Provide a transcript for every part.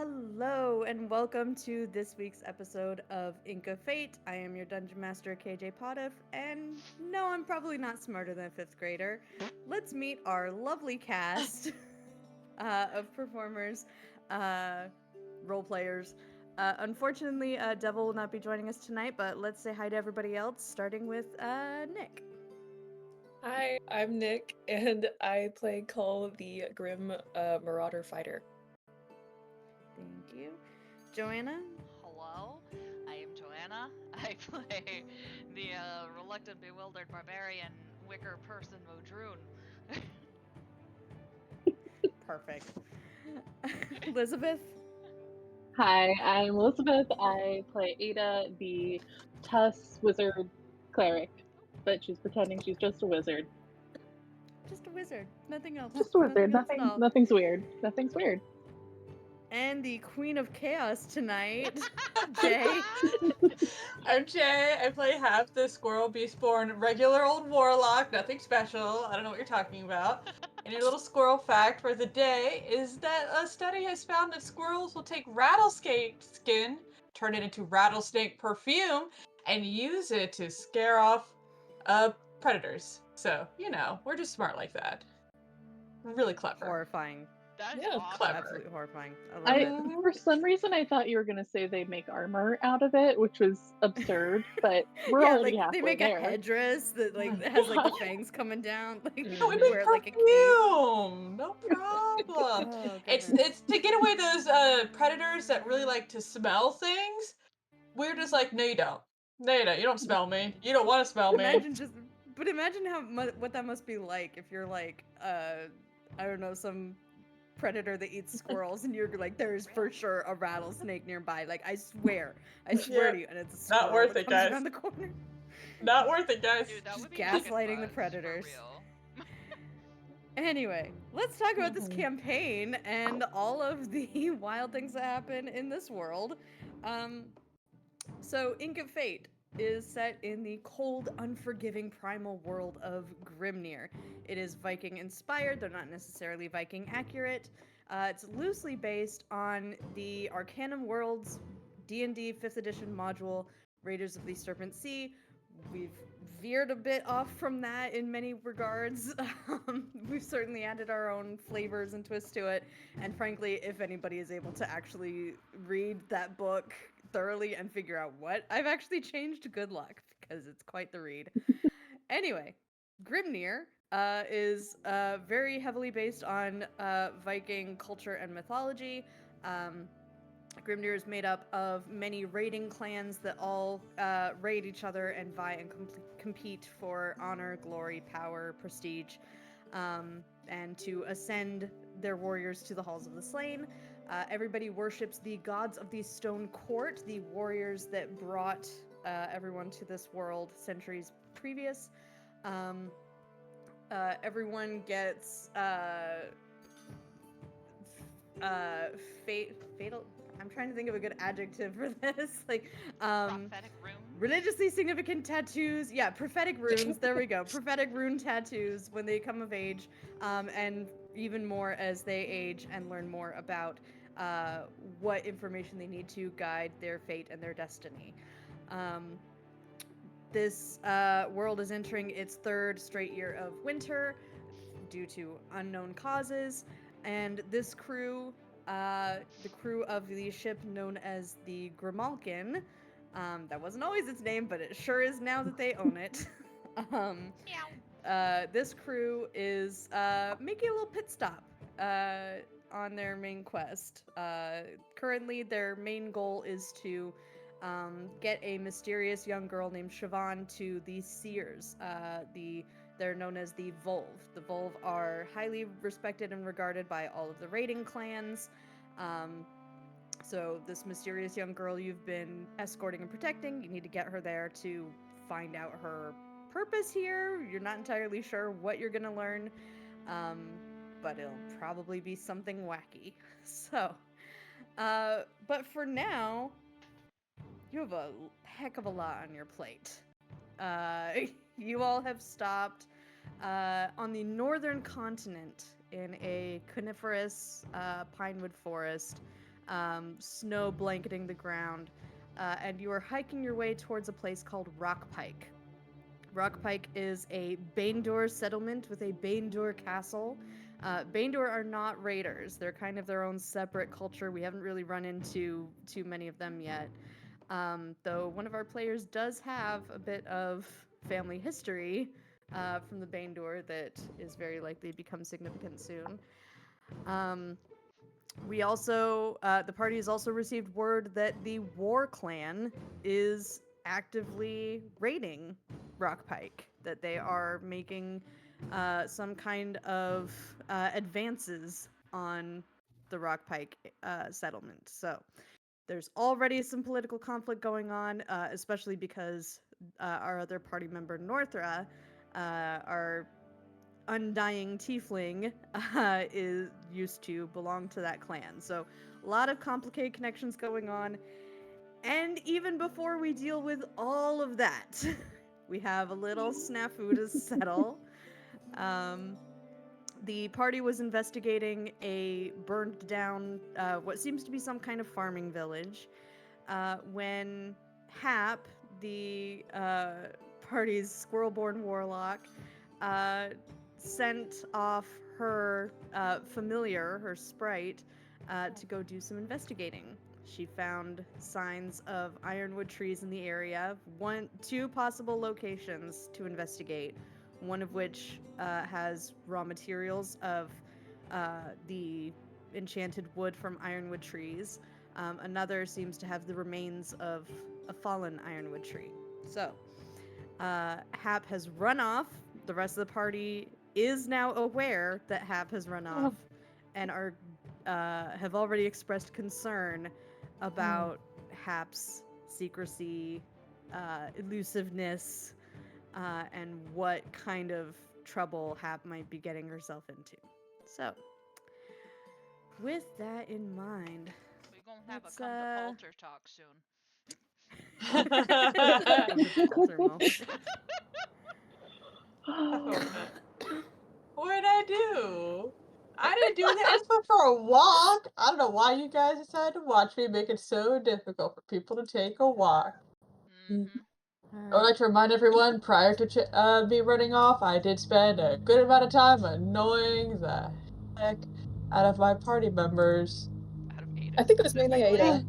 Hello, and welcome to this week's episode of Ink of Fate. I am your Dungeon Master, KJ Potiff, and no, I'm probably not smarter than a fifth grader. Let's meet our lovely cast of performers, role players. Unfortunately, Devil will not be joining us tonight, but let's say hi to everybody else, starting with Nick. Hi, I'm Nick, and I play Cull, the Grim Marauder Fighter. Thank you. Joanna? Hello, I am Joanna. I play the reluctant, bewildered barbarian wicker person Modrune. Perfect. Elizabeth? Hi, I'm Elizabeth. I play Ada, the Tuss wizard cleric, but she's pretending she's just a wizard. Just a wizard. Nothing else. Just a wizard. Nothing else at all. Nothing's weird. Nothing's weird. And the Queen of Chaos tonight, Jay. I'm Jay. I play Happ, the squirrel beastborn regular old warlock. Nothing special. I don't know what you're talking about. And your little squirrel fact for the day is that a study has found that squirrels will take rattlesnake skin, turn it into rattlesnake perfume, and use it to scare off predators. So, we're just smart like that. We're really clever. Horrifying. That's Yeah, awesome. clever. Absolutely horrifying. I love it. For some reason, I thought you were gonna say they make armor out of it, which was absurd. But we're already halfway they make there. a headdress that has like the fangs coming down. No, we make wear like a cape. perfume. No problem. Oh, It's goodness. to get away those predators that really like to smell things. We're just like, no, you don't. No, you don't. You don't smell me. You don't want to smell me. Imagine how what that must be like if you're like I don't know, some predator that eats squirrels and you're like, there's for sure a rattlesnake nearby. Like I swear to you, and it's a squirrel Not worth that it, comes guys. around the corner. Not worth it, guys. Dude, that Just would be gaslighting fucking the fun, predators. For real. Anyway, let's talk about this campaign and all of the wild things that happen in this world. So, Ink of Fate is set in the cold, unforgiving primal world of Grimnir. It is Viking inspired, though not necessarily Viking accurate. It's loosely based on the Arcanum Worlds D&D 5th edition module, Raiders of the Serpent Sea. We've veered a bit off from that in many regards. We've certainly added our own flavors and twists to it. And frankly, if anybody is able to actually read that book thoroughly and figure out what I've actually changed, good luck, because it's quite the read. Anyway, Grimnir is very heavily based on Viking culture and mythology. Grimnir is made up of many raiding clans that all raid each other and vie and compete for honor, glory, power, prestige, and to ascend their warriors to the halls of the slain. Everybody worships the gods of the Stone Court, the warriors that brought everyone to this world centuries previous. Everyone gets fatal. I'm trying to think of a good adjective for this. Prophetic runes. Religiously significant tattoos. Yeah, prophetic runes. There we go. Prophetic rune tattoos when they come of age, and even more as they age and learn more about what information they need to guide their fate and their destiny. This world is entering its third straight year of winter due to unknown causes, and this crew, the crew of the ship known as the Grimalkin, that wasn't always its name, but it sure is now that they own it. This crew is making a little pit stop on their main quest. Currently, their main goal is to get a mysterious young girl named Siobhan to the Seers. They're known as the Volve. The Volve are highly respected and regarded by all of the raiding clans. So this mysterious young girl you've been escorting and protecting, you need to get her there to find out her purpose here. You're not entirely sure what you're going to learn, but it'll probably be something wacky. So, but for now, you have a heck of a lot on your plate. You all have stopped on the northern continent in a coniferous pinewood forest snow blanketing the ground, and you are hiking your way towards a place called Rockpike. Rockpike is a Baindur settlement with a Baindur castle. Baindur are not raiders. They're kind of their own separate culture. We haven't really run into too many of them yet. Though one of our players does have a bit of family history from the Baindur that is very likely to become significant soon. We also, the party has also received word that the Whar clan is actively raiding Rockpike, that they are making some kind of advances on the Rockpike settlement. So there's already some political conflict going on, especially because our other party member, Northra, our undying tiefling, is used to belong to that clan. So a lot of complicated connections going on. And even before we deal with all of that, we have a little snafu to settle. The party was investigating a burned down, what seems to be some kind of farming village, when Happ, the party's squirrel-born warlock, sent off her familiar, her sprite, to go do some investigating. She found signs of ironwood trees in the area, two possible locations to investigate, one of which has raw materials of the enchanted wood from ironwood trees. Another seems to have the remains of a fallen ironwood tree. So, Happ has run off. The rest of the party is now aware that Happ has run off and are have already expressed concern about Happ's secrecy, elusiveness, and what kind of trouble Happ might be getting herself into. So, with that in mind, We're gonna have let's, a come to Palter talk soon. come to Palter moment. What did I do? I didn't do that. I just went for a walk. I don't know why you guys decided to watch me make it so difficult for people to take a walk. I would like to remind everyone, prior to me running off, I did spend a good amount of time annoying the heck out of my party members. Out of Ada. I think it was mainly Ada.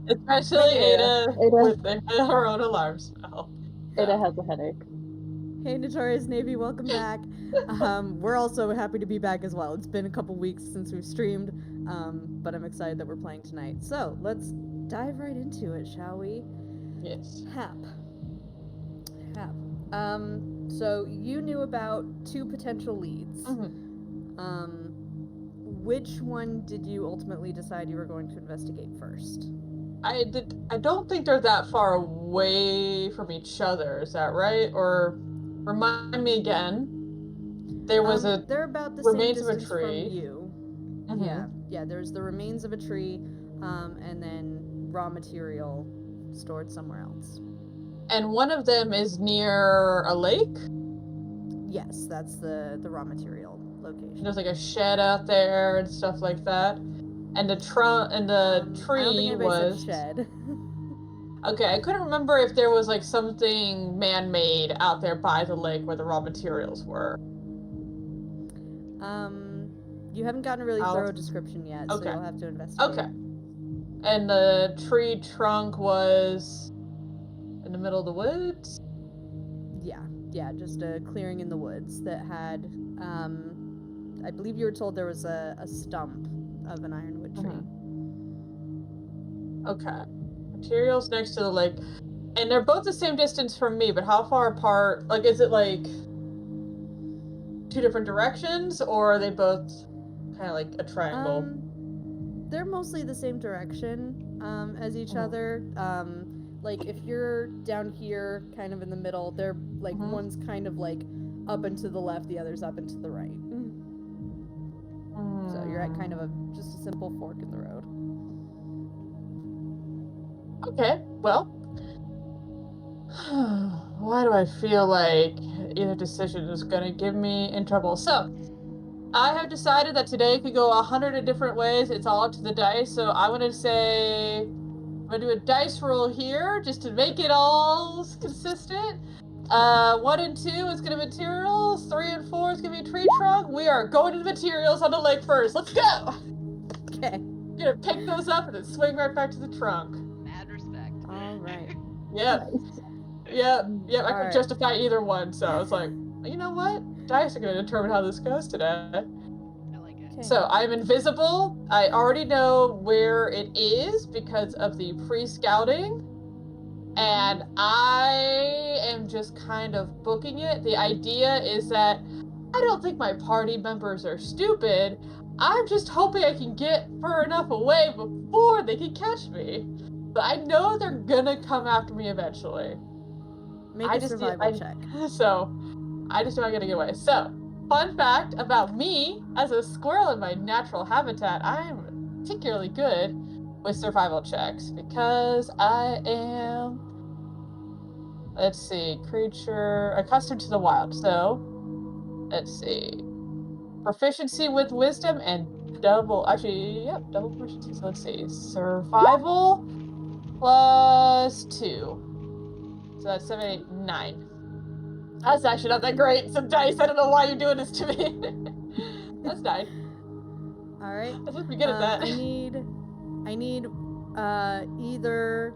Especially Maybe Ada Ada. with her own alarm spell. Ada has a headache. Hey, Notorious Navy, welcome back. We're also happy to be back as well. It's been a couple weeks since we've streamed, but I'm excited that we're playing tonight. So let's dive right into it, shall we? Yes. Happ. So you knew about two potential leads. Which one did you ultimately decide you were going to investigate first? I don't think they're that far away from each other. Is that right? Or remind me again. There was they're about the remains same of a distance tree. from you. Mhm. Yeah. There's the remains of a tree, and then raw material stored somewhere else. And one of them is near a lake. Yes, that's the raw material location. There's like a shed out there and stuff like that. And the tree I don't think anybody was said shed. Okay, I couldn't remember if there was like something man-made out there by the lake where the raw materials were. You haven't gotten a really thorough description yet, so you'll have to investigate. Okay. And the tree trunk was in the middle of the woods? Yeah, just a clearing in the woods that had, I believe you were told there was a stump of an ironwood tree. Okay. Materials next to the lake. And they're both the same distance from me, but how far apart? Like, is it like two different directions, or are they both kind of like a triangle? They're mostly the same direction as each other. Like, if you're down here, kind of in the middle, they're like one's kind of like up and to the left, the other's up and to the right. So you're at kind of just a simple fork in the road. Okay, well, why do I feel like either decision is gonna get me in trouble? So, I have decided that today could go 100 different ways. It's all up to the dice. So I'm gonna say I'm gonna do a dice roll here just to make it all consistent. 1 and 2 is gonna be materials. 3 and 4 is gonna be tree trunk. We are going to the materials on the lake first. Let's go. Okay. Gonna pick those up and then swing right back to the trunk. Mad respect. All right. Yep. Yep. I could Alright. justify either one. So I was like, you know what? Dice are gonna determine how this goes today. I like it. Okay. So I'm invisible. I already know where it is because of the pre-scouting. And I am just kind of booking it. The idea is that I don't think my party members are stupid. I'm just hoping I can get far enough away before they can catch me. But I know they're gonna come after me eventually. Make a survival check. So I just know I gotta get away. So, fun fact about me as a squirrel in my natural habitat, I'm particularly good with survival checks because I am, let's see, creature accustomed to the wild. So, let's see, proficiency with wisdom and double proficiency. So let's see, survival plus 2. So that's 7, 8, 9. That's actually not that great. Some dice. I don't know why you're doing this to me. That's 9. All right. I'm supposed to be good at that. I need either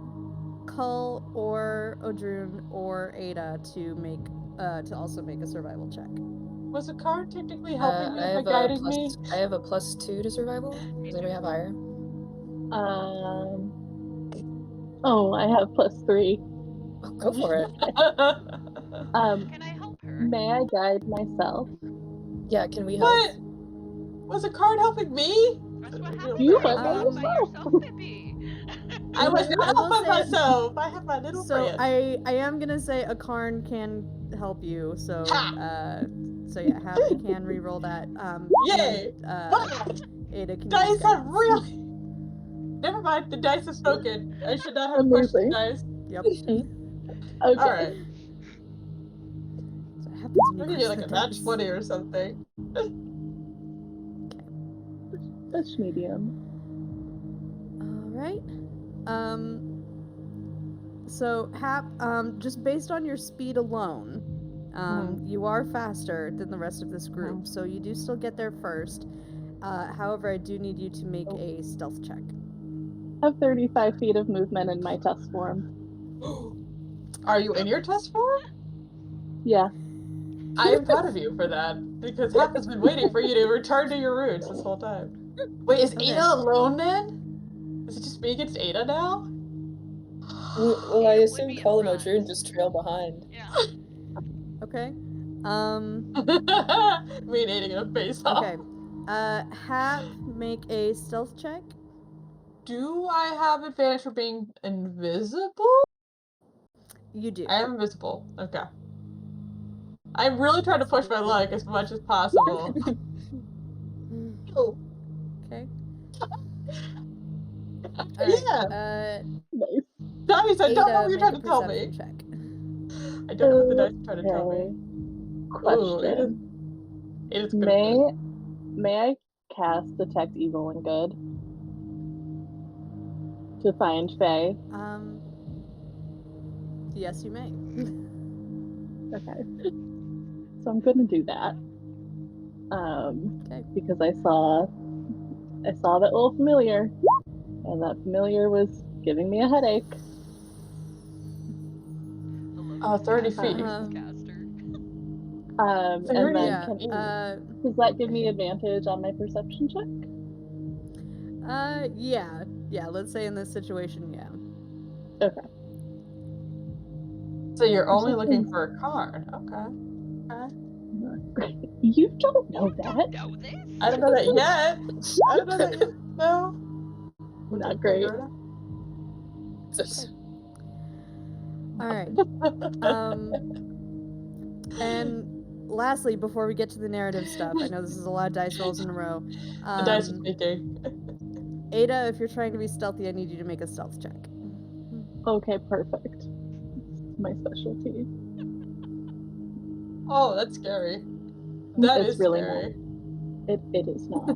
Cull or Odrun or Ada to also make a survival check. Was the card technically helping me by guiding me? I have a +2 to survival. Does anybody have higher? Oh, I have +3. Oh, go for it. Can I help her? May I guide myself? Yeah, can we help? What? Was the card helping me? That's what happens You when help help by yourself. yourself, Pippi. I was I not will helping say- myself. I have my little So friend. I am gonna say a Karn can help you. So yeah, Happ, you can re-roll that. Yay! And, Ada can Dice use have guidance. really. Never mind. The dice have spoken. I should not have pushed the Amazing. dice. Yep. Okay. All right. So it happens when We're you gonna do crush like a the match dice. 20 or something. That's medium. All right. So Happ, just based on your speed alone, you are faster than the rest of this group, so you do still get there first. However, I do need you to make a stealth check. I have 35 feet of movement in my test form. Are you in your test form? Yeah. I am proud of you for that, because Happ has been waiting for you to return to your roots this whole time. Wait, is Okay. Ada alone then? Is it just me against Ada now? Well, I It would assume be in Cull and front. Odrun just trail behind. Yeah. Okay. Me and Ada gonna face off. Okay. Happ, make a stealth check. Do I have advantage for being invisible? You do. I am invisible. Okay. I'm really trying to push my luck as much as possible. Oh. Okay. Yeah. Nice. Dice, I don't know Ada, what you're make trying a to tell me. perception check. I don't know what the dice are trying to tell me. Question. Ada's good at this. May I cast Detect Evil and Good to find Fae? Yes, you may. Okay. So I'm gonna do that. Okay. Because I saw that little familiar, and that familiar was giving me a headache. Oh, 30 feet. Caster. And then Yeah. does that give me advantage on my perception check? Yeah. Yeah, let's say in this situation, yeah. Okay. So you're only looking for a card. Okay. You don't know You that. don't know this? I don't know that yet. I don't know that yet. No. Not great. All right. And lastly, before we get to the narrative stuff, I know this is a lot of dice rolls in a row. The dice are speaking. Ada, if you're trying to be stealthy, I need you to make a stealth check. Okay, perfect. My specialty. Oh, that's scary. That It's is really scary. It is not.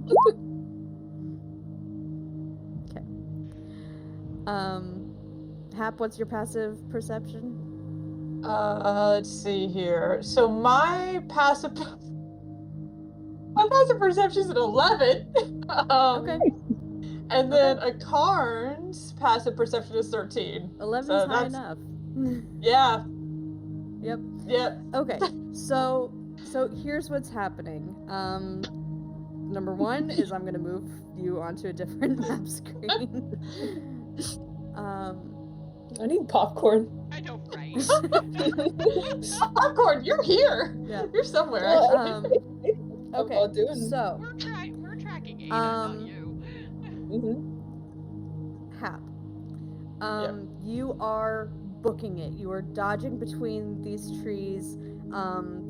Hap, what's your passive perception? Let's see here. So my passive perception is an 11. Okay. And then a Karn's passive perception is 13. 11's So high that's enough. yeah. Yep. Yep. Okay. So here's what's happening. Number one is I'm gonna move you onto a different map screen. I need popcorn. I know, right? Popcorn, you're here. Yeah. You're somewhere. Okay. all doing. So We're tracking Ada, not you. Hap. Yep. You are booking it. You are dodging between these trees.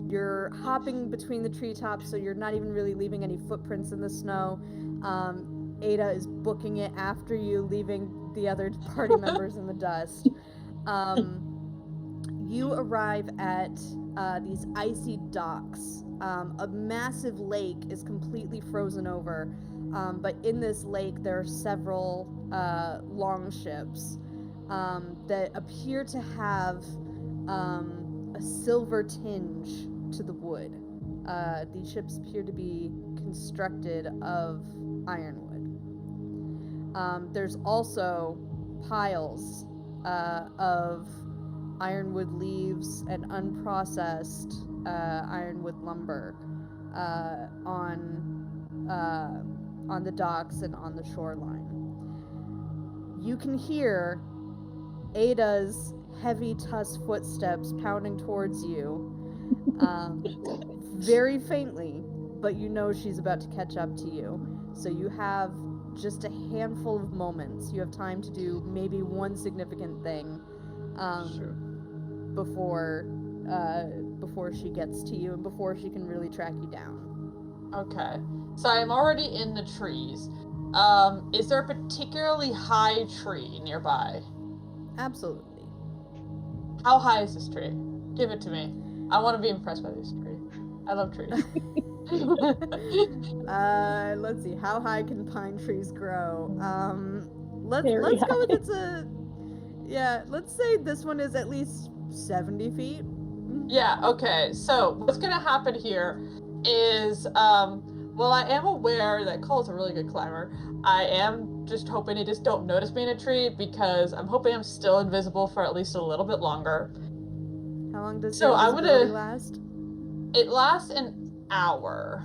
You're hopping between the treetops, so you're not even really leaving any footprints in the snow. Ada is booking it after you, leaving the other party members in the dust. You arrive at these icy docks. A massive lake is completely frozen over, but in this lake there are several longships that appear to have a silver tinge to the wood. These ships appear to be constructed of ironwood. There's also piles of ironwood leaves and unprocessed ironwood lumber on the docks and on the shoreline. You can hear Ada's heavy tusk footsteps pounding towards you, very faintly, but you know she's about to catch up to you. So you have just a handful of moments. You have time to do maybe one significant thing before she gets to you and before she can really track you down. Okay. So I'm already in the trees. Is there a particularly high tree nearby? Absolutely. How high is this tree? Give it to me. I want to be impressed by this tree. I love trees. Let's see. How high can pine trees grow? Let's Very go with high. let's say this one is at least 70 feet. Yeah, okay. So what's gonna happen here is, well, I am aware that Cole's a really good climber. I am just hoping they just don't notice me in a tree because I'm hoping I'm still invisible for at least a little bit longer. How long does So your I'm invisibility gonna- last? It lasts an hour.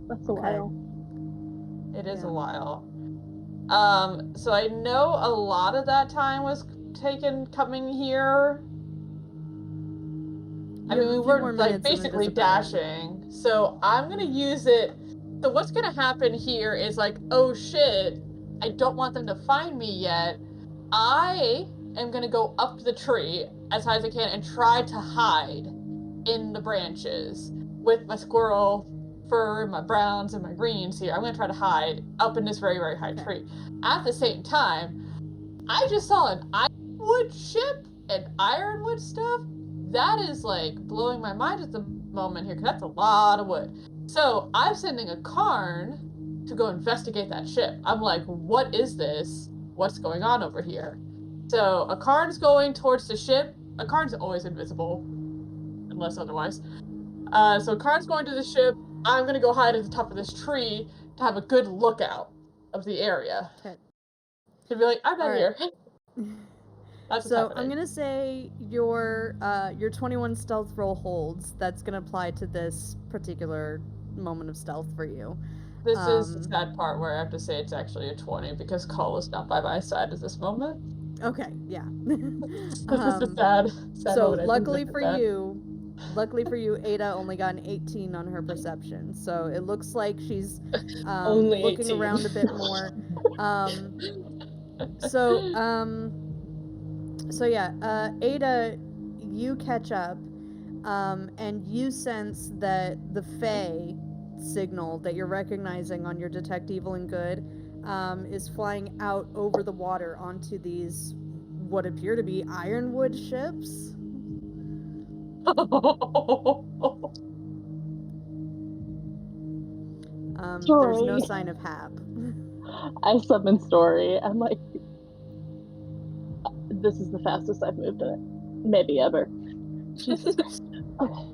That's a while. It is Yeah. a while. So I know a lot of that time was taken coming here. I You have mean, we a few were more like minutes of basically invisibility. dashing. So I'm gonna use it. So what's gonna happen here is like, oh shit, I don't want them to find me yet. I am gonna go up the tree as high as I can and try to hide in the branches with my squirrel fur, my browns, and my greens here. I'm gonna try to hide up in this very, very high Okay. tree. At the same time, I just saw an ironwood ship and ironwood stuff. That is like blowing my mind at the moment here, because that's a lot of wood. So I'm sending a Karn to go investigate that ship. I'm like, what is this? What's going on over here? So a Karn's going towards the ship. A Karn's always invisible, unless otherwise. So Karn's going to the ship. I'm gonna go hide at the top of this tree to have a good lookout of the area. Okay. To be like, I'm not Alright. here. That's what's So happening. I'm gonna say your 21 stealth roll holds. That's gonna apply to this particular moment of stealth for you. This is the sad part where I have to say it's actually a 20 because Cole is not by my side at this moment. Okay, yeah. This is the sad So moment. luckily for you, Ada only got an 18 on her perception. So it looks like she's Only looking 18. around a bit more. So yeah, Ada, you catch up, and you sense that the Fae signal that you're recognizing on your detect evil and good is flying out over the water onto these what appear to be ironwood ships. There's no Story. sign of Happ. I summon Story. I'm like, this is the fastest I've moved in it, maybe ever. Jesus Christ. Okay.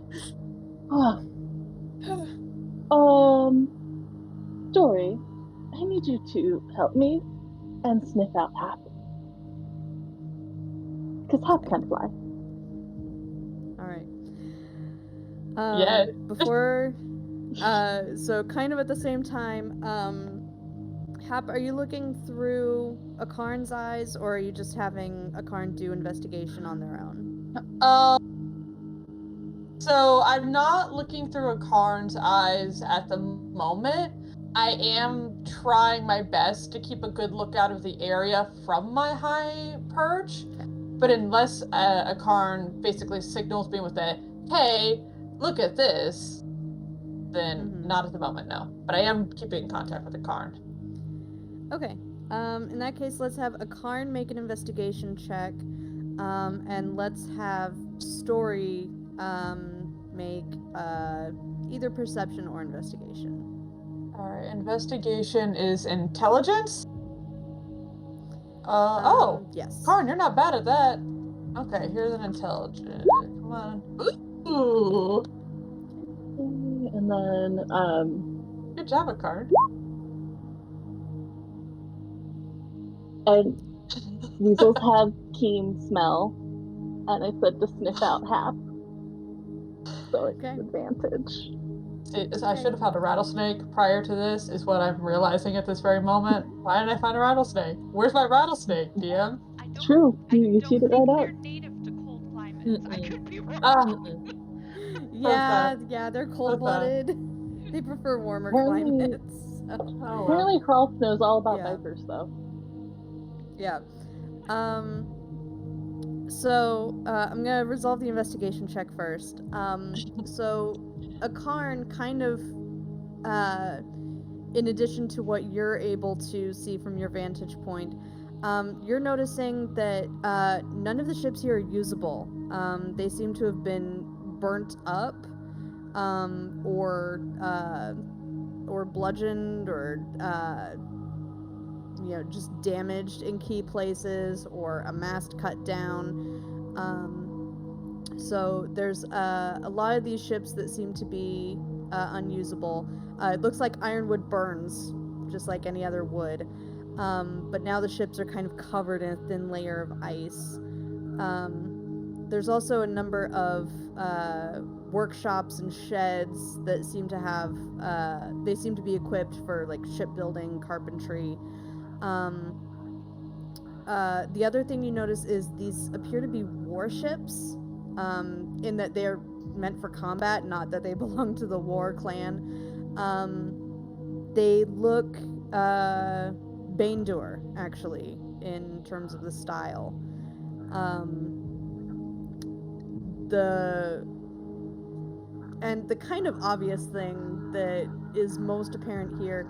Story, I need you to help me and sniff out Happ. Because Happ can fly. All right. Yeah. Before, so kind of at the same time, Happ, are you looking through a Karn's eyes, or are you just having a Karn do investigation on their own? So I'm not looking through a Karn's eyes at the moment. I am trying my best to keep a good lookout of the area from my high perch. But unless a Karn basically signals me with a, hey, look at this, then not at the moment, no. But I am keeping contact with a Karn. Okay. In that case, let's have a Karn make an investigation check, and let's have Story make either perception or investigation. Alright, investigation is intelligence? Yes. Karn, you're not bad at that. Okay, here's an intelligence. Come on. Ooh! And then, Good job, Karn. and weasels have keen smell, and I said to sniff out Happ. So it's advantage. See, I should have found a rattlesnake prior to this, is what I'm realizing at this very moment. Why didn't I find a rattlesnake? Where's my rattlesnake, DM? True, you cheated right out. They're native to cold climates. I could be wrong. Yeah, they're cold-blooded. They prefer warmer climates. So. Apparently Hrolf knows all about vipers, though. Yeah. So, I'm gonna resolve the investigation check first. So, a Karn kind of, in addition to what you're able to see from your vantage point, you're noticing that none of the ships here are usable. They seem to have been burnt up, or bludgeoned, or just damaged in key places, or a mast cut down. So there's a lot of these ships that seem to be unusable. It looks like ironwood burns, just like any other wood. But now the ships are kind of covered in a thin layer of ice. There's also a number of workshops and sheds that seem to have, they seem to be equipped for like shipbuilding, carpentry. The other thing you notice is these appear to be warships, in that they're meant for combat, not that they belong to the Whar clan. They look Baindur, actually, in terms of the style. The kind of obvious thing that is most apparent here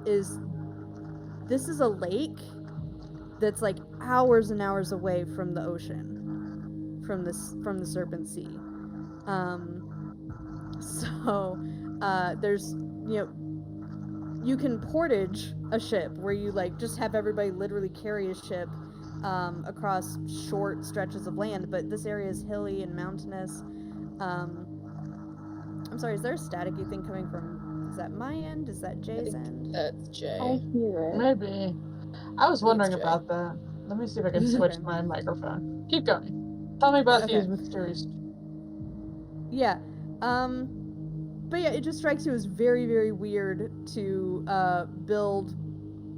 is this is a lake that's like hours and hours away from the ocean, from the Serpent Sea. So there's, you can portage a ship where you like just have everybody literally carry a ship across short stretches of land, but this area is hilly and mountainous. I'm sorry, is there a staticky thing coming from, is that my end? Is that Jay's end? That's Jay. I hear it. Maybe. I was wondering about that. Let me see if I can switch my microphone. Keep going. Tell me about these mysteries. Yeah. But yeah, it just strikes you as very, very weird to build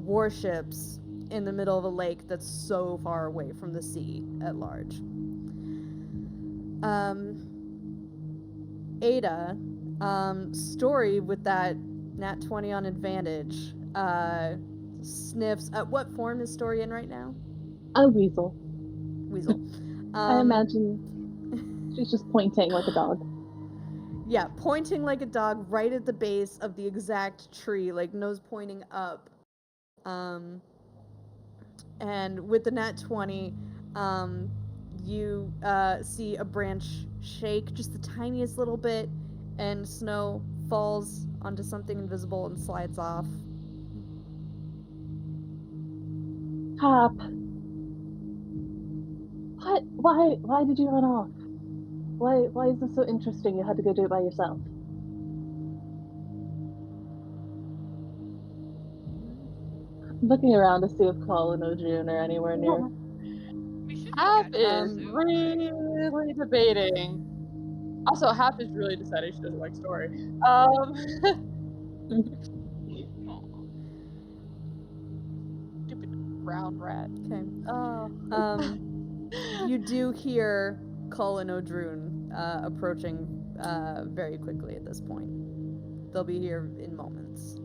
warships in the middle of a lake that's so far away from the sea at large. Ada, Story with that nat 20 on advantage, sniffs. What form is Story in right now? A weasel. Weasel. I imagine she's just pointing like a dog. Yeah, pointing like a dog right at the base of the exact tree, like nose pointing up. And with the nat 20, you see a branch shake just the tiniest little bit, and snow falls onto something invisible and slides off. Happ. What? Why did you run off? Why is this so interesting? You had to go do it by yourself. Looking around to see if Colin or June are anywhere near. We should Happ be is really debating. Also, Happ is really deciding she doesn't like story. Stupid brown rat. Okay. Oh. You do hear Colin O'Droon approaching very quickly at this point. They'll be here in moments.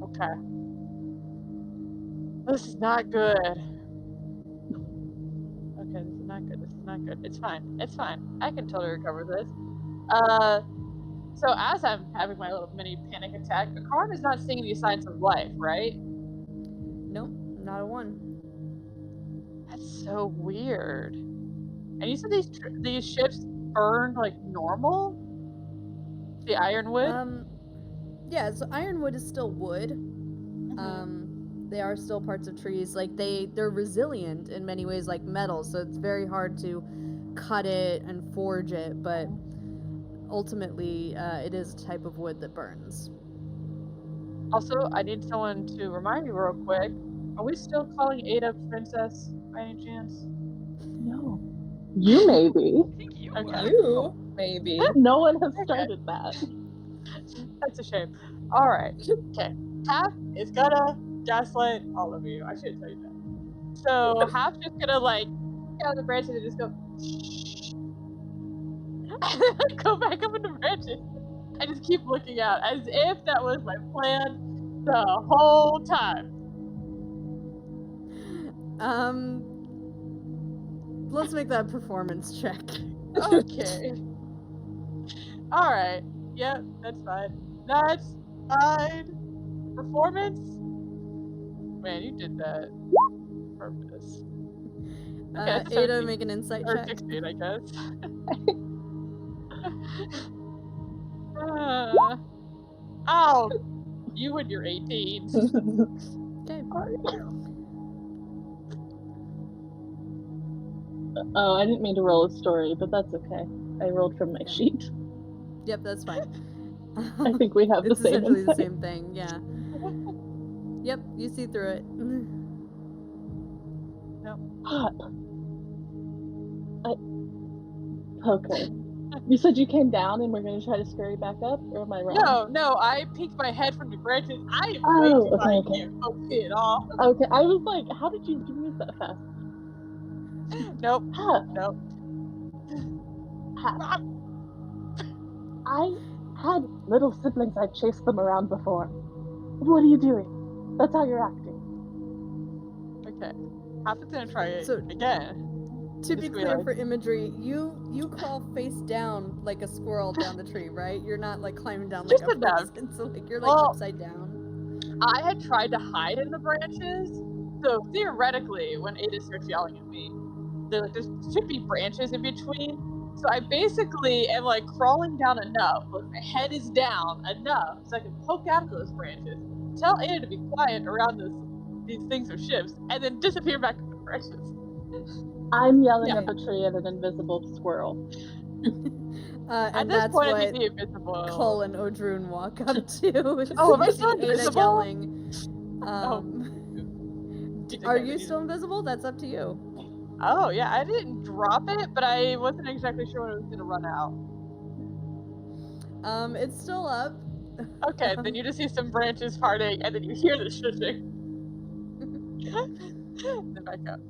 Okay. This is not good. Okay, this is not good. This is not good. It's fine. It's fine. I can totally recover this. So as I'm having my little mini panic attack, Karn is not seeing any signs of life, right? Nope, not a one. That's so weird. And you said these ships burned like normal? The ironwood? Yeah, so ironwood is still wood. They are still parts of trees. Like they're resilient in many ways like metal, so it's very hard to cut it and forge it, but ultimately it is a type of wood that burns. Also, I need someone to remind me real quick. Are we still calling Ada Princess by any chance? No. You may be. I think you Okay. were. You, maybe. No one has started that. That's a shame. Alright. Okay. Happ is gonna gaslight all of you. I shouldn't tell you that. So Happ's just gonna like get out of the branches and just go go back up in the branches. I just keep looking out as if that was my plan the whole time. Let's make that a performance check. Okay. Alright. Yep, that's fine. That's fine. Performance? Man, you did that. Purpose. Okay, that's Ada, 17. make an insight Or check. 16, I guess. Oh! You and your 18. Okay. Oh, I didn't mean to roll a story, but that's okay. I rolled from my sheet. Yep, that's fine. I think we have the It's same essentially the insight. same thing, yeah. Yep, you see through it. Hot. Okay. You said you came down and we're going to try to scurry back up, or am I wrong? No, I peeked my head from the branches. I am Oh, way too okay, high okay. to go see it all. Okay, I was like, how did you move that fast? Nope, Hot. nope. Hot. I had little siblings. I chased them around before. What are you doing? That's how you're acting. Okay. Happ's gonna try it So- again. To be Just clear realized. for imagery, you crawl face down like a squirrel down the tree, right? You're not like climbing down like Just a enough. person, so like you're like Well- upside down. I had tried to hide in the branches, so theoretically, when Ada starts yelling at me, there should be branches in between. So I basically am like crawling down enough, like my head is down enough, so I can poke out of those branches, tell Ada to be quiet around these things of ships, and then disappear back in the branches. I'm yelling Yeah. at the tree at an invisible squirrel. At And this that's point, I what think the invisible. Cole and Odrune walk up to. is Oh, am I you still see Ada invisible? yelling. Oh. Are you still invisible? That's up to you. Oh yeah, I didn't drop it, but I wasn't exactly sure when it was gonna run out. It's still up. Okay, then you just see some branches parting, and then you hear the shushing. Then back up.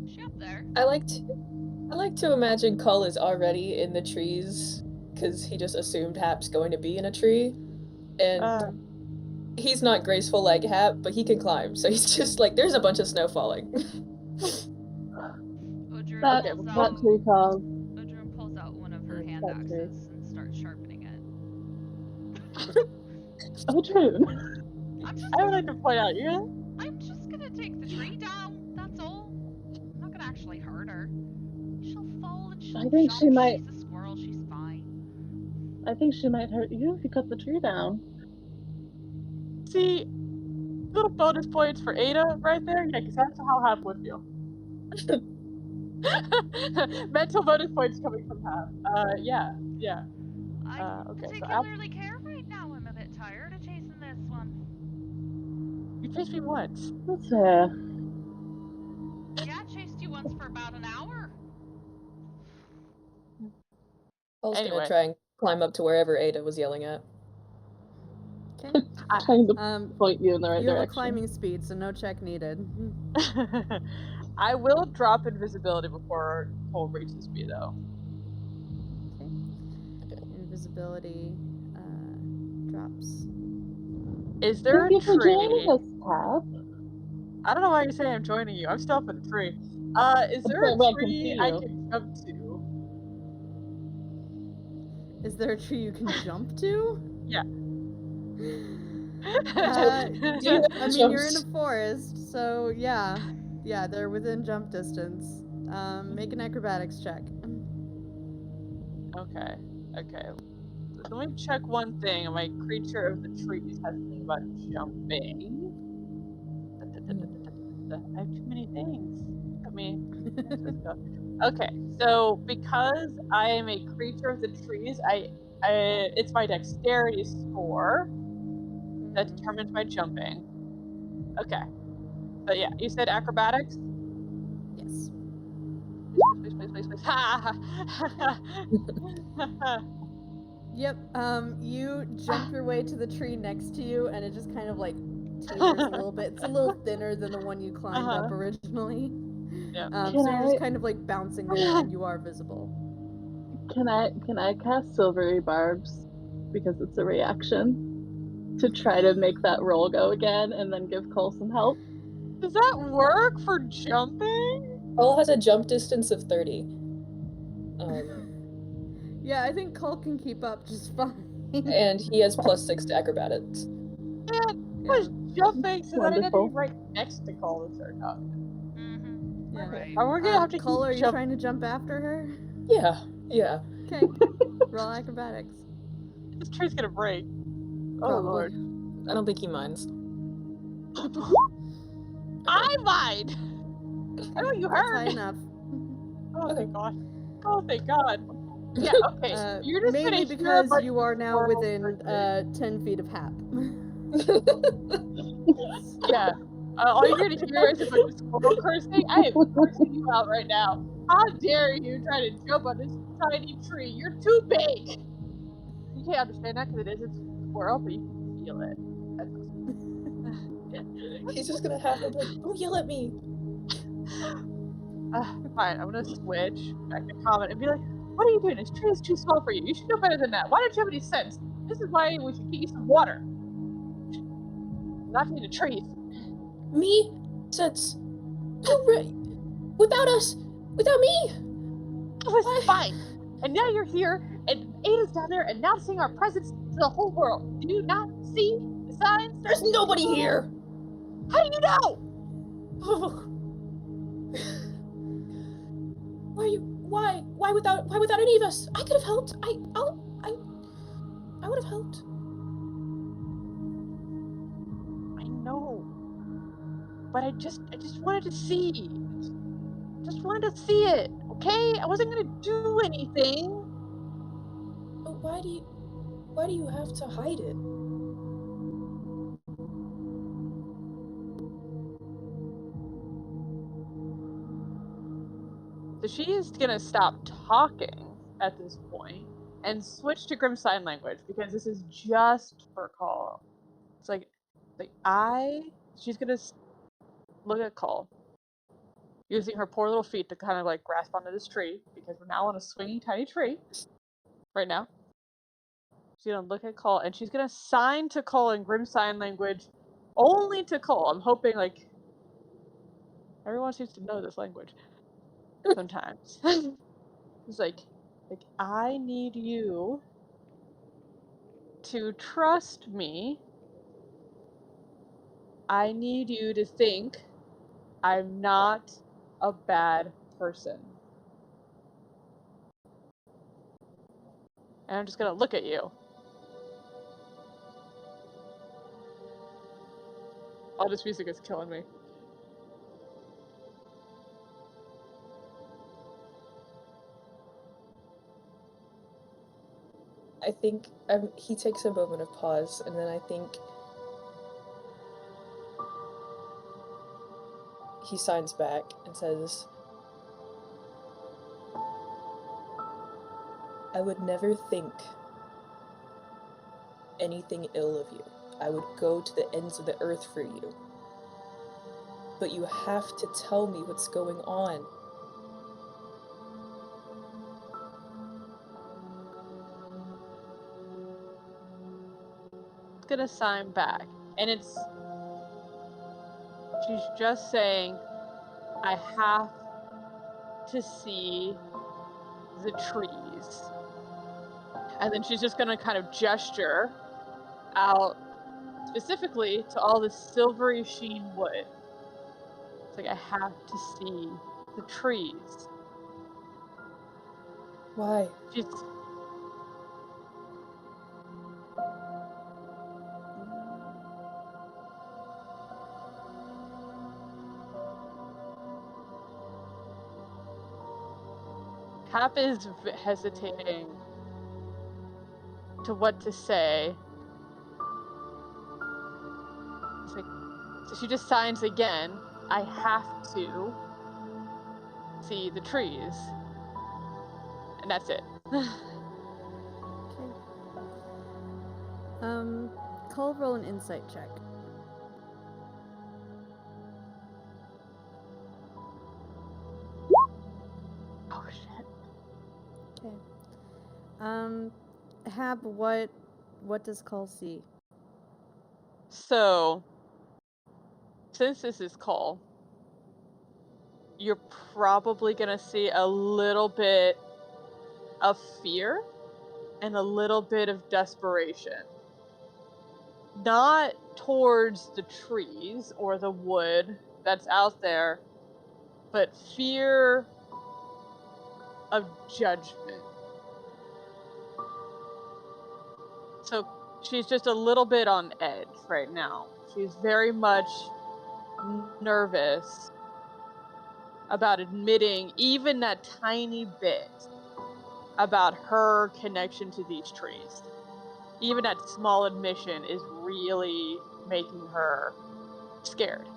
Is she up there? I like to imagine Cull is already in the trees because he just assumed Hap's going to be in a tree, and he's not graceful like Happ, but he can climb. So he's just like, there's a bunch of snow falling. Odrune That, pulls that out. tree calls. Odrune pulls out one of her Mm, hand that's great. axes and starts sharpening it. Oh, true. I would like to point out, I'm just gonna take the tree down. That's all. I'm not gonna actually hurt her. She'll fall and she'll I think jump. she might- She's a squirrel. She's fine. I think she might hurt you if you cut the tree down. See, little bonus points for Ada right there. Yeah, because that's how Happ would feel. Mental bonus points coming from Happ. Yeah. I don't Okay, so particularly care right now. I'm a bit tired of chasing this one. you chased me once. That's fair. Yeah, I chased you once for about an hour. Cole's Anyway. gonna try and climb up to wherever Ada was yelling at. Okay. Trying to point you in the right You have a direction. climbing speed, so no check needed. I will drop invisibility before Cole reaches me, though. Okay. Invisibility drops. Is there Thank a you for tree? joining us, Happ. I don't know why you say I'm joining you. I'm still up in the tree. Is there But I a can tree see I you. can jump to? Is there a tree you can jump to? Yeah. Yeah, I mean, you're in a Jumps. forest, so yeah, they're within jump distance. Make an acrobatics check. Okay. Let me check one thing. My creature of the trees has something about jumping. I have too many things. Let me. Okay, so because I am a creature of the trees, it's my dexterity score that determines my jumping. Okay, but yeah, you said acrobatics. Yes. Please. Yep. You jump your way to the tree next to you, and it just kind of like teeters a little bit. It's a little thinner than the one you climbed up originally. Yeah. So you're just kind of like bouncing there, and you are visible. Can I cast silvery barbs because it's a reaction to try to make that roll go again, and then give Cole some help? Does that work for jumping? Cole has a jump distance of 30. Yeah, I think Cole can keep up just fine. And he has +6 to acrobatics. Man, I was jumping so that I got to Wonderful. be right next to Cole to start talking. Yeah. Right. We're gonna have to Cole, keep are you jumping. trying to jump after her? Yeah. Okay. Roll acrobatics. This tree's gonna break. Oh Probably. lord. I don't think he minds. I mind! I know you That's heard! high enough. Oh thank god. Oh thank god. Yeah, okay. You're just Mainly gonna hear a because bunch you of are now squirrels within cursing. 10 feet of Happ. Yeah. All you're gonna hear is a bunch of squirrel cursing. I am cursing you out right now. How dare you try to jump on this tiny tree? You're too big! You can't understand that because it isn't squirrel, but you can feel it. That's He's just gonna have to be like, don't yell at me. Fine, I'm gonna switch back to comment and be like, what are you doing? This tree is too small for you. You should know better than that. Why don't you have any sense? This is why we should get you some water. Not need the trees. Me? Since without us, without me. It was fine. And now you're here, and Ada's down there announcing our presence to the whole world. Do you not see the signs? There's nobody here. How do you know? Why without any of us? I could have helped. I would have helped. I know. But I just wanted to see. Just wanted to see it, okay? I wasn't gonna do anything. But why do you have to hide it? So she is gonna stop talking at this point and switch to Grim Sign Language because this is just for Call. It's like she's gonna look at Call, using her poor little feet to kind of like grasp onto this tree because we're now on a swinging tiny tree right now. She's gonna look at Call and she's gonna sign to Call in Grim Sign Language, only to Call. I'm hoping like everyone seems to know this language sometimes. It's like I need you to trust me. I need you to think I'm not a bad person. And I'm just gonna look at you. All this music is killing me. I think he takes a moment of pause, and then I think he signs back and says, I would never think anything ill of you. I would go to the ends of the earth for you. But you have to tell me what's going on. Gonna sign back, and she's just saying, I have to see the trees. And then she's just gonna kind of gesture out specifically to all the silvery sheen wood. It's like, I have to see the trees. Why? She's Happ is hesitating to what to say. It's like, so she just signs again, I have to see the trees. And that's it. Okay. Cole, roll an insight check. Oh shit. Okay. Happ, what does Cole see? So, since this is Cole, you're probably gonna see a little bit of fear and a little bit of desperation. Not towards the trees or the wood that's out there, but fear of judgment. So she's just a little bit on edge right now. She's very much nervous about admitting even that tiny bit about her connection to these trees. Even that small admission is really making her scared.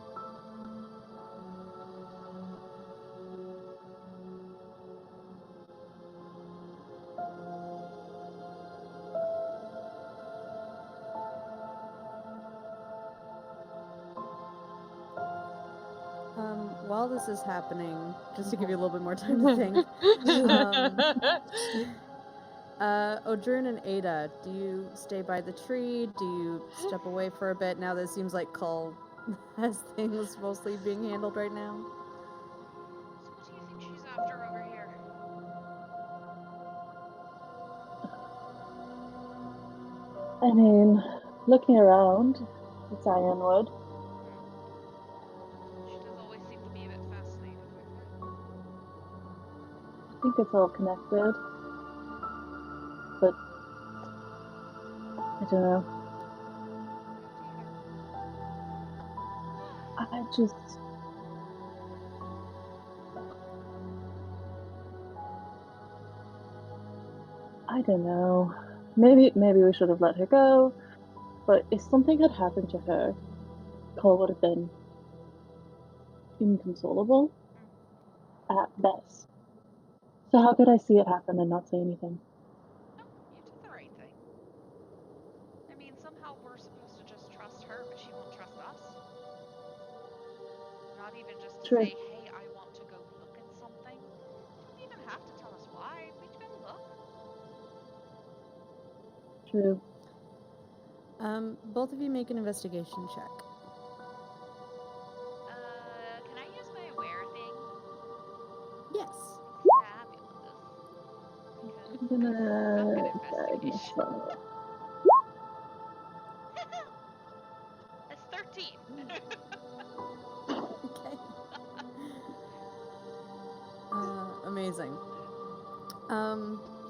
While this is happening, just to give you a little bit more time to think, Odrin and Ada, do you stay by the tree? Do you step away for a bit? Now that it seems like Cull has things mostly being handled right now. So what do you think she's after over here? I mean, looking around, it's Ironwood. She does always seem to be a bit fascinated with it. I think it's all connected. But I don't know. I just... I don't know. Maybe we should have let her go, but if something had happened to her, Cole would have been inconsolable at best. So how could I see it happen and not say anything? No, you did the right thing. I mean, somehow we're supposed to just trust her, but she won't trust us. Not even just to True. say, hey, I want to go look at something. You don't even have to tell us why. We can go look. True. Both of you make an investigation check. Can I use my wear thing? Yes. Fabulous. I'm gonna Fucking guide investigation. myself. That's 13. Okay. Amazing.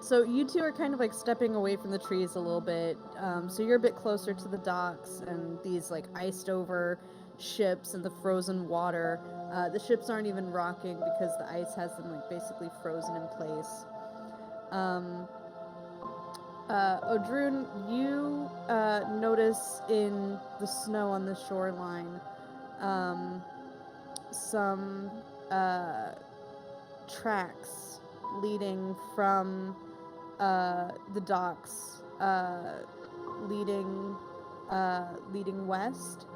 So you two are kind of like stepping away from the trees a little bit. So you're a bit closer to the docks and these like iced over ships and the frozen water. The ships aren't even rocking because the ice has them like basically frozen in place. Odrun, you notice in the snow on the shoreline some tracks leading from the docks, leading west.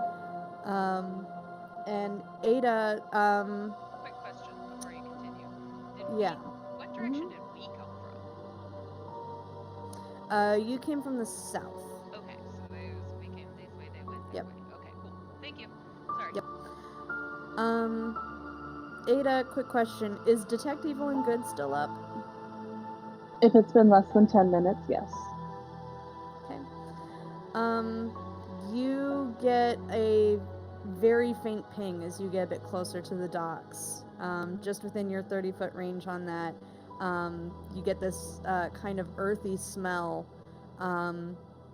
And Ada, Quick question before you continue. yeah. What direction did we come from? You came from the south. Okay, so we came this way, they went that Yep. way. Okay, cool. Thank you. Sorry. Yep. Ada, quick question. Is Detect Evil and Good still up? If it's been less than 10 minutes, yes. Okay. You get a very faint ping as you get a bit closer to the docks. Just within your 30-foot range on that, you get this kind of earthy smell,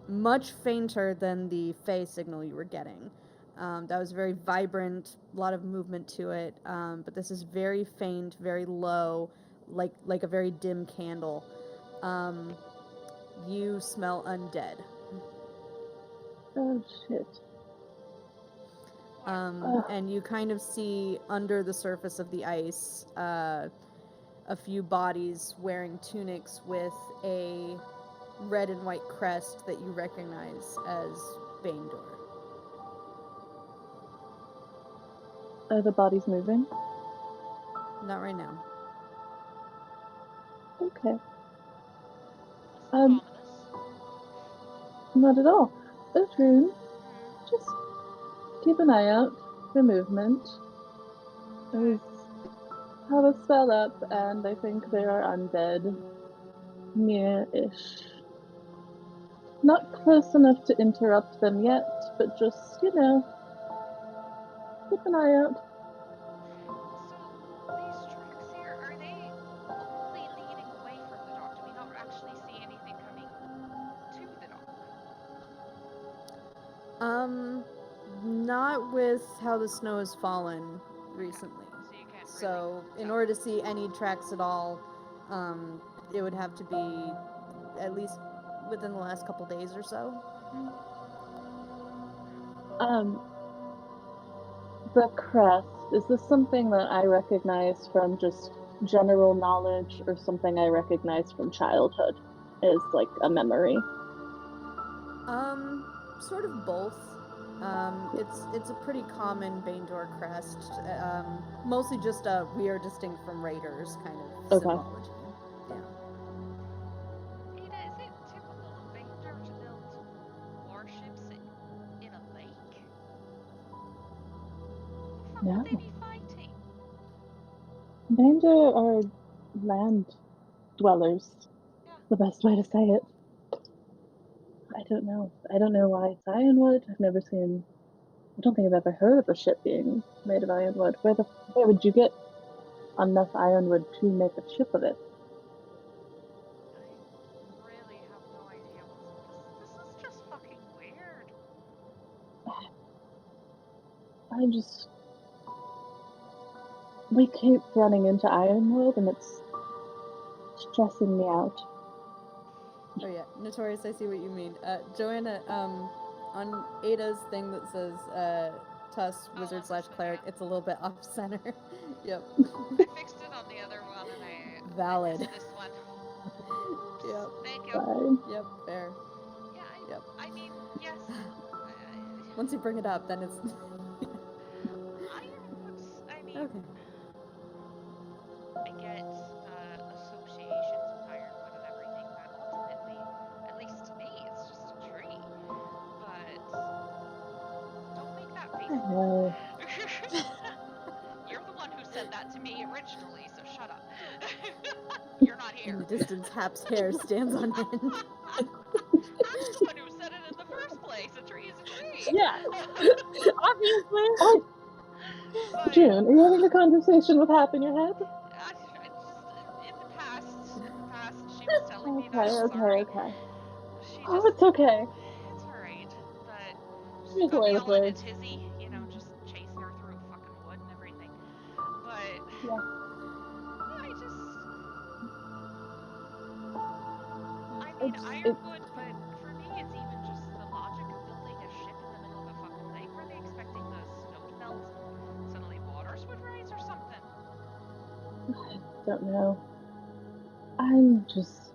much fainter than the Fey signal you were getting. That was very vibrant, a lot of movement to it, but this is very faint, very low, like a very dim candle. You smell undead. Oh, shit. And you kind of see under the surface of the ice a few bodies wearing tunics with a red and white crest that you recognize as Baindor. Are the bodies moving? Not right now. Okay. Ominous. Not at all. Odrun, just keep an eye out for movement. I have a spell up, and I think there are undead near-ish. Not close enough to interrupt them yet, but just, keep an eye out. So, these tracks here, are they only leading away from the dock? Do we not actually see anything coming to the dock? Not with how the snow has fallen recently. So you can't So, really in tell. order to see any tracks at all, it would have to be at least within the last couple days or so. The crest, is this something that I recognize from just general knowledge, or something I recognize from childhood as, like, a memory? Sort of both. It's a pretty common Baindor crest. Mostly just we are distinct from raiders kind of symbology. Yeah. Ada, is it typical of Baindor to build warships in a lake? What No. would they be fighting? Baindor are land dwellers. Yeah. The best way to say it. I don't know. I don't know why it's ironwood. I don't think I've ever heard of a ship being made of ironwood. Where would you get enough ironwood to make a ship of it? I really have no idea. This is just fucking weird. We keep running into ironwood, and it's stressing me out. Oh yeah, Notorious, I see what you mean. Joanna, on Ada's thing that says Tuss, wizard / cleric, it's a little bit off center. Yep. I fixed it on the other one, and I Valid. missed this one. Yep. Thank you. Fine. Yep. Fair. Yeah, Yep. I mean, yes. Once you bring it up, then it's. Ironwoods, I mean, Okay. I get associations with ironwood and everything, but ultimately, at least to me, it's just a tree. But don't make that face. I know. You're the one who said that to me originally, so shut up. You're not In here. the distance, Happ's hair stands on end. I'm the one who said it in the first place. A tree is a tree. Yeah. Obviously. But, June, are you having a conversation with Happ in your head? in the past, she was telling telling me Okay, that. okay, Sorry. okay. She Oh, just. it's okay. It's alright. But she's She's gonna away be with all in a words. tizzy, you know, just chasing her through fucking wood and everything. But. Yeah. I just. I mean, It's Ironwood, but for me, it's even just the logic of building a ship in the middle of a fucking lake. Were they expecting the snow to melt and suddenly waters would rise or something? I don't know. I'm just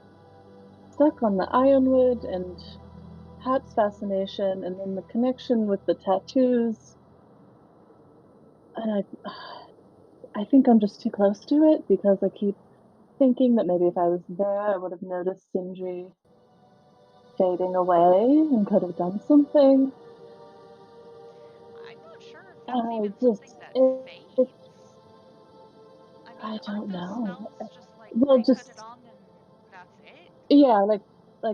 stuck on the Ironwood and Happ's fascination, and then the connection with the tattoos. And I think I'm just too close to it because I keep thinking that maybe if I was there, I would have noticed Sindri fading away and could have done something. I'm not sure if I that's even just, something that it, fades. I mean, I aren't don't those know. spells just like Well, they put it just on and that's it? yeah, like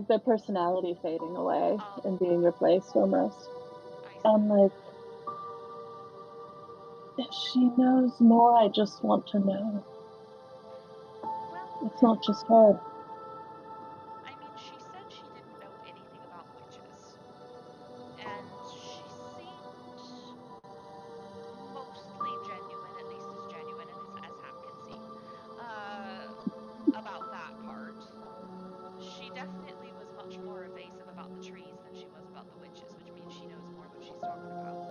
their personality fading away Oh, and being replaced almost. I see. And like, if she knows more, I just want to know. Well, It's not just her. I mean, she said she didn't know anything about witches. And she seemed mostly genuine, at least as genuine as Hap can seem, about that part. She definitely was much more evasive about the trees than she was about the witches, which means she knows more than she's talking about.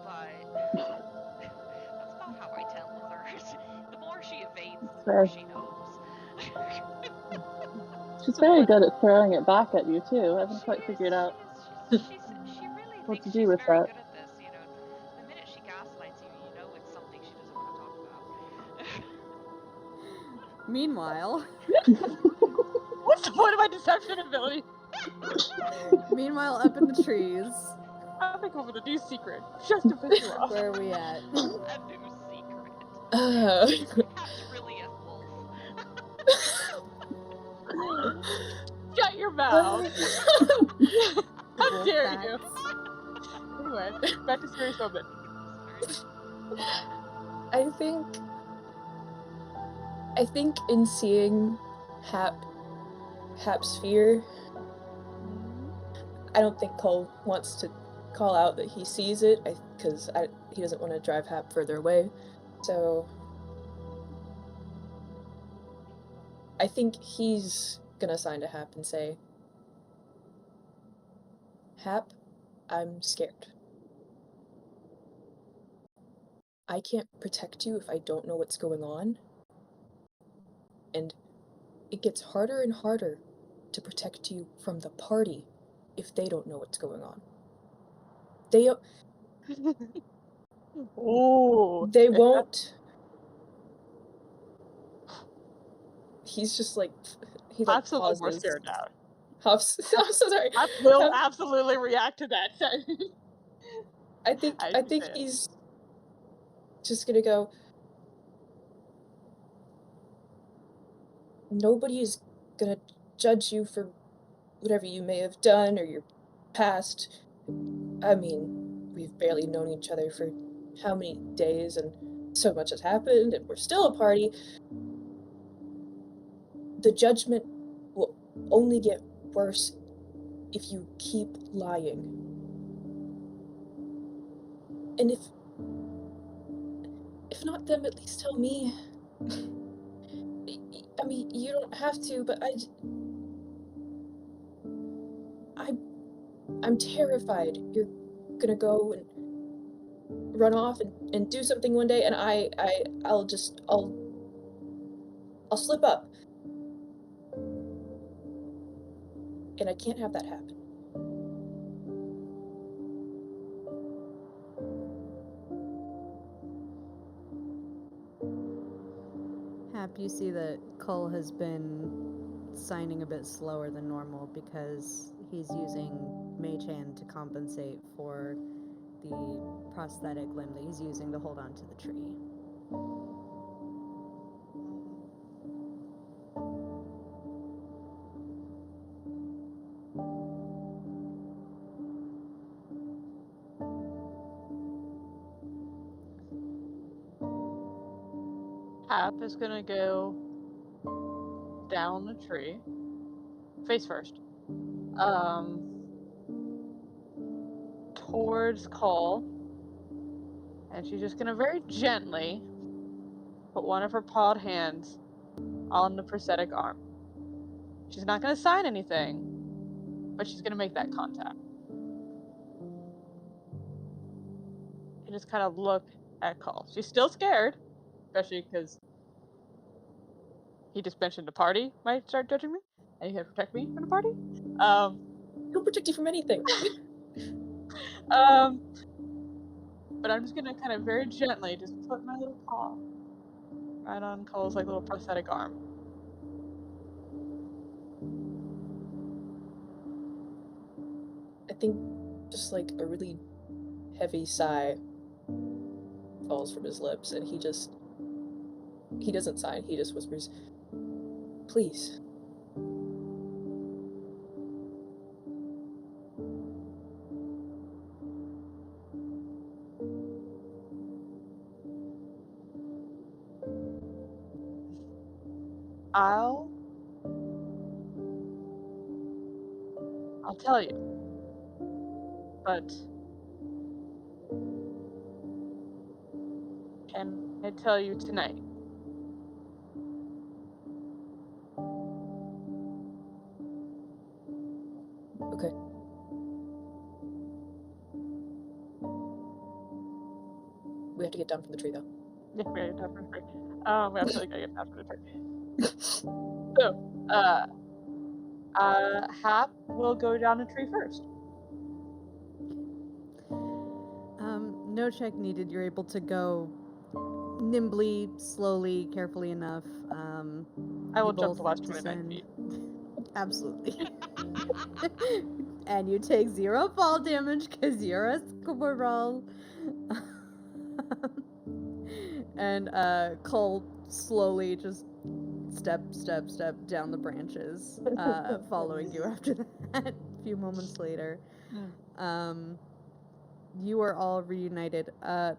But that's about how I tell with her. The more she evades, the It's more very, she knows. she's So very what? good at throwing it back at you too. I haven't She quite is, figured she out is. She really what thinks to do she's with very that. good at this, you know. The minute she gaslights you, you know it's something she doesn't want to talk about. Meanwhile, What's the point of my deception ability? meanwhile, up in the trees, I'll think over the new secret just to piss you off. where are we at? A new secret. Uh, Hap's really a wolf. Shut your mouth! How Wolf dare facts. you! Anyway, back to serious moment. Sorry. I think in seeing Hap's fear, I don't think Cole wants to call out that he sees it, because he doesn't want to drive Hap further away. So I think he's gonna sign to Hap and say, Hap, I'm scared. I can't protect you if I don't know what's going on. And it gets harder and harder to protect you from the party if they don't know what's going on. They Ooh. won't. He's just like, he like I'm so more pauses. scared now. I'm so sorry. I will absolutely react to that sentence. I think he's just gonna go, nobody's gonna judge you for whatever you may have done or your past. I mean, we've barely known each other for how many days, and so much has happened, and we're still a party. The judgment will only get worse if you keep lying. And if not them, at least tell me. I mean, you don't have to, but I'm terrified you're gonna go and run off and do something one day, and I'll slip up. And I can't have that happen. Hap, you see that Cull has been signing a bit slower than normal because he's using Mage Hand to compensate for the prosthetic limb that he's using to hold on to the tree. Hap is gonna go down the tree face first. Towards Cole. And she's just gonna very gently put one of her pawed hands on the prosthetic arm. She's not gonna sign anything, but she's gonna make that contact. And just kind of look at Cole. She's still scared, especially because he just mentioned the party might start judging me, and you can protect me from the party. He'll protect you from anything. But I'm just gonna kind of very gently just put my little paw right on Cole's like little prosthetic arm. I think just like a really heavy sigh falls from his lips, and he doesn't sign, he just whispers, "Please." I'll tell you, but can I tell you tonight? Okay. We have to get down from the tree, though. Yeah, we gotta get down from the tree. We absolutely gotta get down from the tree. So, Happ will go down the tree first. No check needed. You're able to go nimbly, slowly, carefully enough. I will you jump both the last descend. 29 feet. Absolutely. And you take 0 fall damage because you're a squirrel. And Cole slowly just step down the branches, following you after that. A few moments later. You are all reunited.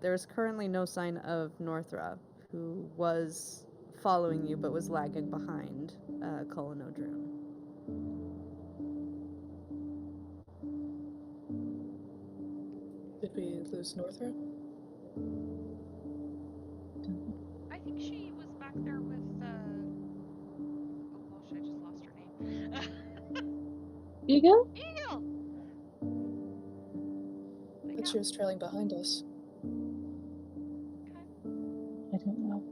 There's currently no sign of Northra, who was following you but was lagging behind Cole and Odrune. Did we lose Northra? I think she was back there with, oh gosh, I just lost her name. Eagle? Eagle! But she was trailing behind us. I don't know.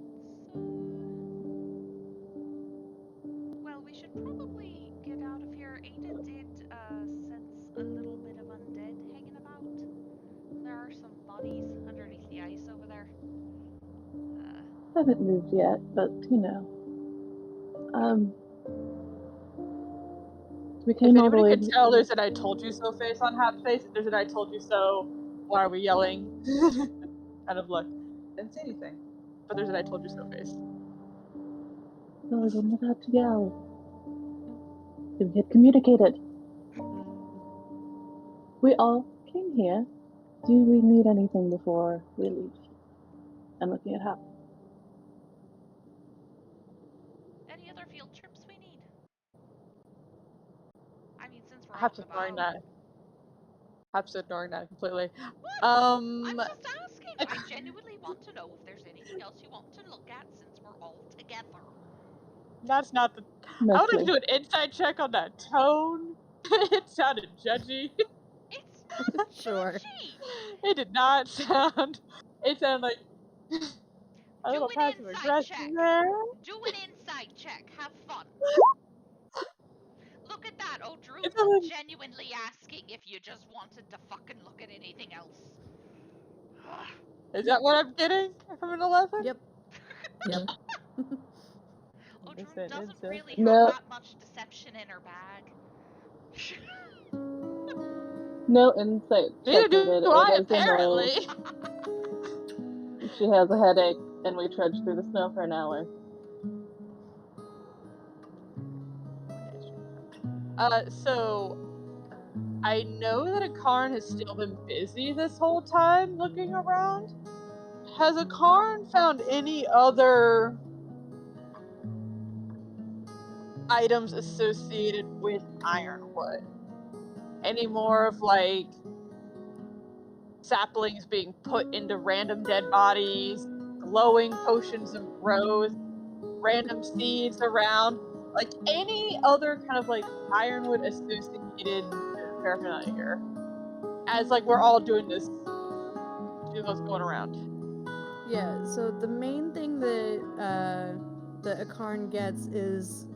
Well, we should probably get out of here. Ada did sense a little bit of undead hanging about. There are some bodies underneath the ice over there. Haven't moved yet, but you know. We came If all the way. anybody could tell, there's an "I told you so" face on Happ's face. There's an "I told you so." Why are we yelling? Kind of look. Didn't say anything, but there's an "I told you so" face. No, we're not allowed to yell. We had communicated. We all came here. Do we need anything before we leave? I'm looking at Happ. Any other field trips we need? I mean, since we're Happ's out and ignoring about. that. Happ's ignoring that completely. What? I'm just asking. I genuinely want to know if there's anything else you want to look at since we're all together. That's not the. I wanted to do an insight check on that tone. It sounded judgy. It's not Sure. judgy. It did not sound. It sounded like a Do little an passive insight aggressive check. there. Do an insight check. Have fun. Look at that. Odrune It's a little- genuinely asking if you just wanted to fucking look at anything else. Is that what I'm getting from an 11? Yep. Yep. Odrune doesn't really No. have that much deception in her bag. No insight. Neither do needed. I, It is a no. apparently. She has a headache, and we trudged through the snow for an hour. So I know that Akarn has still been busy this whole time looking around. Has Akarn found any other items associated with ironwood. Any more of like saplings being put into random dead bodies, glowing potions of growth, random seeds around, like any other kind of like ironwood associated paraphernalia here. As like we're all doing this, what's going around. Yeah, so the main thing that the Akarn gets is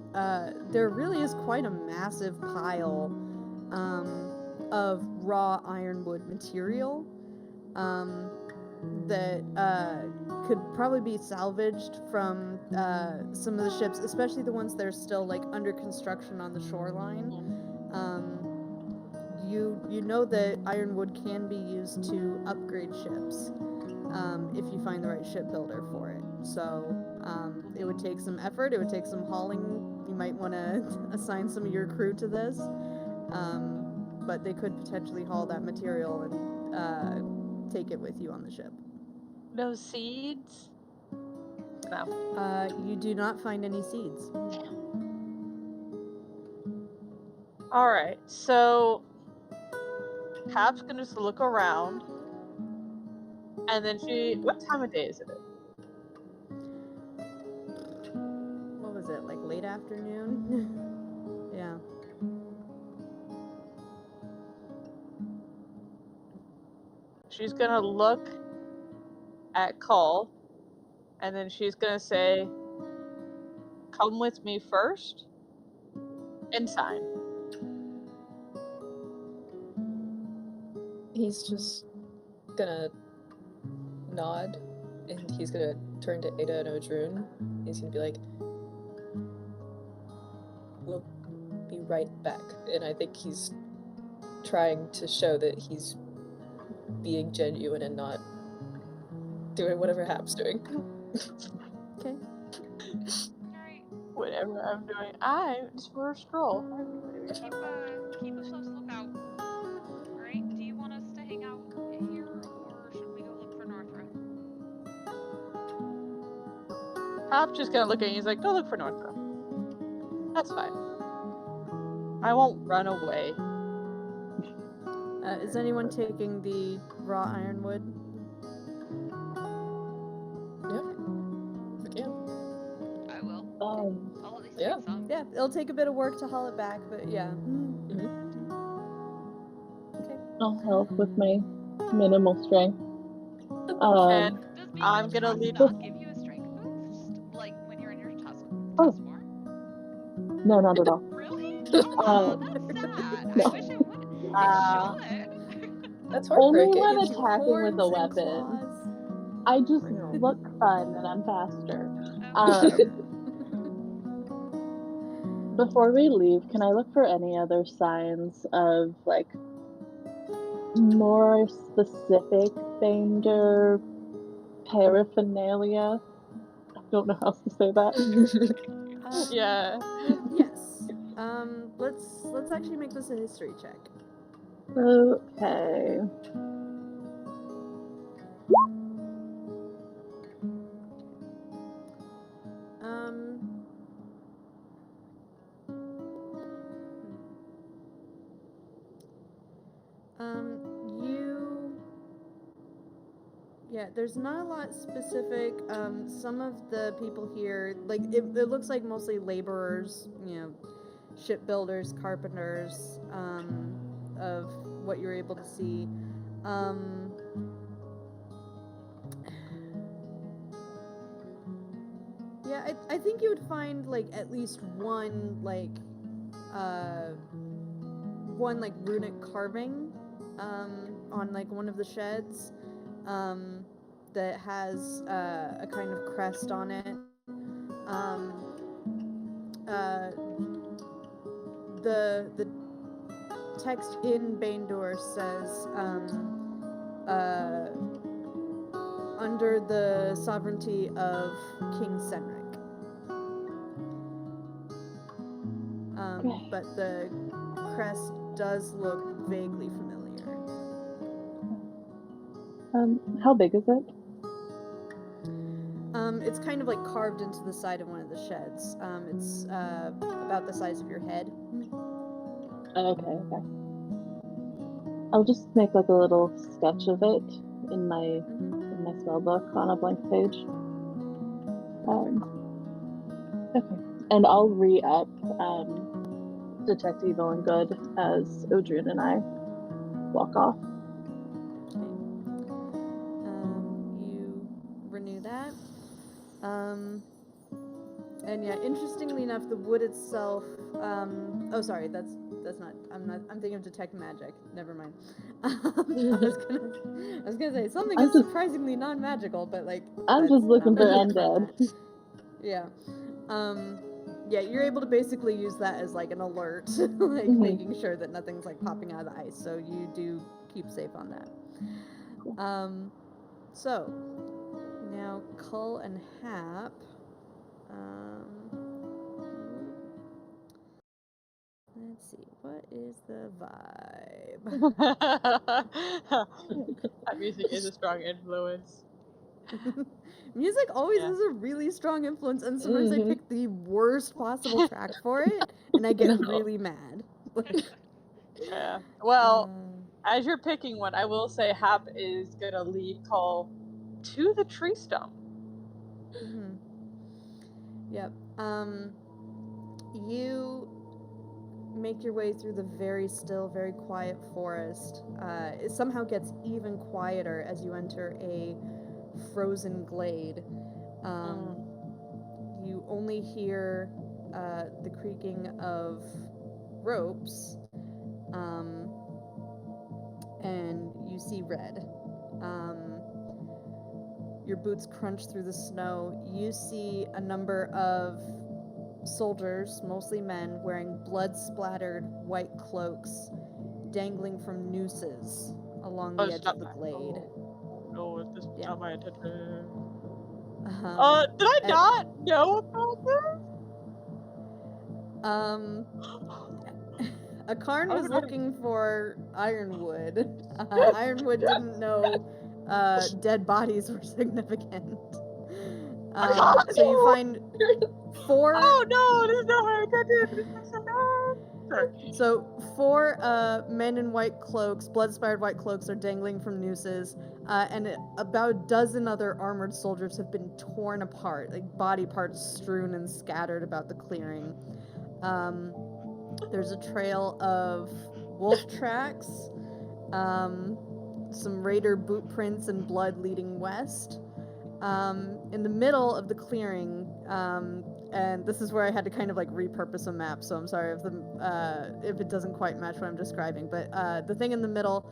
there really is quite a massive pile of raw ironwood material that could probably be salvaged from some of the ships, especially the ones that are still like under construction on the shoreline. You know that ironwood can be used to upgrade ships. If you find the right shipbuilder for it. So it would take some effort, it would take some hauling. You might want to assign some of your crew to this. But they could potentially haul that material and take it with you on the ship. No seeds? No. You do not find any seeds. Alright, so Happ's gonna just look around. And then what time of day is it? What was it, like late afternoon? Yeah. She's gonna look at Cull, and then she's gonna say, "Come with me first," and sign. He's just gonna nod, and he's gonna turn to Ada and Odrun. He's gonna be like, "We'll be right back." And I think he's trying to show that he's being genuine and not doing whatever Hap's doing. Okay. Alright, Whatever I'm doing, I'm just for a stroll. keep a close lookout. Alright, do you want us to hang out here, or should we go look for Northra? Hap's just gonna look at you, he's like, "Go look for Northra." That's fine. I won't run away. Is anyone taking the raw ironwood? Yeah. Again. I will. I'll at least Yeah. take some. Yeah, it'll take a bit of work to haul it back, but yeah. Okay. I'll help with my minimal strength. And Does being I'm a gonna tusk leave- not give you a strength boost? Like when you're in your tusk Oh. form? No, not at all. Really? Oh, that's sad. no. I wish it would. It should. That's Only heartbreaking. when Gives you attacking with a horns and weapon. claws. I just look fun and I'm faster. Okay. Before we leave, can I look for any other signs of like more specific Bander paraphernalia? I don't know how else to say that. Yeah. Yes. Let's actually make this a history check. Okay. Yeah, there's not a lot specific. Some of the people here, like, it looks like mostly laborers, shipbuilders, carpenters, of what you're able to see. Yeah, I think you would find, like, at least one runic carving, on, like, one of the sheds. That has a kind of crest on it. The text in Baindor says, under the sovereignty of King Senric. But the crest does look vaguely familiar. How big is it? it's kind of like carved into the side of one of the sheds. It's about the size of your head. Okay. I'll just make like a little sketch of it in my spell book on a blank page. Okay, and I'll re-up Detect Evil and Good as Odrian and I walk off. Okay. You renew that. And yeah, interestingly enough, the wood itself. Oh, sorry, that's not. I'm thinking of detect magic. Never mind. I was gonna say something is surprisingly non-magical, but like. I'm just looking for undead. Yeah. Yeah, you're able to basically use that as like an alert, like making sure that nothing's like popping out of the ice. So you do keep safe on that. So now Cull and Happ. Let's see, what is the vibe? That music is a strong influence. Music always is a really strong influence, and sometimes I pick the worst possible track for it, and I get really mad. Yeah. Well, as you're picking one, I will say Happ is gonna lead Cull to the tree stump. Yep. You make your way through the very still, very quiet forest. It somehow gets even quieter as you enter a frozen glade. You only hear the creaking of ropes, and you see red. Your boots crunch through the snow. You see a number of soldiers, mostly men, wearing blood-splattered white cloaks, dangling from nooses along the edge of the glade. No, this is not my attention. Did I not know about this? Akarn was looking for Ironwood. Ironwood didn't know dead bodies were significant. So you find 4... Oh no, this is not my attention! So 4 men in white cloaks, blood-splattered white cloaks, are dangling from nooses, and about a dozen other armored soldiers have been torn apart, like body parts strewn and scattered about the clearing. There's a trail of wolf tracks, some raider boot prints and blood leading west. In the middle of the clearing, and this is where I had to kind of like repurpose a map, so I'm sorry if it doesn't quite match what I'm describing, but the thing in the middle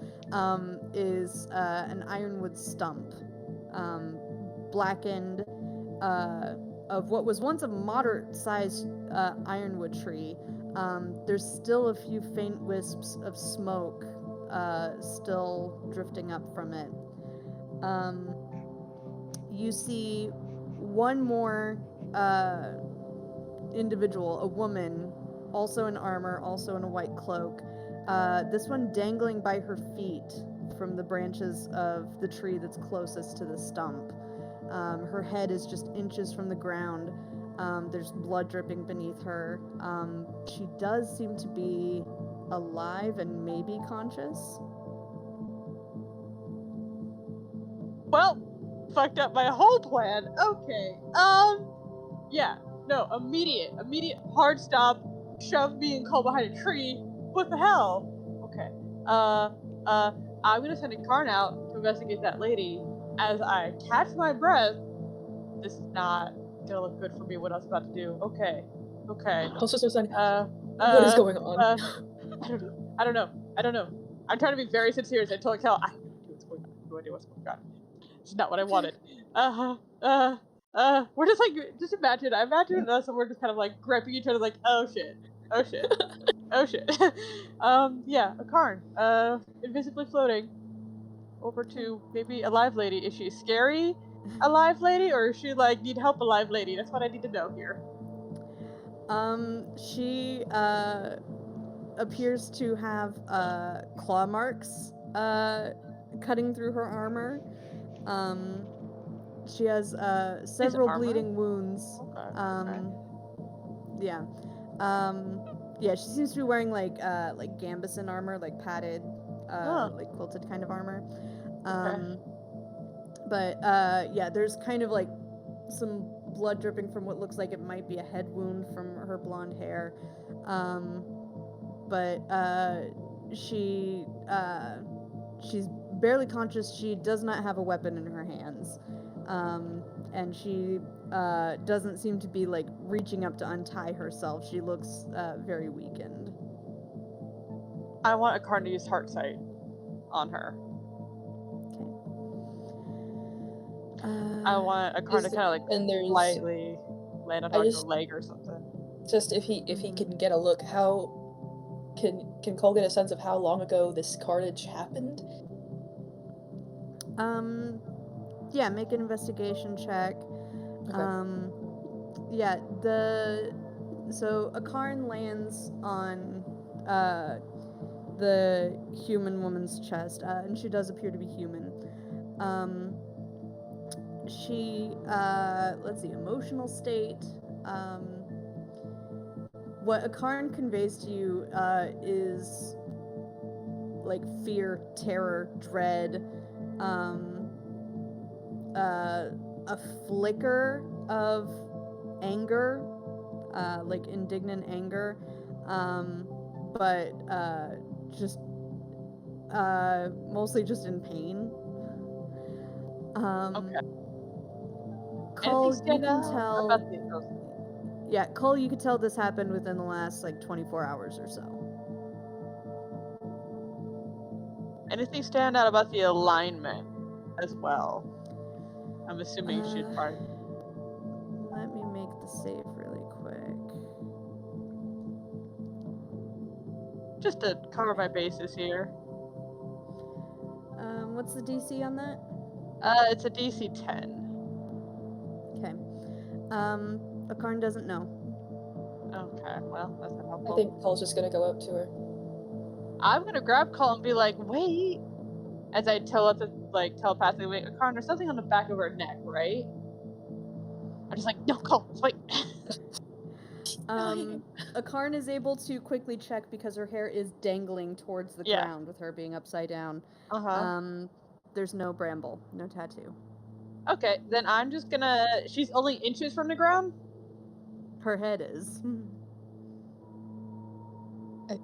is an ironwood stump, blackened, of what was once a moderate-sized ironwood tree. There's still a few faint wisps of smoke still drifting up from it. You see one more individual, a woman, also in armor, also in a white cloak. This one dangling by her feet from the branches of the tree that's closest to the stump. Her head is just inches from the ground. There's blood dripping beneath her. She does seem to be alive and maybe conscious. Well, fucked up my whole plan. Okay. Yeah. No, immediate hard stop. Shove me and Cull behind a tree. What the hell? Okay. I'm gonna send a Karn out to investigate that lady. As I catch my breath, this is not gonna look good for me. What I was about to do. Okay. Also, Susan, what is going on? I don't know. I'm trying to be very sincere. As I told Kel, I have no idea what's going on. It's not what I wanted. We're just like, just imagine. I imagine us, and we're just kind of like gripping each other, like, oh shit. Yeah, a Karn, invisibly floating over to maybe a live lady. Is she scary, a live lady, or is she like need help, a live lady? That's what I need to know here. She appears to have claw marks cutting through her armor. She has several armor? bleeding wounds. Okay. Yeah. Yeah, she seems to be wearing like Gambison armor, like padded, like quilted kind of armor. But yeah, there's kind of like some blood dripping from what looks like it might be a head wound from her blonde hair. But she's barely conscious. She does not have a weapon in her hands. And she doesn't seem to be like reaching up to untie herself. She looks very weakened. I want Arcanum to use heart sight on her. I want Arcanum to kind of like lightly land on her leg or something. Just if he can get a look, how can Cole get a sense of how long ago this carnage happened? Yeah, make an investigation check. Okay. Yeah, so Akarn lands on the human woman's chest, and she does appear to be human. She let's see, emotional state. What Akarn conveys to you is like fear, terror, dread, a flicker of anger, like indignant anger, but just mostly just in pain. Okay. Cole, you can tell. About Yeah, Cole, you could tell this happened within the last like 24 hours or so. Anything stand out about the alignment as well? I'm assuming she'd probably. Let me make the save really quick. Just to cover my bases here. What's the DC on that? It's a DC 10. Okay. Akarn doesn't know. Okay, well, that's not helpful. I think Cole's just gonna go up to her. I'm gonna grab Cole and be like, wait! As I telepathically wait, Akarn, there's something on the back of her neck, right? I'm just like, no, Cole, wait! Akarn is able to quickly check because her hair is dangling towards the ground with her being upside down. There's no bramble, no tattoo. Okay, then I'm just gonna... She's only inches from the ground? Her head is.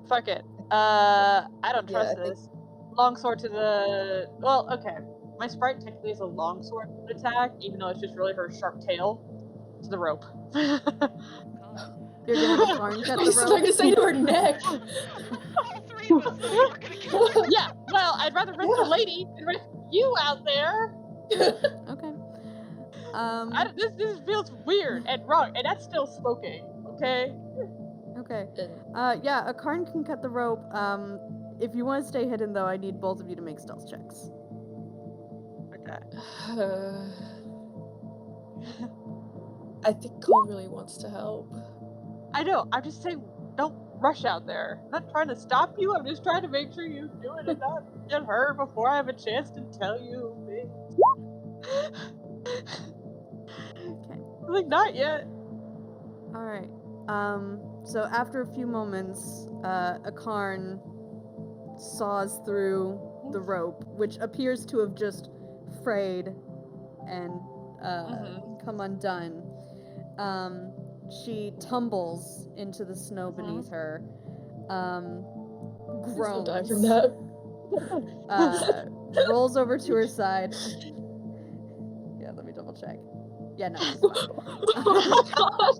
Fuck it. I don't trust this. Longsword to the... Well, okay. My sprite technically is a longsword attack, even though it's just really her sharp tail. To the rope. You're gonna have Akarn cut the rope? I was gonna say to her neck! All three of us thought you were gonna kill her. Yeah, well, I'd rather risk the lady than risk you out there! Okay. This feels weird and wrong, and that's still smoking, okay? Okay. Yeah, Akarn can cut the rope. If you want to stay hidden, though, I need both of you to make stealth checks. Okay. I think Cole really wants to help. I know, I'm just saying, don't rush out there. I'm not trying to stop you, I'm just trying to make sure you do it and not get hurt before I have a chance to tell you things. Okay. Like, not yet. Alright. So after a few moments, Akarn saws through the rope, which appears to have just frayed and come undone. She tumbles into the snow beneath her, groans, die from that. rolls over to her side. Yeah, let me double check. Yeah, no, it's fine. Oh god!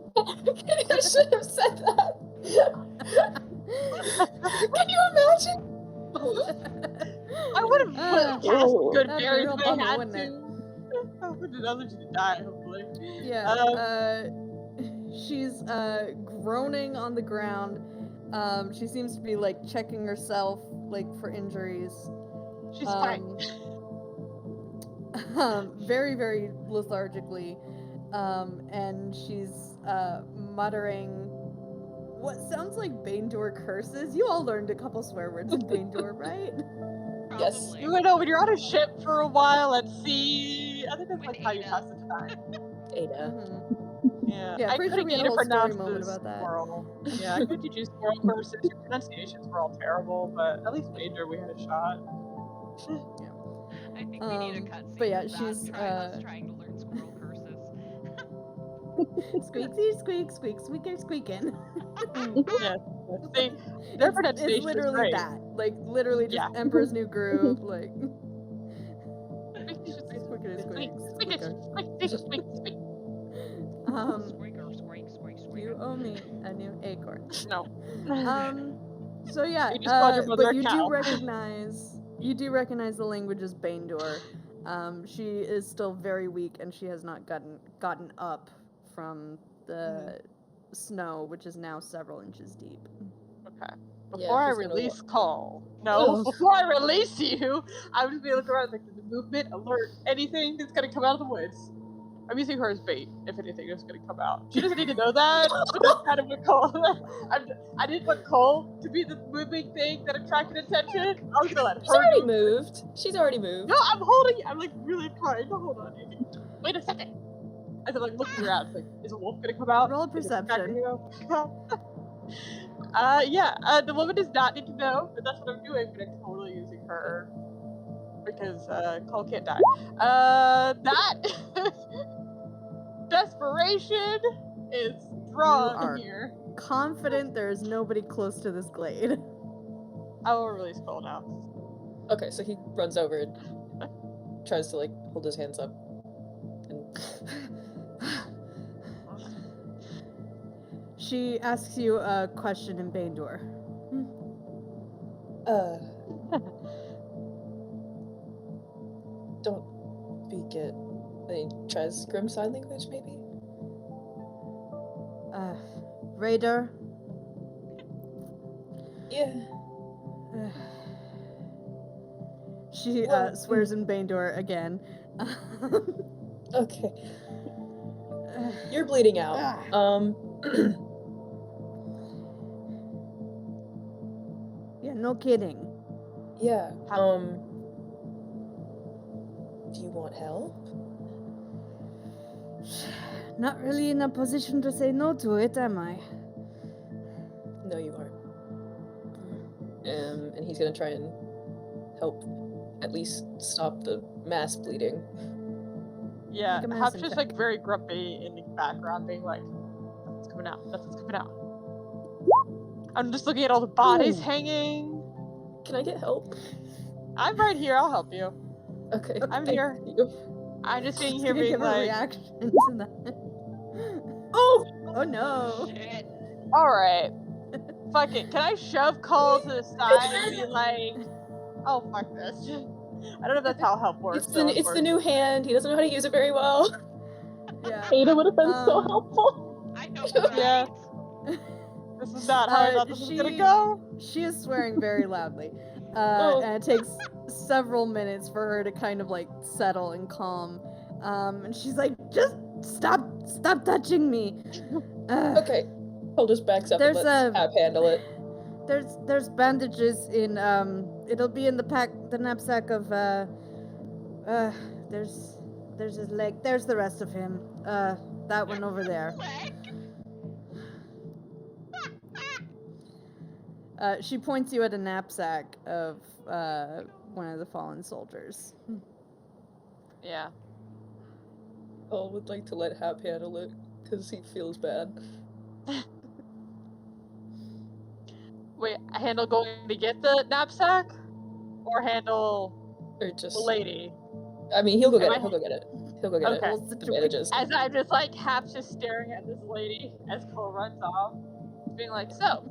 I should have said that! Can you imagine? I would have cast good that'd be berries real if I bummer, had wouldn't to. I wanted others to die, hopefully. Yeah, she's groaning on the ground. She seems to be like checking herself like for injuries. She's fine. Very, very lethargically. And she's muttering what sounds like Baindoor curses. You all learned a couple swear words in Baindoor, right? Yes. Probably. You know, when you're on a ship for a while at sea, I think that's With like how you Ada. pass the time. Ada. Yeah, Yeah, I pretty sure couldn't we had get a to whole story pronounce moment the about that. squirrel. Yeah, I couldn't teach you squirrel curses. Your pronunciations were all terrible, but at least Major, we had a shot. I think we need a cutscene. But yeah, of that she's, us trying to learn squirrel curses. Squeaksy, squeak, squeak, squeaker, squeaking. Yes, see, their pronunciation It's literally is great. that. Like, literally just Yeah. Emperor's New Groove, like... Squeaker, squeak, squeak, squeak. You owe me a new acorn. No. So yeah, You just called your mother but a you cow. do recognize the language as Baindur. She is still very weak, and she has not gotten up from the snow, which is now several inches deep. Okay. Yeah, Before I he's gonna release Call, no, Ugh. before I release you, I'm just gonna look around like the movement, alert, anything that's gonna come out of the woods. I'm using her as bait, if anything is gonna come out. She doesn't need to know that, but that's kind of what Cole. I didn't want Cole to be the moving thing that attracted attention. I was gonna let She's her already move. moved. She's already moved. No, I'm holding. I'm like really trying to hold on. Wait a second. As I'm like looking around, it's like, is a wolf gonna come out? Roll Is it perception. The woman does not need to know that that's what I'm doing, but I'm totally using her because Cole can't die. That desperation is strong are here. Confident there is nobody close to this glade. I will release Cole now. Okay, so he runs over and tries to like hold his hands up. And She asks you a question in Baindur. Don't speak it. And he tries Grim Sign Language, maybe? Raider. Yeah. She Well, swears in Baindur again. Okay. You're bleeding out. Yeah, no kidding. Yeah. Do you want help? Not really in a position to say no to it, am I? No, you aren't. And he's gonna try and help at least stop the mass bleeding. Yeah, Make a Happ's medicine just check. like very grumpy in the background, being like, "That's what's coming out. That's what's coming out." I'm just looking at all the bodies hanging. Can I get help? I'm right here. I'll help you. Okay. I'm thank here. you. I'm just sitting Just here gonna being give a like, reaction to that. Oh no! Shit. all right, fuck it. Can I shove Cole to the side and be like, oh fuck this? I don't know if that's how help works. It's the new hand. He doesn't know how to use it very well. Yeah. Ada would have been so helpful. I know, right? Yeah. This is not how I thought this was gonna go. She is swearing very loudly. Oh. And it takes several minutes for her to kind of like settle and calm. And she's like, just stop touching me. Okay. He'll just backs up and There's lets Happ handle it. There's bandages in it'll be in the knapsack of there's his leg. There's the rest of him. That one over there. She points you at a knapsack of one of the fallen soldiers. Yeah. Paul would like to let Happ handle it because he feels bad. Wait, handle going to get the knapsack, or handle Or just the lady? I mean, he'll go get Am it. I- He'll go get it. He'll go get Okay. it. The bandages. As I'm just like half just staring at this lady as Cole runs off, being like, so,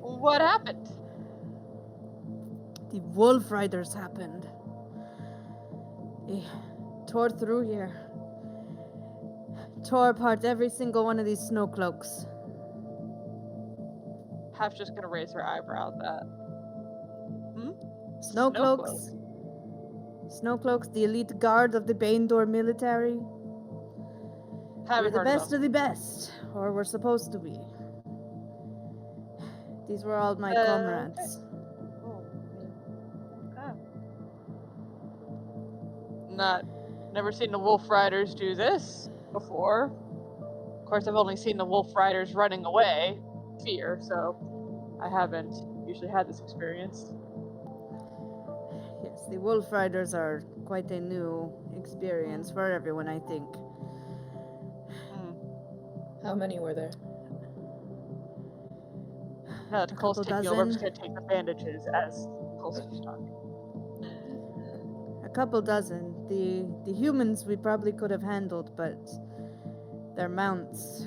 what happened? The wolf riders happened. They tore through here. Tore apart every single one of these snowcloaks. Half's just gonna raise her eyebrow at that. Snowcloaks. Snowcloaks, the elite guard of the Baindur military. We're Haven't the heard best of of the best, or we're supposed to be. These were all my comrades. Never seen the wolf riders do this before. Of course, I've only seen the wolf riders running away, fear, so I haven't usually had this experience. Yes, the wolf riders are quite a new experience for everyone, I think. How many were there? Now that A Cole's couple taking over, I'm just dozen. gonna take the bandages as Cole starts talking. A couple dozen. The humans we probably could have handled, but their mounts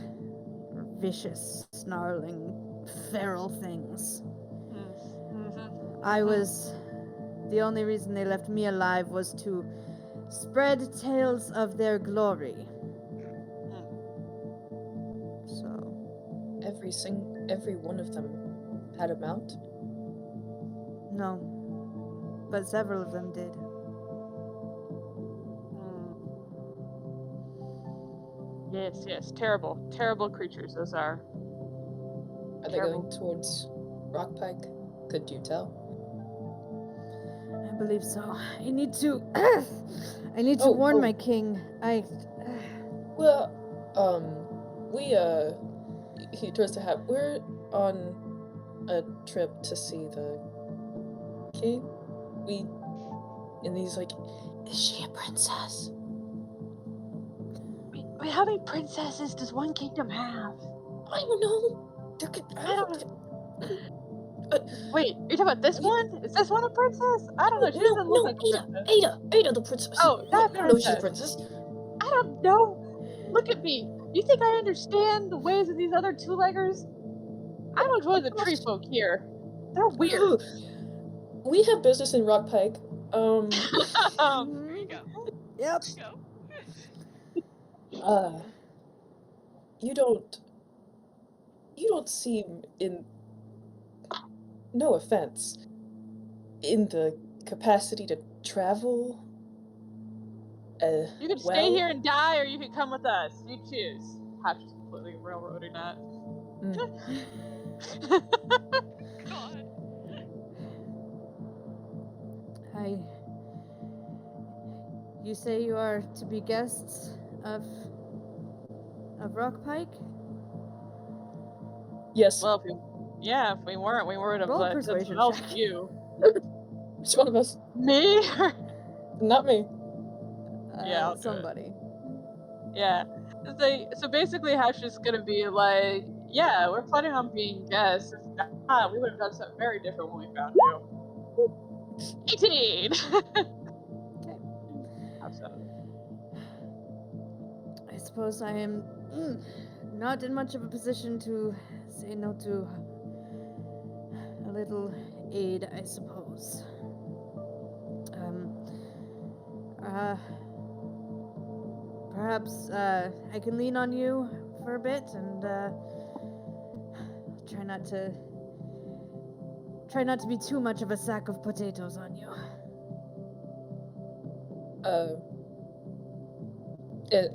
are vicious, snarling, feral things. The only reason they left me alive was to spread tales of their glory. So Every one of them had a mount? no, but several of them did. Yes, terrible creatures those are. Are they going towards Rockpike? Could you tell? I believe so. I need to warn my king. Well, he turns to Happ. We're on a trip to see the king. And he's like, is she a princess? Wait, how many princesses does one kingdom have? I don't know. I don't know. Wait, are you talking about this one? Is this one a princess? I don't know. She doesn't look like a princess. Ada the princess. Oh, that I don't know if she's a princess. princess. I don't know. Look at me. You think I understand the ways of these other two-leggers? I don't join the tree folk here. They're weird. We have business in Rockpike. There you go. Yep. There you go. You don't seem in, no offense, in the capacity to travel. You can stay here and die, or you can come with us. You choose. Happ's just completely railroading that. God. You say you are to be guests of Rockpike? Yes. Well, if we weren't, we would have Roll a said persuasion something else check. to you. Which one of us? Me? Not me. Yeah, I'll do it. Somebody. Yeah. So basically, Hash is gonna be like, yeah, we're planning on being guests. If not, we would have done something very different when we found you. 18! Okay. Have some. I suppose I am not in much of a position to say no to a little aid, I suppose. Perhaps I can lean on you for a bit and try not to be too much of a sack of potatoes on you.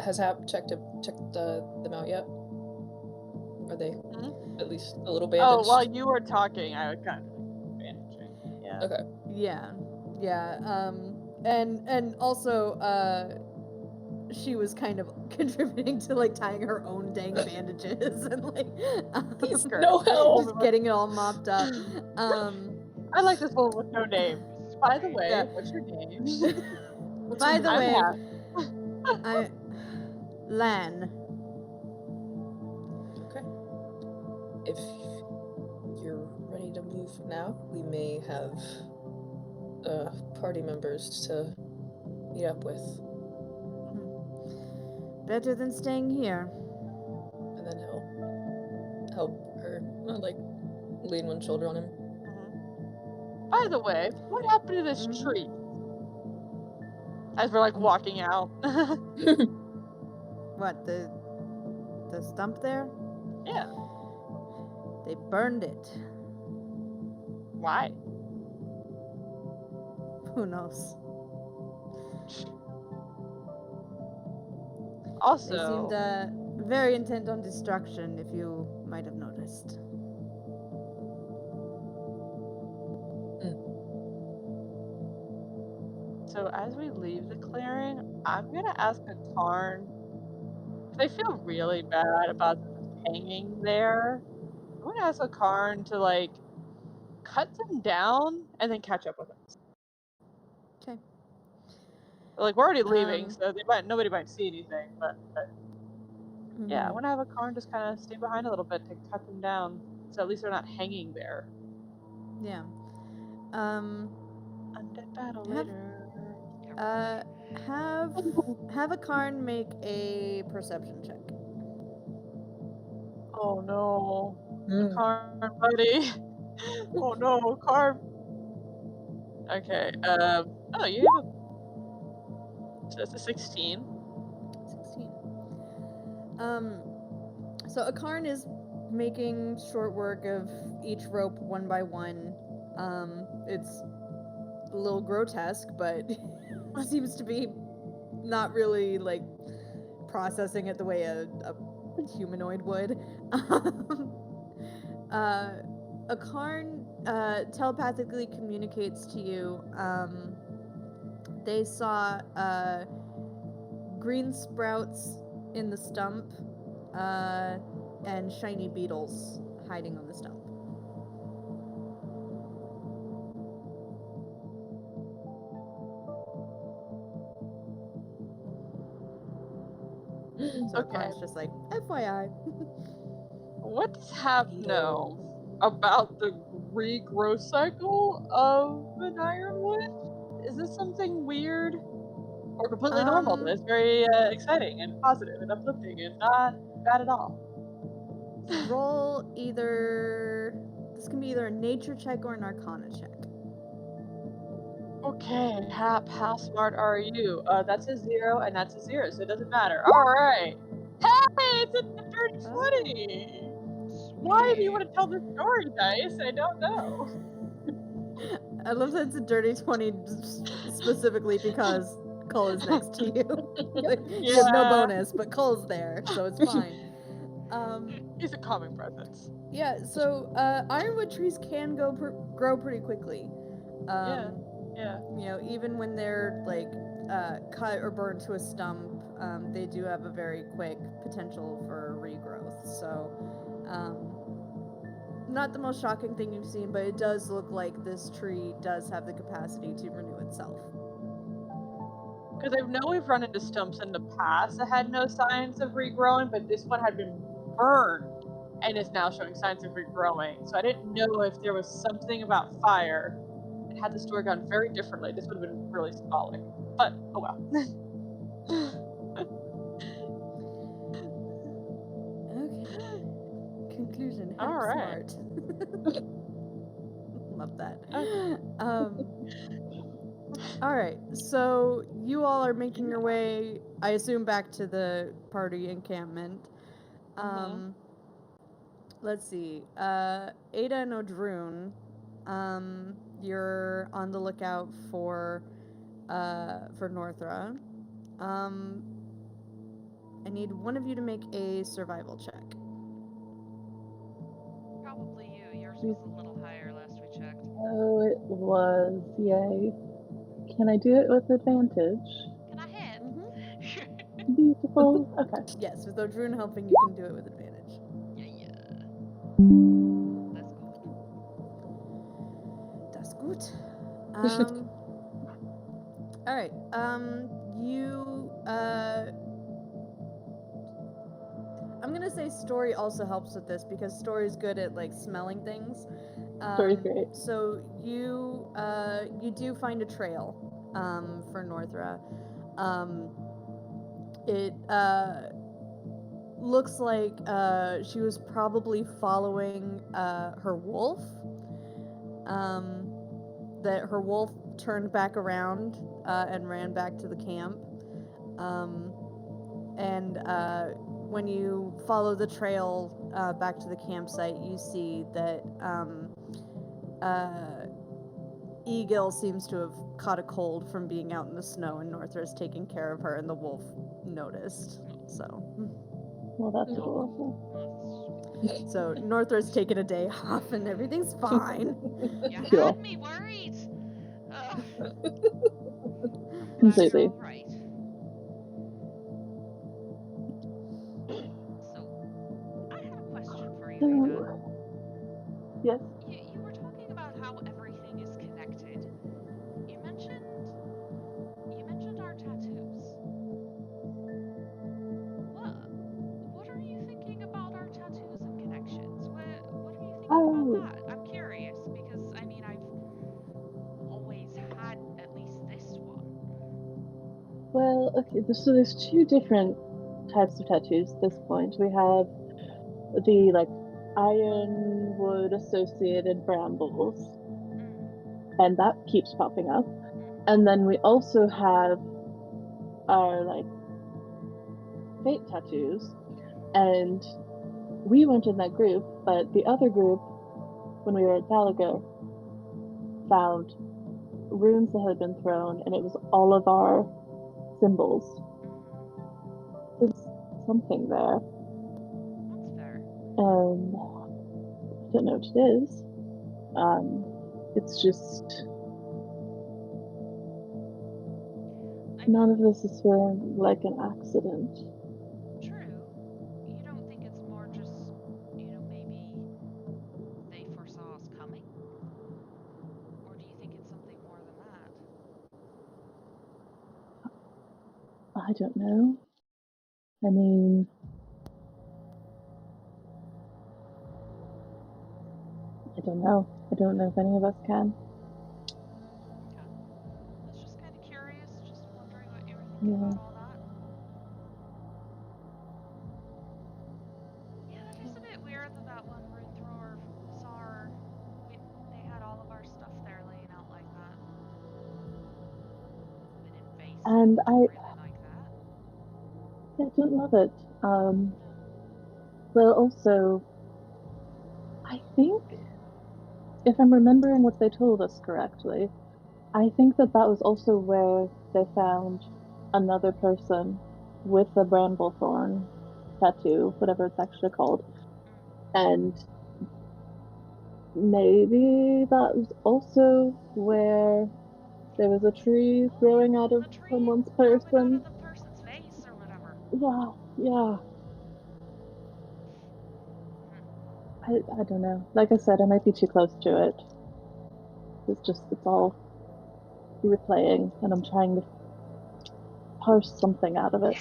Has Happ checked them out yet? Are they at least a little bandaged? Oh, while you were talking, I was kind of bandaging. Yeah. Okay. Yeah. And also, she was kind of contributing to like tying her own dang bandages and like no help. just getting it all mopped up. I like this one with no name. By the way, Yeah. what's your name? By the way, Happ. Lan. Okay. If you're ready to move now, we may have party members to meet up with. Better than staying here. And then he'll help her, like, lean one shoulder on him. By the way, what happened to this tree? As we're like walking out. What, the stump there? Yeah. They burned it. Why? Who knows? Also, They seemed very intent on destruction, if you might have noticed. So as we leave the clearing, I'm gonna ask a Karn. 'Cause I feel really bad about them hanging there. I'm gonna ask a Karn to like cut them down and then catch up with us. Okay. Like we're already leaving, Um, so nobody might see anything. But yeah, I mhm. want to have a Karn just kind of stay behind a little bit to cut them down, so at least they're not hanging there. Yeah. Undead battle Have- later. Have a Karn make a perception check. Oh no, Mm. Karn, buddy. Oh no, Karn. Okay. Oh, you have a. So that's a 16. 16. So a Karn is making short work of each rope one by one. It's a little grotesque, but seems to be not really like processing it the way a humanoid would. A Karn telepathically communicates to you. They saw green sprouts in the stump and shiny beetles hiding on the stump. So Okay. Karn's just like, FYI. What does Happ know about the regrowth cycle of an ironwood? Is this something weird or completely normal? But it's very exciting and positive and uplifting and not bad at all. Roll either. This can be either a nature check or an arcana check. Okay, Happ, how smart are you? That's a 0 and that's a 0, so it doesn't matter. Alright. Hey, it's a dirty 20! Why do you want to tell this story, Dice? I don't know. I love that it's a dirty 20 specifically because Cull is next to you. You have no bonus, but Cull's there, so it's fine. He's a calming presence. Yeah, so ironwood trees can grow pretty quickly. Yeah. You know, even when they're like cut or burned to a stump, they do have a very quick potential for regrowth. So, not the most shocking thing you've seen, but it does look like this tree does have the capacity to renew itself. Because I know we've run into stumps in the past that had no signs of regrowing, but this one had been burned and is now showing signs of regrowing. So I didn't know if there was something about fire. And had the story gone very differently, this would have been really symbolic. But, oh well. Okay. Conclusion. All right. Smart. Love that. All right. So you all are making your way, I assume, back to the party encampment. Let's see. Ada and Odrune, you're on the lookout for Northra. I need one of you to make a survival check. Probably you. Yours was a little higher last we checked. Oh, it was. Yay. Can I do it with advantage? Can I hit? Beautiful. Okay. Yes, with Odrune helping, you can do it with advantage. Yeah. That's good. That's good. All right. You. I'm gonna say Story also helps with this because Story's good at like smelling things. Story's great. So you do find a trail for Northra. It looks like she was probably following her wolf. That her wolf turned back around and ran back to the camp. When you follow the trail back to the campsite, you see that Egil seems to have caught a cold from being out in the snow, and Northra's taking care of her, and the wolf noticed. So. Well, that's cool. So Northra's taking a day off, and everything's fine. You Cool. had me worried. Completely. All right. So, I had a question for you, Ada. Yes. You were talking about how everything is connected. You mentioned our tattoos. What are you thinking about our tattoos and connections? What are you thinking about Oh, that? I'm curious because I mean I've always had at least this one. well, okay, so there's two different types of tattoos at this point. We have the like ironwood associated brambles, and that keeps popping up. And then we also have our like fate tattoos, and we weren't in that group, but the other group, when we were at Gallagher, found runes that had been thrown, and it was all of our symbols. There's something there. That's fair. I don't know what it is. It's just none of this is feeling like an accident. True. You don't think it's more just, maybe they foresaw us coming? Or do you think it's something more than that? I don't know. I mean, I don't know. I don't know if any of us can. Okay. I was just kind of curious, just wondering what you were thinking Yeah. about all that. Yeah, that is a bit weird that one rune thrower saw they had all of our stuff there laying out like that. A bit invasive. And Don't really like that. I don't love it. No. Well, also, I think, if I'm remembering what they told us correctly, I think that was also where they found another person with a bramblethorn tattoo, whatever it's actually called. And maybe that was also where there was a tree growing out of The tree someone's growing out person. of the person's face or whatever. Yeah. I don't know. Like I said, I might be too close to it. It's all replaying, and I'm trying to parse something out of it.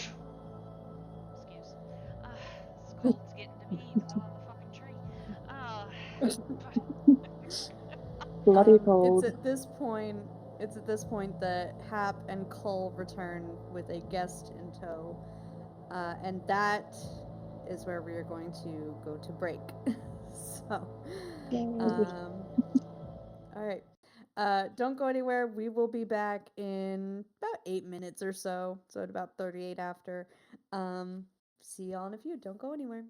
Excuse. This cold's getting to me even though I'm a fucking tree. Bloody cold. It's at this point that Happ and Cull return with a guest in tow, and that is where we are going to go to break. So, all right. Don't go anywhere. We will be back in about 8 minutes or so. So at about 38 after. See y'all in a few. Don't go anywhere.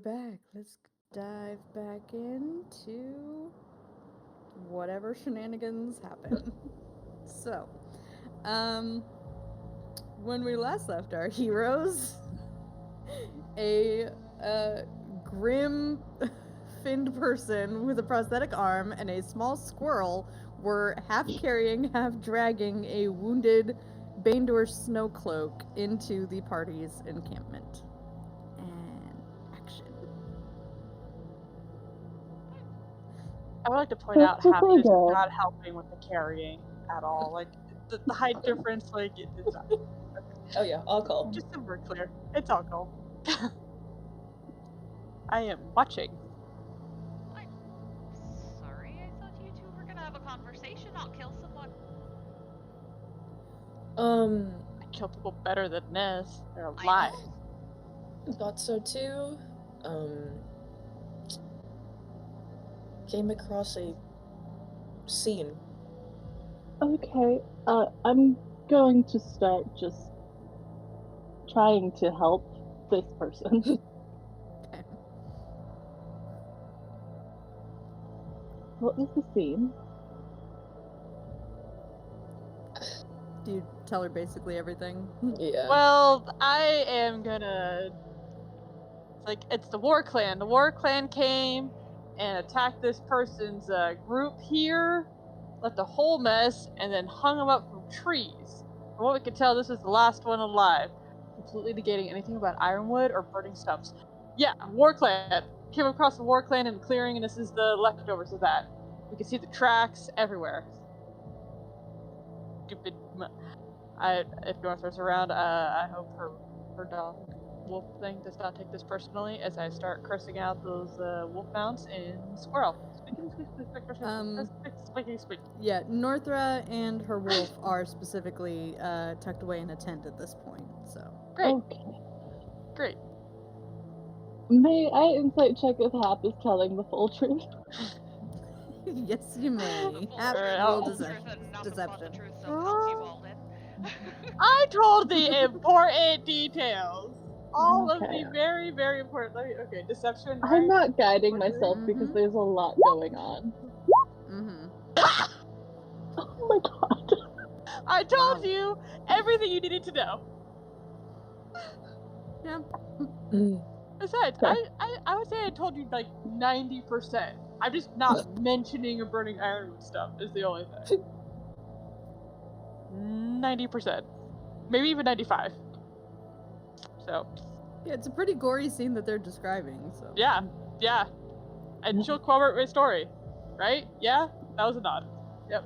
we're back. Let's dive back into whatever shenanigans happen. So, when we last left our heroes, a grim finned person with a prosthetic arm and a small squirrel were half carrying, half dragging a wounded Baindor Snowcloak into the party's encampment. And action. I would like to point out Happ is not helping with the carrying at all. Like the height difference, like it's Oh yeah, I'll call. just so we're clear. It's all cool. I am watching. I'm sorry, I thought you two were gonna have a conversation, not kill someone. I kill people better than this. They're I alive. know. Thought so too. Came across a scene. Okay, I'm going to start just trying to help this person. Okay. What was the scene? Do you tell her basically everything? Yeah. Well, I am gonna. Like, it's the Whar clan. The Whar clan came and attacked this person's group here, left a whole mess, and then hung them up from trees. From what we can tell, this is the last one alive, completely negating anything about ironwood or burning stumps. Yeah, Whar clan. Came across the Whar clan in the clearing, and this is the leftovers of that. We can see the tracks everywhere. Stupid. If Northwest's around, I hope her dog wolf thing does not take this personally as I start cursing out those wolf mounts in squirrel. Speak. Yeah, Northra and her wolf are specifically tucked away in a tent at this point, so. Great. Okay. Great. May I insight check if Happ is telling the full truth? Yes, you may. Full Have truth, roll full deception. truth, and nothing but the Deception. truth, so help you all in. I told the important details. All of Okay. the very, very important. Okay, deception. I'm Right? not guiding What is it? myself because there's a lot going on. Oh my god. I told Wow. you everything you needed to know. Yeah. Besides, Okay. I would say I told you like 90%. I'm just not mentioning or burning ironwood stuff is the only thing. 90%. Maybe even 95. So. Yeah, it's a pretty gory scene that they're describing, so. Yeah. And she'll corroborate my story. Right? Yeah? That was a nod. Yep.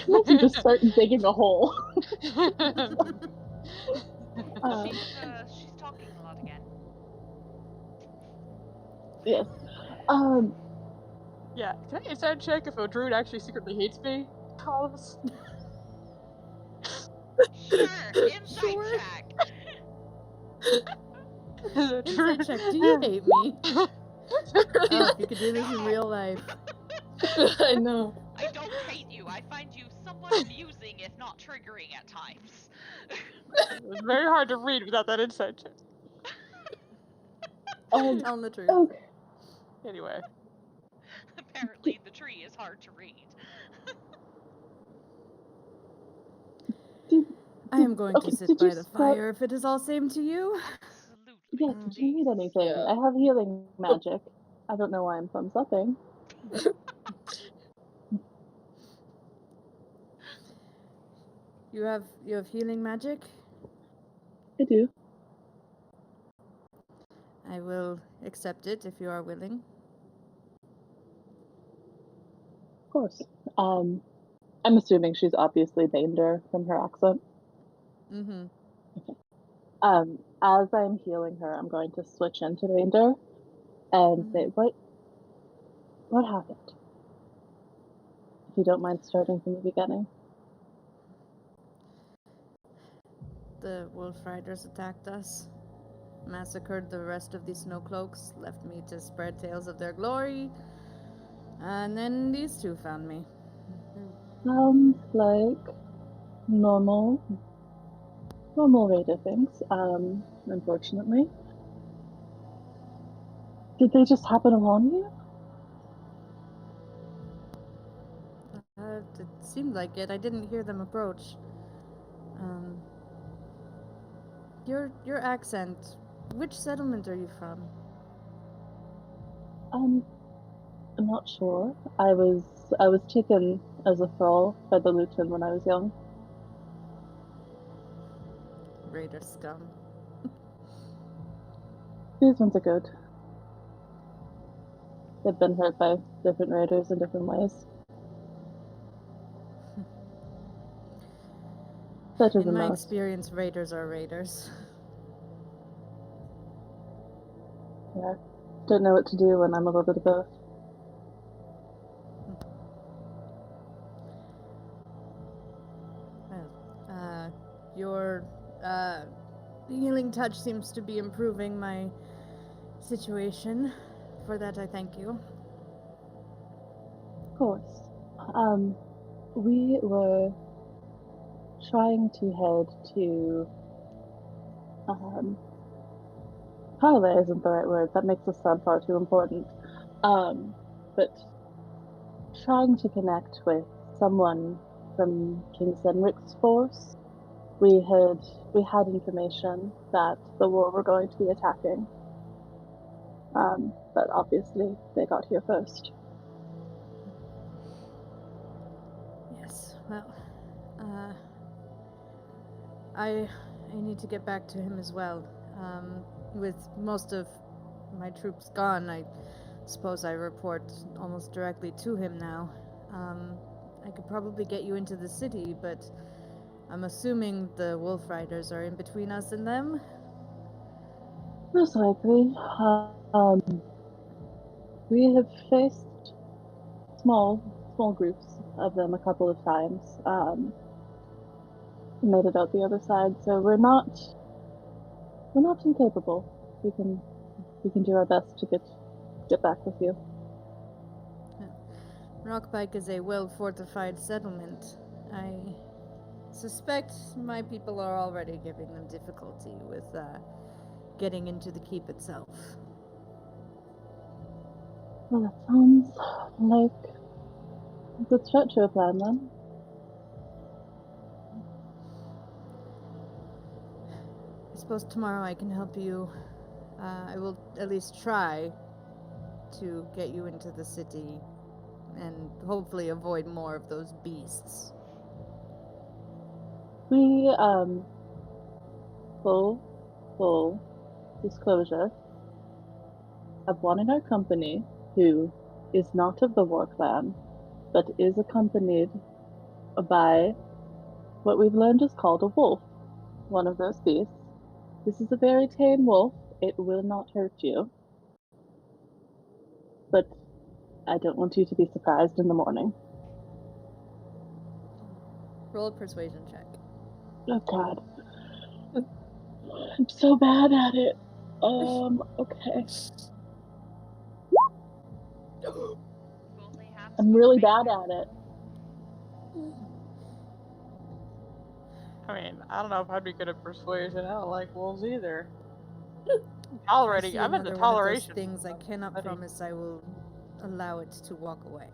You just start digging a hole. She's talking a lot again. Yes. Yeah. Can I inside check if a druid actually secretly hates me? Cause. Sure, inside check. Insight check, do you hate me? Oh, if you could do this in real life. I know. I don't hate you. I find you somewhat amusing, if not triggering at times. It was very hard to read without that insight check. Telling the truth. Okay. Anyway. Apparently, the tree is hard to read. I am going Okay, to sit did by you the start- fire if it is all same to you. Absolutely. Yes, did you need anything? Yeah. I have healing magic. I don't know why I'm thumbs upping. You have healing magic? I do. I will accept it if you are willing. Of course. I'm assuming she's obviously Baindor from her accent. Mm-hmm. As I'm healing her, I'm going to switch into Baindor and say, what happened? If you don't mind starting from the beginning. The wolf riders attacked us, massacred the rest of the Snowcloaks, left me to spread tales of their glory, and then these two found me. Sounds like normal rate of things. unfortunately. Did they just happen upon you? It seemed like it. I didn't hear them approach. Your accent. Which settlement are you from? I'm not sure. I was taken as a thrall by the Luton when I was young. Raider scum. These ones are good. They've been hurt by different raiders in different ways. Better In than my most. experience, raiders are raiders. Yeah. Don't know what to do when I'm a little bit of both. Well, your healing touch seems to be improving my situation. For that, I thank you. Of course. We were trying to head to Parlay isn't the right word. That makes us sound far too important. But trying to connect with someone from King Senric's force. We had information that the Whar were going to be attacking. But obviously they got here first. Yes, well, I need to get back to him as well. With most of my troops gone, I suppose I report almost directly to him now. I could probably get you into the city, but I'm assuming the wolf riders are in between us and them? Most likely. We have faced small groups of them a couple of times. Made it out the other side, so we're not incapable. We can do our best to get back with you. Rockpike is a well-fortified settlement. I suspect my people are already giving them difficulty with getting into the keep itself. Well, that sounds like a good start to a plan then. I suppose tomorrow I can help you. I will at least try to get you into the city and hopefully avoid more of those beasts. We, full disclosure, have one in our company who is not of the Whar clan, but is accompanied by what we've learned is called a wolf, one of those beasts. This is a very tame wolf. It will not hurt you. But I don't want you to be surprised in the morning. Roll a persuasion check. Oh god. I'm so bad at it. Okay. I'm really bad at it. I mean, I don't know if I'd be good at persuasion. I don't like wolves either. I see I'm in the another one of those toleration. things I cannot Buddy. promise I will allow it to walk away.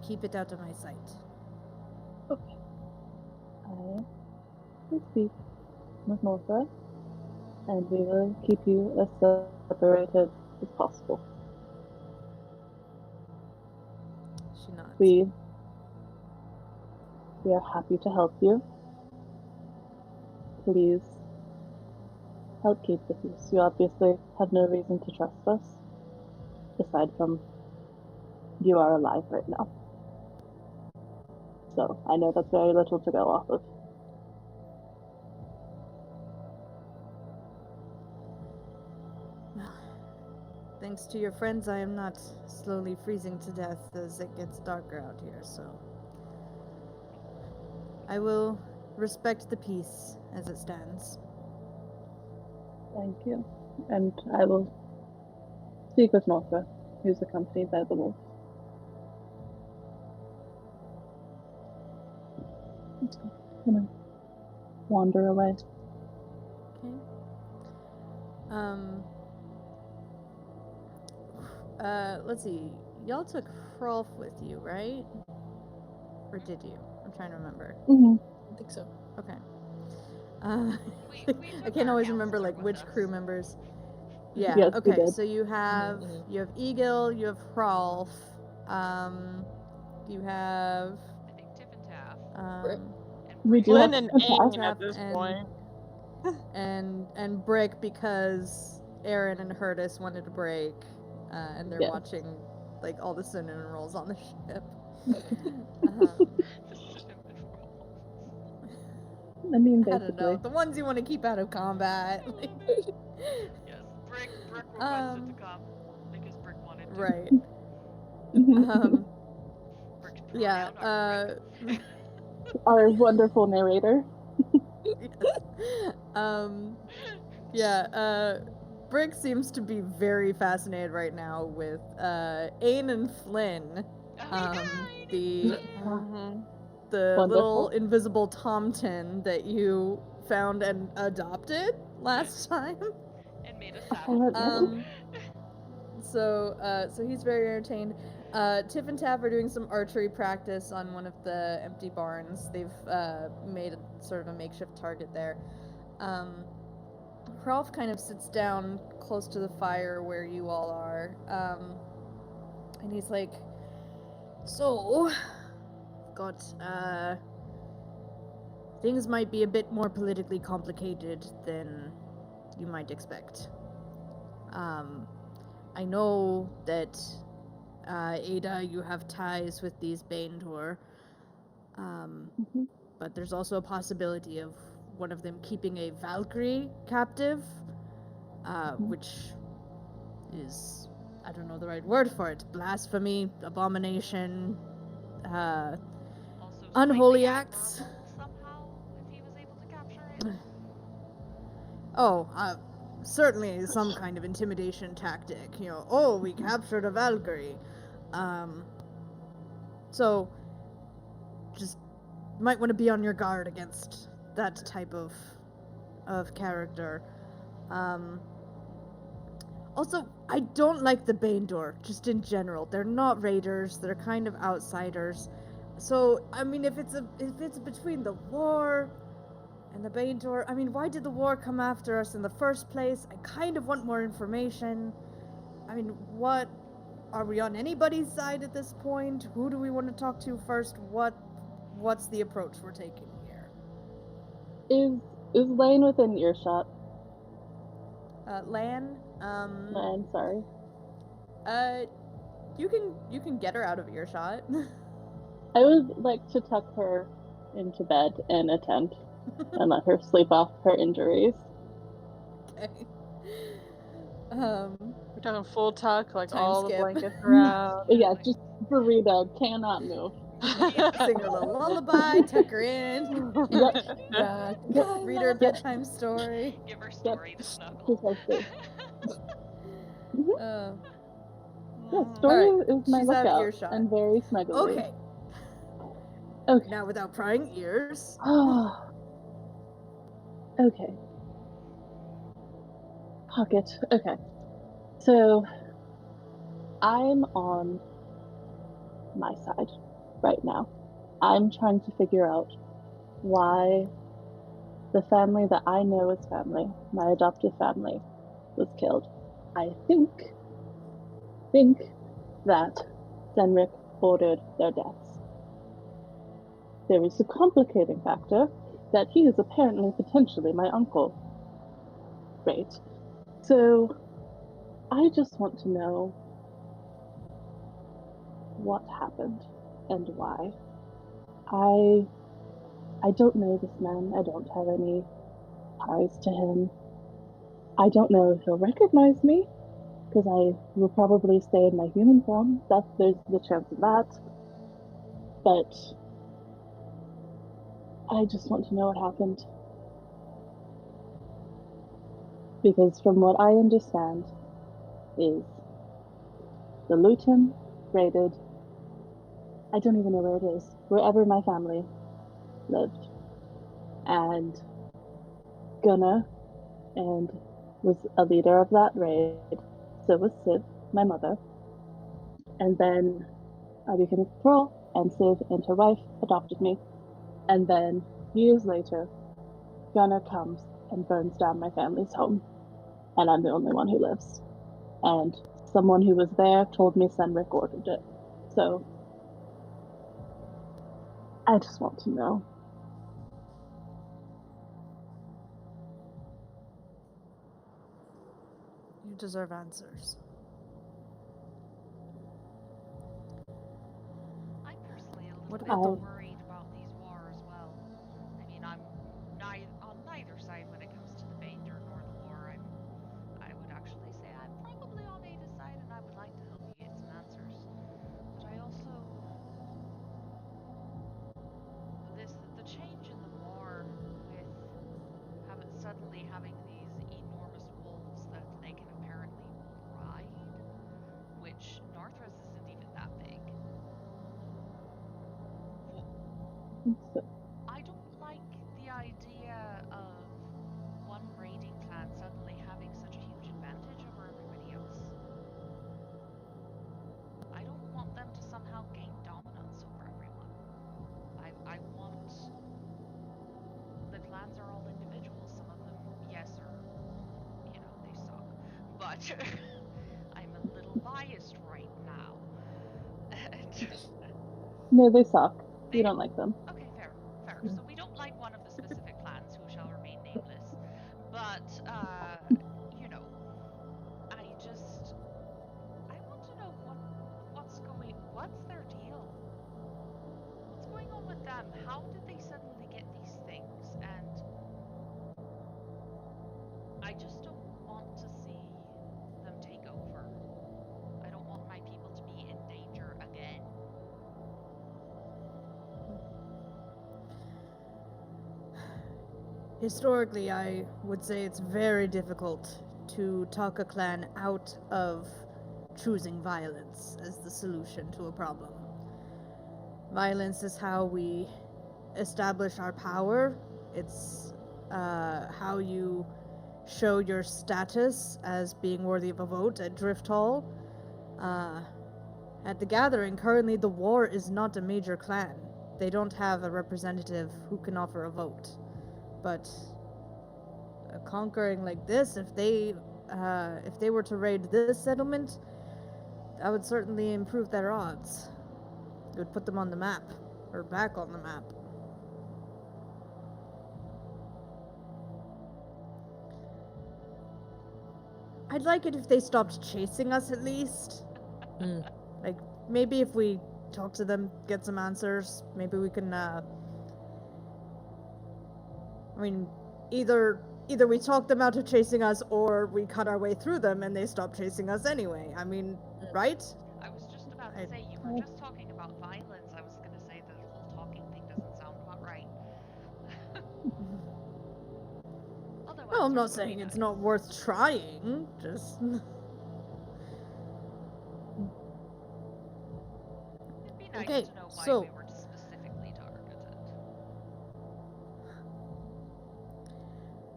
Keep it out of my sight. Okay. I will speak with Northa, and we will keep you as separated as possible. She nods. We are happy to help you. Please help keep the peace. You obviously have no reason to trust us, aside from you are alive right now. So I know that's very little to go off of. Thanks to your friends, I am not slowly freezing to death as it gets darker out here, so I will respect the peace as it stands. Thank you. And I will speak with Northa, who's accompanied by the wolf. I'm gonna wander away. Okay. Let's see. Y'all took Hrolf with you, right? Or did you? I'm trying to remember. Mm-hmm. I think so. Okay. We I took can't our always remember counselor like with which us. crew members. Yeah. Yes, we Okay. did. So you have mhm. you have Egil, you have Hrolf, you have I think Tiff and Taff Brick. um and We Brick. do have Flynn and Tiff and Aang Taff at this and- point. and Brick because Aaron and Hurtis wanted to break, and they're Yes. watching like all the cinnamon rolls on the ship. The cinnamon roll. I mean, I don't know, basically. the ones you want to keep out of combat. Like, Yes, Brick requested to come because Brick wanted to. right. Mhm. Brick's Yeah. pronoun are Brick. Our wonderful narrator. Yeah. Brick seems to be very fascinated right now with Ain and Flynn. Oh, yeah, The Mm-hmm. the Wonderful. little invisible tomtin that you found and adopted last time. and made a Oh, saddle. yes. So he's very entertained. Tiff and Tav are doing some archery practice on one of the empty barns. They've made sort of a makeshift target there. Hrolf kind of sits down close to the fire where you all are, and he's like, "So, got things might be a bit more politically complicated than you might expect. I know that, Ada, you have ties with these Baintor, Mhm. but there's also a possibility of one of them keeping a Valkyrie captive, which is, I don't know the right word for it, blasphemy, abomination, Also, unholy slightly acts. admirable somehow if he was able to capture it. Oh, certainly some kind of intimidation tactic. You know, oh, we captured a Valkyrie. So, just might want to be on your guard against that type of character. Also, I don't like the Baindor, just in general. They're not raiders, they're kind of outsiders. So, I mean, if it's between the Whar and the Baindor, I mean, why did the Whar come after us in the first place? I kind of want more information. I mean, what are we on anybody's side at this point? Who do we want to talk to first? What's the approach we're taking here? Is Lane within earshot? Lan, Lane, sorry. you can get her out of earshot. I would like to tuck her into bed in a tent and let her sleep off her injuries. Okay. We're talking full tuck, like Time all the skip. blankets are out. Yeah, just burrito, cannot move. Sing her a little lullaby, tuck her in, Rock, read her a bedtime story. Give her story to snuggle. Precisely. Uh, Yeah, story Alright, is my she's out of lookout earshot. and very snuggly. okay. Okay. Now, without prying ears. Okay. Pocket. Okay. So, I'm on my side right now. I'm trying to figure out why the family that I know as family, my adoptive family, was killed. I think that Senric ordered their deaths. There is a complicating factor that he is apparently potentially my uncle. Great. So, I just want to know what happened and why. I don't know this man. I don't have any ties to him. I don't know if he'll recognize me, because I will probably stay in my human form. There's the chance of that. But I just want to know what happened. Because from what I understand is the Luton raided, I don't even know where it is, wherever my family lived. And Gunnar and was a leader of that raid. So was Civ, my mother. And then I became a thrall, and Civ and her wife adopted me. And then, years later, Gunnar comes and burns down my family's home. And I'm the only one who lives. And someone who was there told me Senric ordered it. So, I just want to know. You deserve answers. I'm personally a What little about bit worried about these Whar as well. I mean, I'm on neither side when it comes to the Vader nor the Whar. I would actually say I'm probably on Ada's side, and I would like to help you get some answers. But I also the change in the Whar with suddenly having these enormous wolves that they can apparently ride, which Northrus isn't even that big. I don't like the idea of one raiding clan suddenly having such a huge advantage over everybody else. I don't want them to somehow gain dominance over everyone. I want the clans are all individuals. Some of them, yes, are, they suck. But I'm a little biased right now. No, they suck. They We do? don't like them. Okay, fair. So we don't like one of the specific clans who shall remain nameless. But, I want to know what's their deal? What's going on with them? How did they suddenly get these things? And I just don't want to see them take over. I don't want my people to be in danger again. Historically, I would say it's very difficult to talk a clan out of choosing violence as the solution to a problem. Violence is how we establish our power. It's how you show your status as being worthy of a vote at Drift Hall. At the Gathering, currently the Whar is not a major clan. They don't have a representative who can offer a vote. But conquering like this, if they were to raid this settlement, that would certainly improve their odds. It would put them on the map, or back on the map. I'd like it if they stopped chasing us at least. Like, maybe if we talk to them, get some answers, maybe we can, either we talk them out of chasing us, or we cut our way through them and they stop chasing us anyway. Right? I was just about to say, you were just talking about violence. I was going to say the whole talking thing doesn't sound about right. Well, I'm not saying it's not worth trying, just... It'd be nice Okay, to know why so... we were specifically targeted.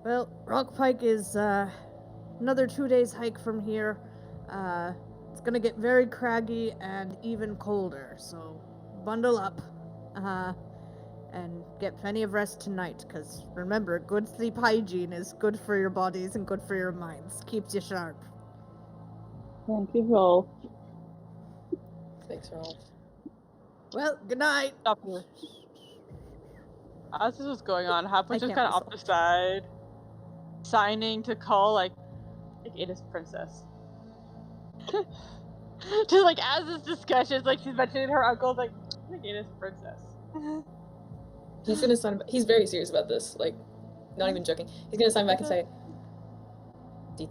Well, Rock Pike is, another 2 days hike from here. It's gonna get very craggy and even colder, so bundle up. And get plenty of rest tonight, because remember, good sleep hygiene is good for your bodies and good for your minds. Keeps you sharp. Thank you, Rolf. Thanks, Rolf. Well, good night. Stop here. As this was going on, Happ was just kind of off the side, signing to call, like Ada's princess. Just like as this discussion, like she's mentioning her uncle's like Ada's princess. He's gonna sign. He's very serious about this. Like, not even joking. He's gonna sign back and say, "Do you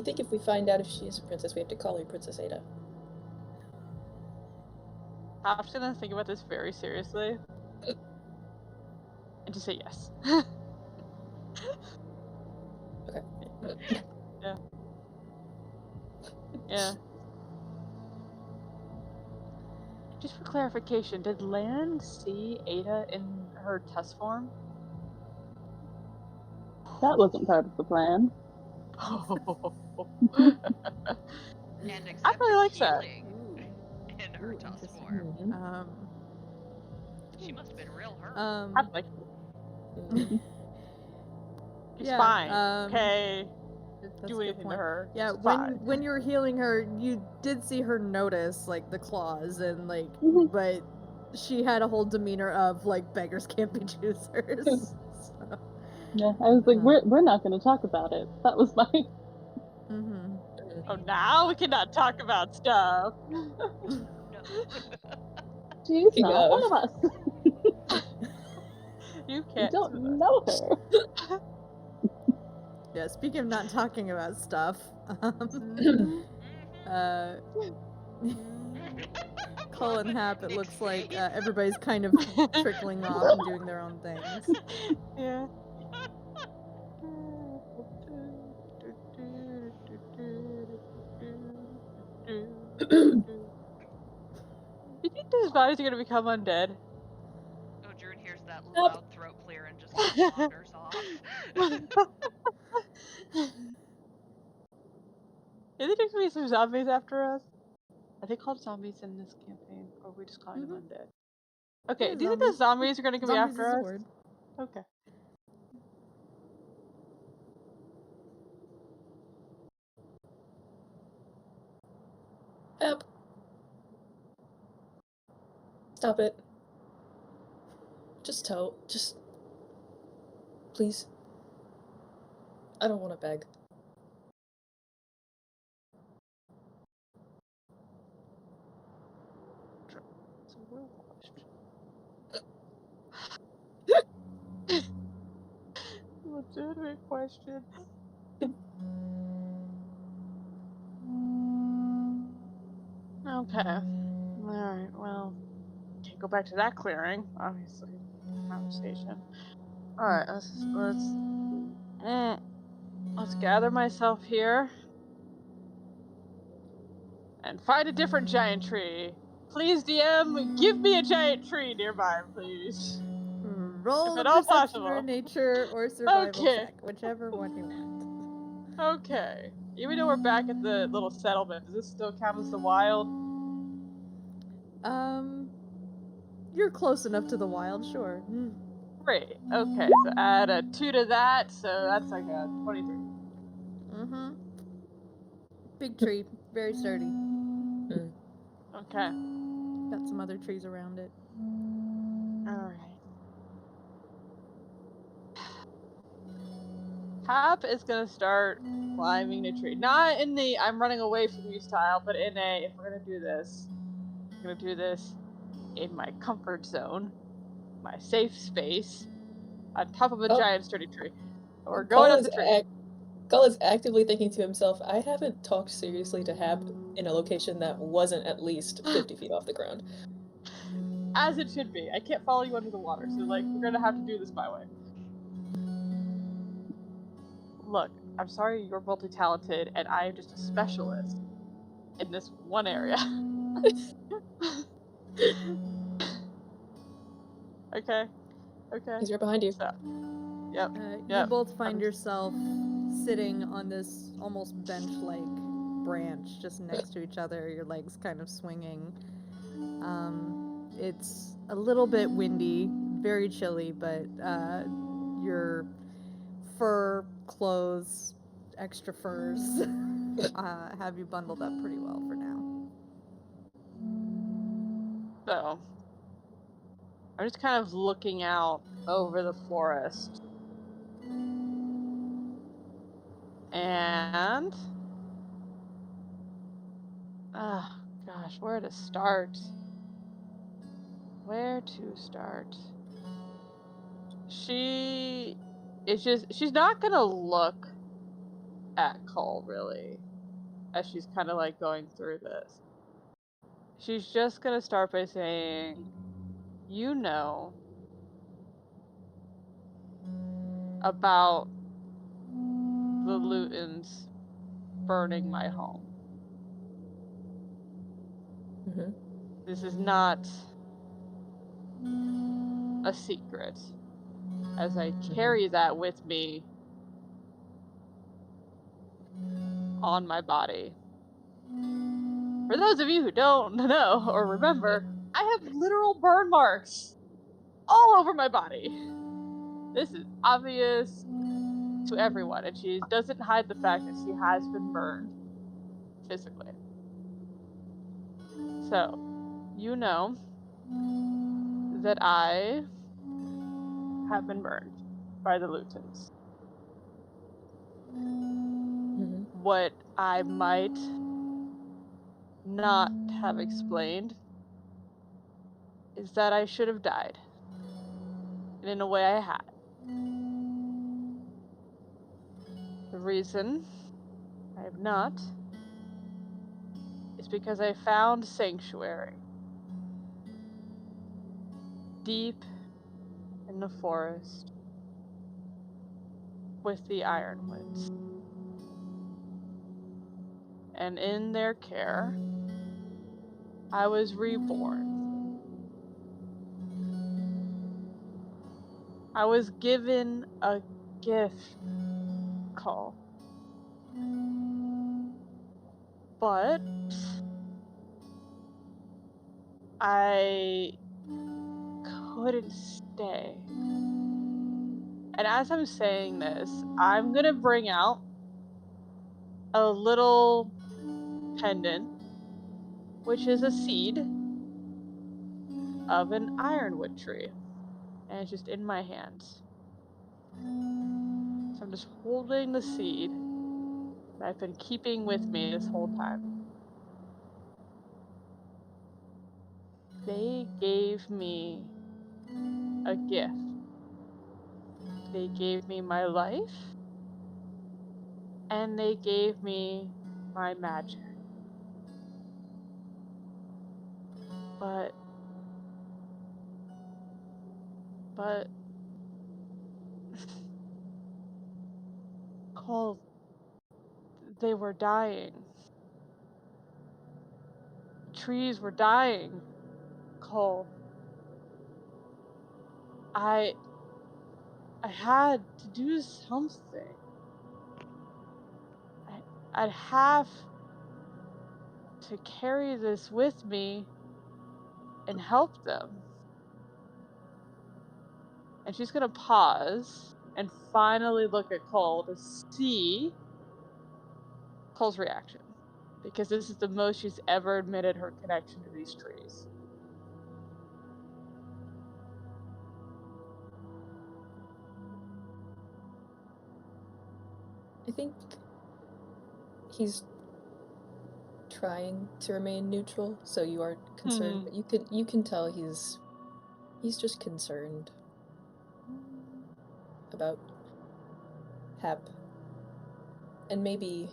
think if we find out if she is a princess, we have to call her Princess Ada?" I'm just gonna think about this very seriously, and just say yes. Okay. Yeah. Yeah. Just for clarification, did Lan see Ada in her test form? That wasn't part of the plan. And I accepted really like that. healing in her tusk interesting. form. She must have been real hurt. I like it. She's Yeah, fine. Okay. that's Do a good anything to point. her. Yeah, She's fine. when you were healing her, you did see her notice like the claws and like, Mhm. but she had a whole demeanor of like beggars can't be choosers. So, Yeah, I was like, we're not going to talk about it. That was my. mhm. Oh, now we cannot talk about stuff. No. She's Speaking not of- one of us. You You can't. don't know her. Yeah, speaking of not talking about stuff, Mhm. Cull and Happ, it looks like everybody's kind of trickling off and doing their own things. Yeah. You think these bodies are gonna become undead? Oh, Drew hears that loud throat clear and just like, wanders off. Is there gonna be some zombies after us? Are they called zombies in this campaign, or are we just calling them undead? Okay, Yeah, do you think the zombies are gonna come Zombies after is a us? word. Okay. Happ. Stop it. Just please. I don't want to beg. It's a real question. Legitimate question. Okay. Alright, well, can't go back to that clearing, obviously. Conversation. Alright, let's gather myself here and find a different giant tree. Please, DM, give me a giant tree nearby, please. Roll If a at all perception or possible. nature or survival Okay. check, whichever one you want. Okay. Even though we're back at the little settlement, does this still count as the wild? You're close enough to the wild, sure. Great. Okay, so add a 2 to that, so that's like a 23. Mm-hmm. Big tree, very sturdy. Okay. Got some other trees around it. Alright. Happ is gonna start climbing the tree. Not in the I'm running away from you style, but in a, if we're gonna do this, I'm gonna do this in my comfort zone, my safe space, on top of a giant sturdy tree. We're going up the tree. Gull is actively thinking to himself, I haven't talked seriously to Happ in a location that wasn't at least 50 feet off the ground. As it should be. I can't follow you under the water, so like we're gonna have to do this my way. Look, I'm sorry you're multi-talented and I am just a specialist in this one area. Okay. He's right behind you. So, yep. You both find yourself sitting on this almost bench-like branch just next to each other, your legs kind of swinging. It's a little bit windy, very chilly, but your fur, clothes, extra furs have you bundled up pretty well for now. So, I'm just kind of looking out over the forest. And... oh, gosh, where to start? She's not gonna look at Cole, really, as she's kind of like going through this. She's just gonna start by saying, you know about the Lutons burning my home. Mm-hmm. This is not a secret, as I carry that with me on my body. For those of you who don't know or remember, I have literal burn marks all over my body. This is obvious to everyone, and she doesn't hide the fact that she has been burned physically. So, you know that I have been burned by the Lutons. What I might not have explained is that I should have died. And in a way I had. The reason I have not is because I found sanctuary deep in the forest with the Ironwoods. And in their care, I was reborn. I was given a gift call. But I couldn't stay. And as I'm saying this, I'm gonna bring out a little pendant, which is a seed of an ironwood tree. And it's just in my hands. So I'm just holding the seed that I've been keeping with me this whole time. They gave me a gift. They gave me my life, and they gave me my magic. But Cole, they were dying. Trees were dying, Cole. I had to do something. I'd have to carry this with me and help them. And she's gonna pause and finally look at Cole to see Cole's reaction. Because this is the most she's ever admitted her connection to these trees. I think he's trying to remain neutral, so you aren't concerned, but you can tell he's just concerned about Happ. And maybe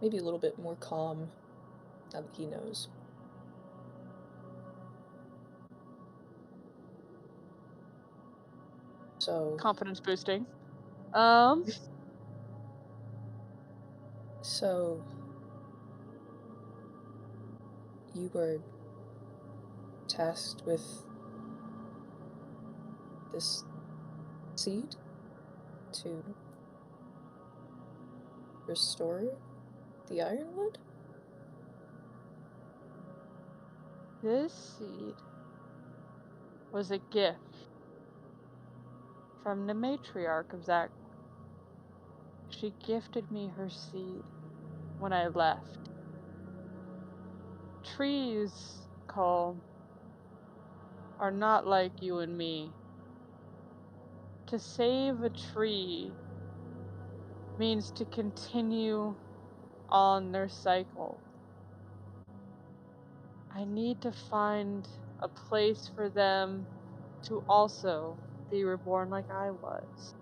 a little bit more calm now that he knows. So confidence boosting. So you were tasked with this seed to restore the Ironwood? This seed was a gift from the matriarch of Zach. She gifted me her seed when I left. Trees, Cole, are not like you and me. To save a tree means to continue on their cycle. I need to find a place for them to also be reborn like I was.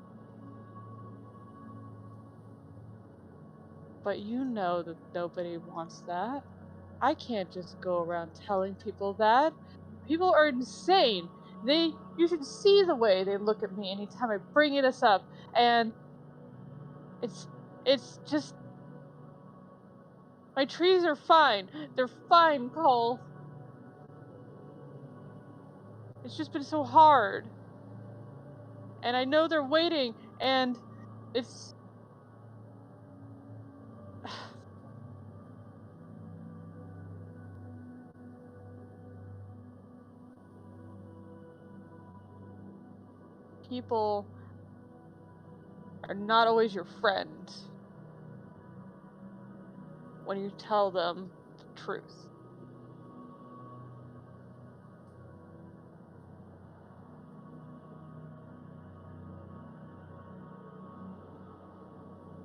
But you know that nobody wants that. I can't just go around telling people that. People are insane. You should see the way they look at me anytime I bring this up, and it's just, my trees are fine. They're fine, Cole. It's just been so hard. And I know they're waiting, And it's people are not always your friend when you tell them the truth.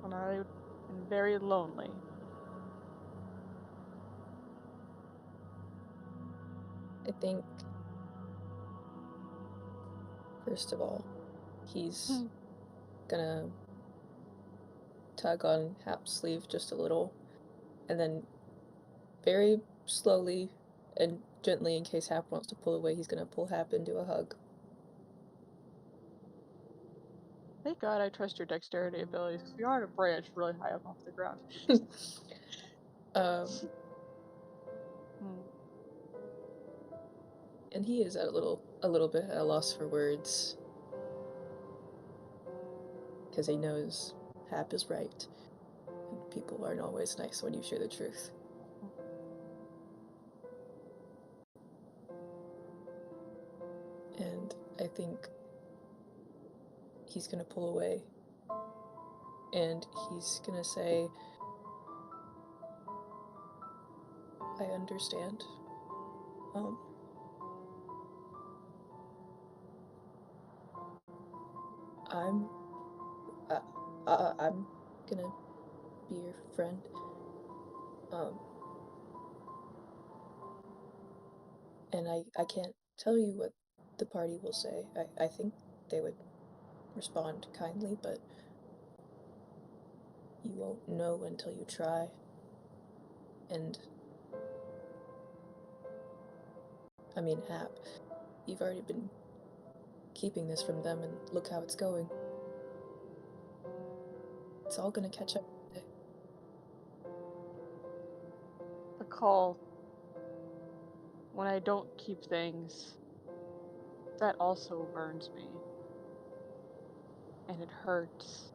And I am very lonely. I think, first of all, he's gonna tug on Happ's sleeve just a little, and then very slowly and gently, in case Happ wants to pull away, he's gonna pull Happ into a hug. Thank God I trust your dexterity abilities, because we are on a branch really high up off the ground. And he is a little bit at a loss for words, because he knows Happ is right, and people aren't always nice when you share the truth. And I think he's gonna pull away, and he's gonna say, I understand. I'm gonna be your friend. And I can't tell you what the party will say. I think they would respond kindly, but you won't know until you try. And I mean, Happ, you've already been keeping this from them, and look how it's going. It's all gonna catch up one day. The call, when I don't keep things, that also burns me. And it hurts.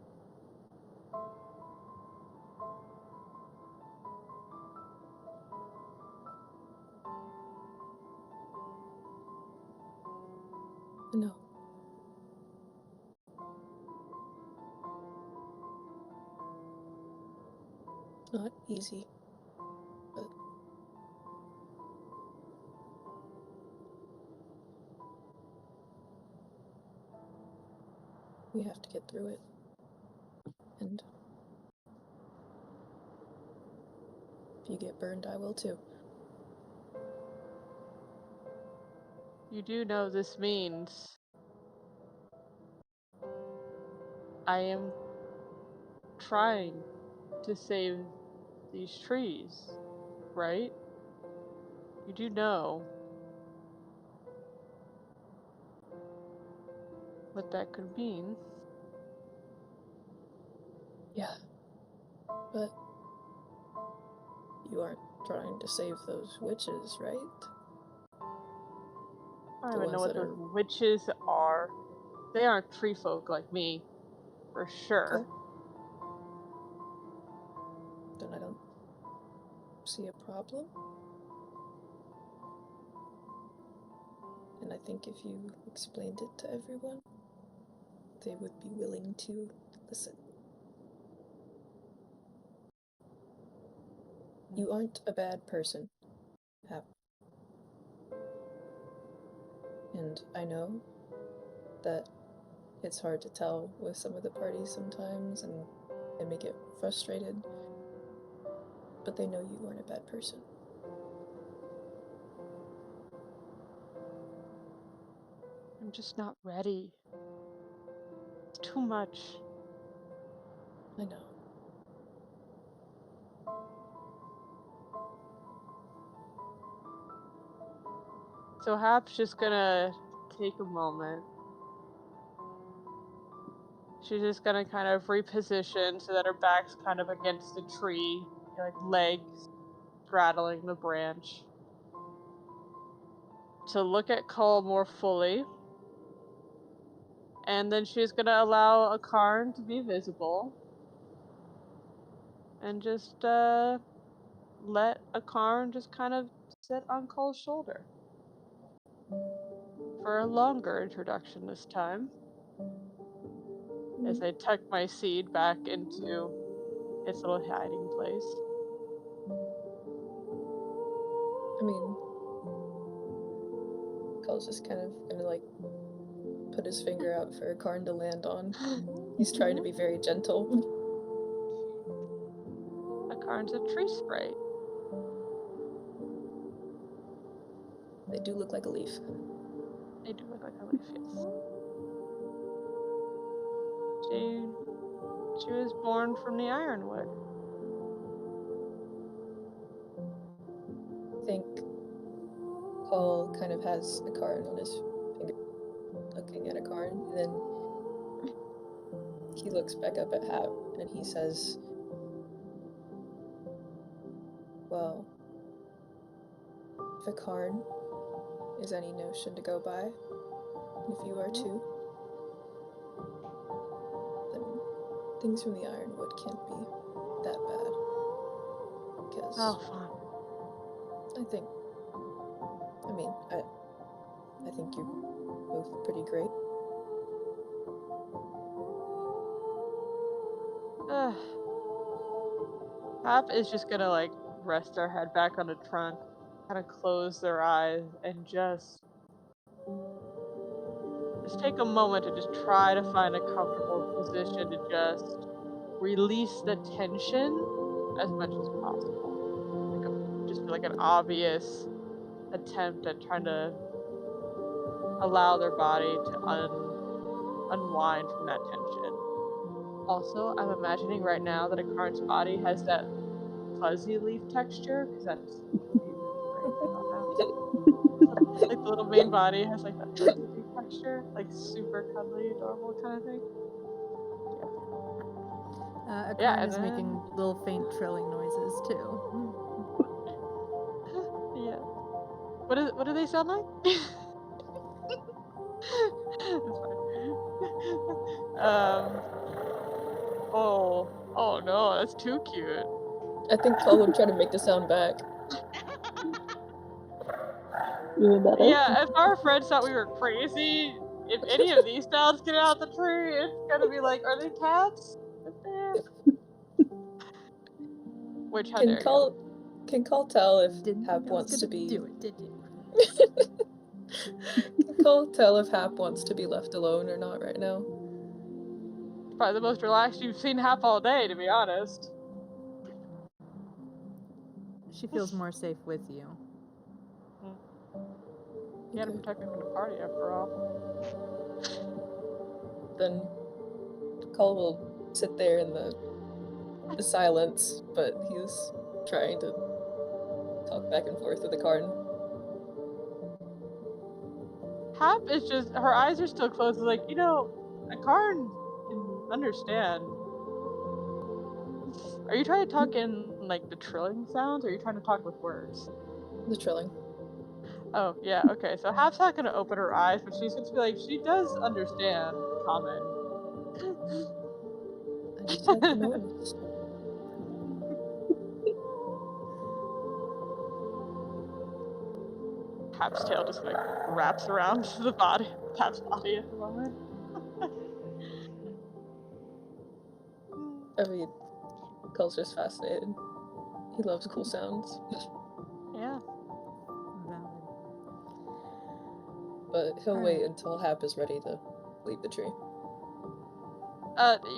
No. Not easy, but we have to get through it. And if you get burned, I will too. You do know this means I am trying to save these trees, right? You do know what that could mean. Yeah. But you aren't trying to save those witches, right? I don't The even know ones what that those witches are. They aren't tree folk like me, for sure. Okay. Then I don't see a problem. And I think if you explained it to everyone, they would be willing to listen. You aren't a bad person, Happ. And I know that it's hard to tell with some of the parties sometimes, and they may get frustrated, but they know you aren't a bad person. I'm just not ready. It's too much. I know. So Happ's just gonna take a moment. She's just gonna kind of reposition so that her back's kind of against the tree, like legs straddling the branch. To look at Cole more fully. And then she's gonna allow a Karn to be visible. And just let a Karn just kind of sit on Cole's shoulder. For a longer introduction this time. As I tuck my seed back into its little hiding place. I mean, Cole's just kind of gonna like put his finger out for a Karn to land on. He's trying to be very gentle. A Karn's a tree sprite. They do look like a leaf. They do look like a leaf, yes. She was born from the ironwood. I think Cole kind of has a Karn on his finger, looking at a Karn, and then he looks back up at Happ and he says, well, if a Karn is any notion to go by, and if you are too, then things from the ironwood can't be that bad. Because Oh, fun. I think you're both pretty great. Happ is just gonna like rest her head back on the trunk, kind of close their eyes, and just take a moment to just try to find a comfortable position to just release the tension as much as possible. Just like an obvious attempt at trying to allow their body to unwind from that tension. Also, I'm imagining right now that a Karn's body has that fuzzy leaf texture, because that's like the little main body has like that fuzzy leaf texture, like super cuddly, adorable kind of thing. A Karn is making little faint trilling noises too. Yeah. What do they sound like? It's fine. Oh no, that's too cute. I think Cole would try to make the sound back. Even better. Yeah, if our friends thought we were crazy, if any of these sounds get out the tree, it's gonna be like, are they cats? Which, how dare you? Can Cole tell if Didn't Happ think I was wants to gonna be... do it, did you? Can Cole tell if Happ wants to be left alone or not right now? Probably the most relaxed you've seen Happ all day, to be honest. She feels more safe with you. You gotta protect me from the party, after all. Then Cole will sit there in the silence, but he's trying to talk back and forth with the Karn. Happ is just, her eyes are still closed, like, you know, a Karn can understand. Are you trying to talk in, like, the trilling sounds, or are you trying to talk with words? The trilling. Oh, yeah, okay, so Happ's not gonna open her eyes, but she's gonna be like, she does understand common. I just had to notice. Happ's tail just like wraps around the body, Happ's body at the moment. I mean, Cole's just fascinated. He loves cool sounds. Yeah. But he'll wait until Happ is ready to leave the tree.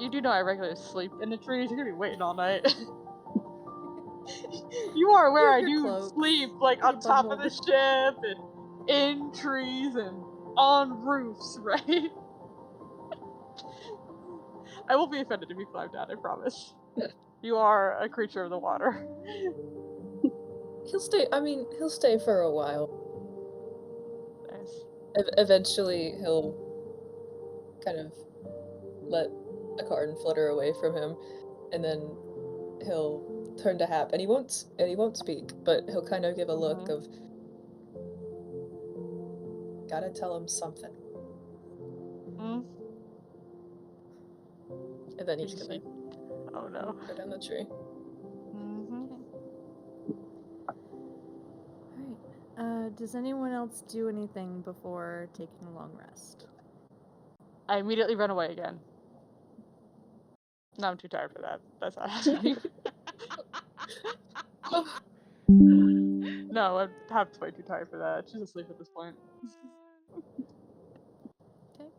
You do know I regularly sleep in the trees. You're gonna be waiting all night. You are aware I do sleep like on top of the ship and in trees and on roofs, right? I won't be offended if you climb down, I promise. You are a creature of the water. He'll stay for a while. Nice. Eventually, he'll kind of let a Karn flutter away from him, and then he'll turn to Happ, and he won't speak, but he'll kind of give a look of, gotta tell him something. And then each can like Oh no. go down the tree. Mm-hmm. Alright. Does anyone else do anything before taking a long rest? I immediately run away again. No, I'm too tired for that. That's not happening. No, I'm way too tired for that. She's asleep at this point. Okay.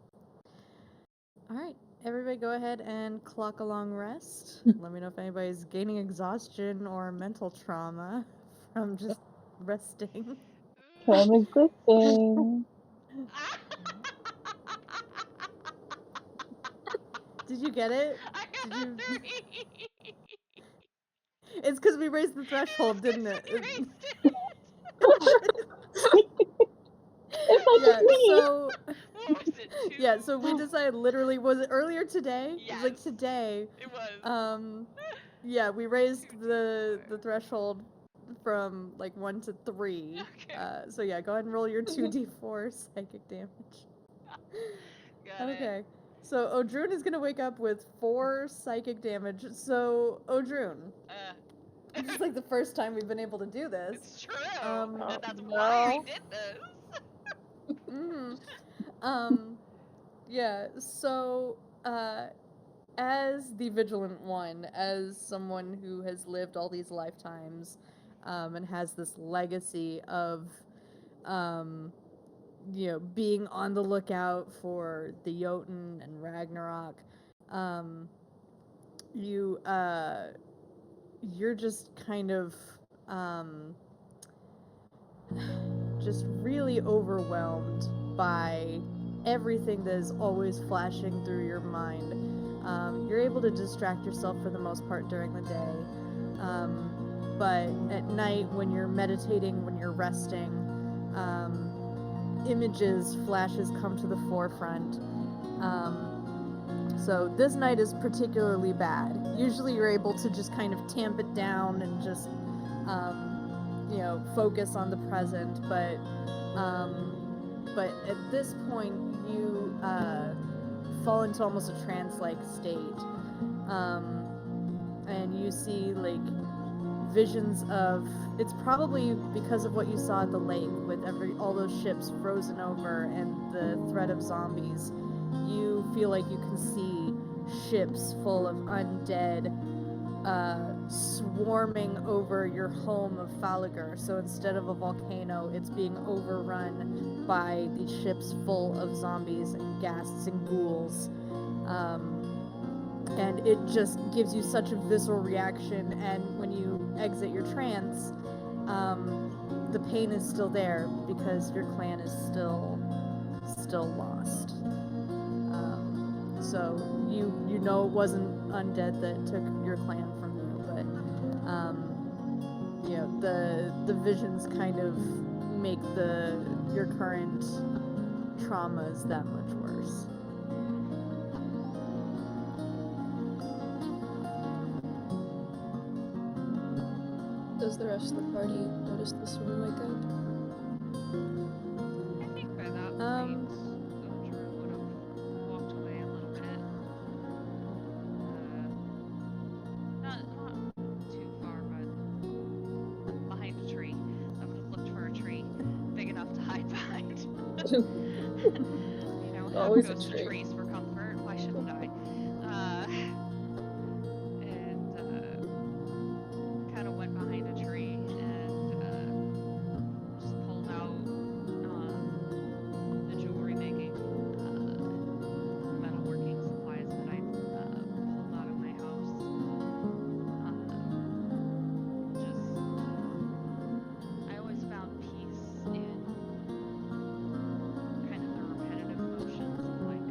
Alright. Everybody go ahead and clock a long rest. Let me know if anybody's gaining exhaustion or mental trauma from just resting. From existing. Did you get it? I Did got you... 3. It's because we raised the threshold, didn't it? We raised it. It's not Yeah, just me. so What was it? 2? yeah, so we decided literally, was it earlier today? It was like Yes. today. It was. Yeah, we raised the threshold from like 1 to 3. Okay. So yeah, go ahead and roll your 2d4 psychic damage. Got it. Okay. So Odrun is gonna wake up with 4 psychic damage. So Odrun, this is like the first time we've been able to do this. It's true. Um, and that's no. why we did this. Yeah, so, as the Vigilant One, as someone who has lived all these lifetimes, and has this legacy of, being on the lookout for the Jotun and Ragnarok, you're just kind of, just really overwhelmed by everything that is always flashing through your mind. You're able to distract yourself for the most part during the day, but at night when you're meditating, when you're resting, images, flashes come to the forefront. So this night is particularly bad. Usually you're able to just kind of tamp it down and just focus on the present, but at this point you fall into almost a trance-like state, and you see like visions of, it's probably because of what you saw at the lake with all those ships frozen over and the threat of zombies. You feel like you can see ships full of undead swarming over your home of Falagur. So instead of a volcano, it's being overrun by these ships full of zombies and ghasts and ghouls. And it just gives you such a visceral reaction, and when you exit your trance, the pain is still there because your clan is still lost. So you know it wasn't undead that took your clan from you, but the visions kind of make your current traumas that much worse. Does the rest of the party notice this when we wake up? I think by that point, Drew would have walked away a little bit. Not too far, but behind a tree. I would have looked for a tree big enough to hide behind. Always a goes to tree. trees for comfort. Why shouldn't I? Kind of went behind a tree and just pulled out the jewelry making, metalworking supplies that I pulled out of my house. I always found peace in kind of the repetitive motions of like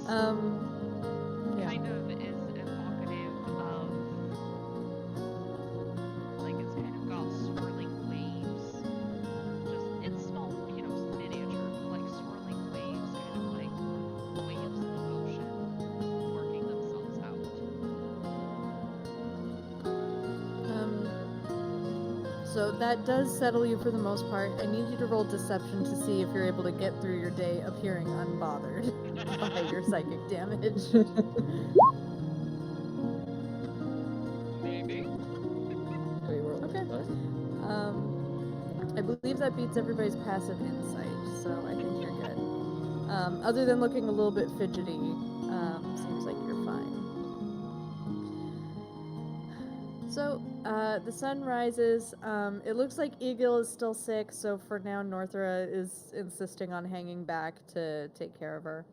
Yeah. kind of is evocative of, like, it's kind of got swirling waves. Just, it's small, miniature, but like swirling waves, kind of like waves in the ocean, working themselves out. So that does settle you for the most part. I need you to roll deception to see if you're able to get through your day appearing unbothered by your psychic damage. Maybe. Okay. I believe that beats everybody's passive insight, so I think you're good. Other than looking a little bit fidgety, seems like you're fine. So, the sun rises. It looks like Eagle is still sick, so for now, Northra is insisting on hanging back to take care of her.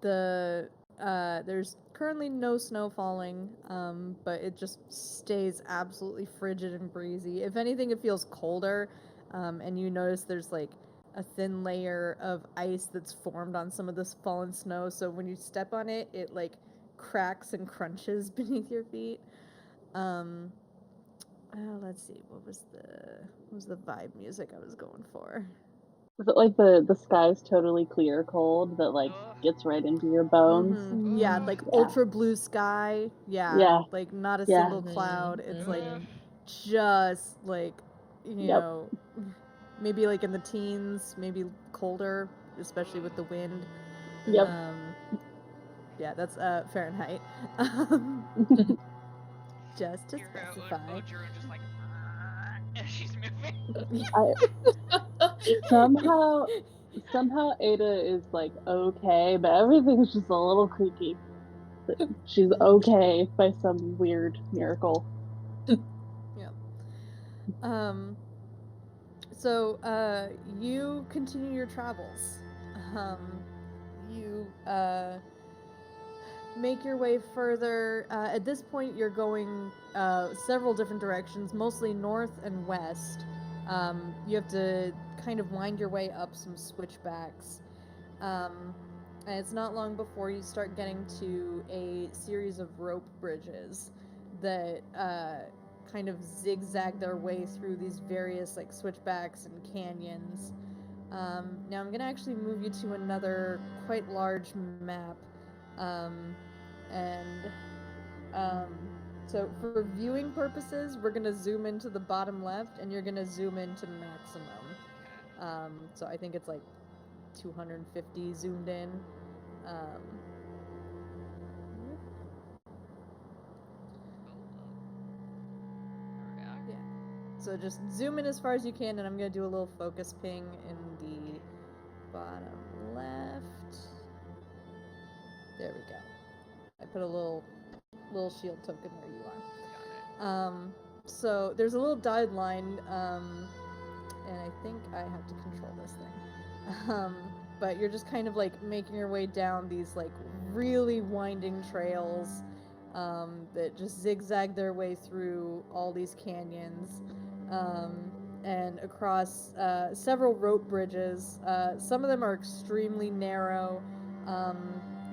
There's currently no snow falling, but it just stays absolutely frigid and breezy. If anything, it feels colder, and you notice there's like a thin layer of ice that's formed on some of this fallen snow, so when you step on it, it like cracks and crunches beneath your feet. Let's see, what was the vibe music I was going for? Is it like the sky's totally clear cold that like gets right into your bones? Mm-hmm. Yeah, like Yeah. ultra blue sky. Yeah. Like not a Yeah. single cloud. It's like just like know, maybe like in the teens, maybe colder, especially with the wind. Yep. Yeah, that's Fahrenheit. Just to specify. Ojiro just like, and she's moving. Somehow Ada is like okay, but everything's just a little creaky. She's okay by some weird miracle. So you continue your travels. You make your way further. At this point, you're going several different directions, mostly north and west. You have to kind of wind your way up some switchbacks. And it's not long before you start getting to a series of rope bridges that kind of zigzag their way through these various like switchbacks and canyons. Now I'm going to actually move you to another quite large map. So for viewing purposes, we're going to zoom into the bottom left, and you're going to zoom into maximum. So I think it's like 250 zoomed in. Yeah. So just zoom in as far as you can, and I'm going to do a little focus ping in the bottom left. There we go. I put a little shield token where you are. So there's a little dotted line, and I think I have to control this thing. But you're just kind of like making your way down these like really winding trails that just zigzag their way through all these canyons and across several rope bridges. Some of them are extremely narrow,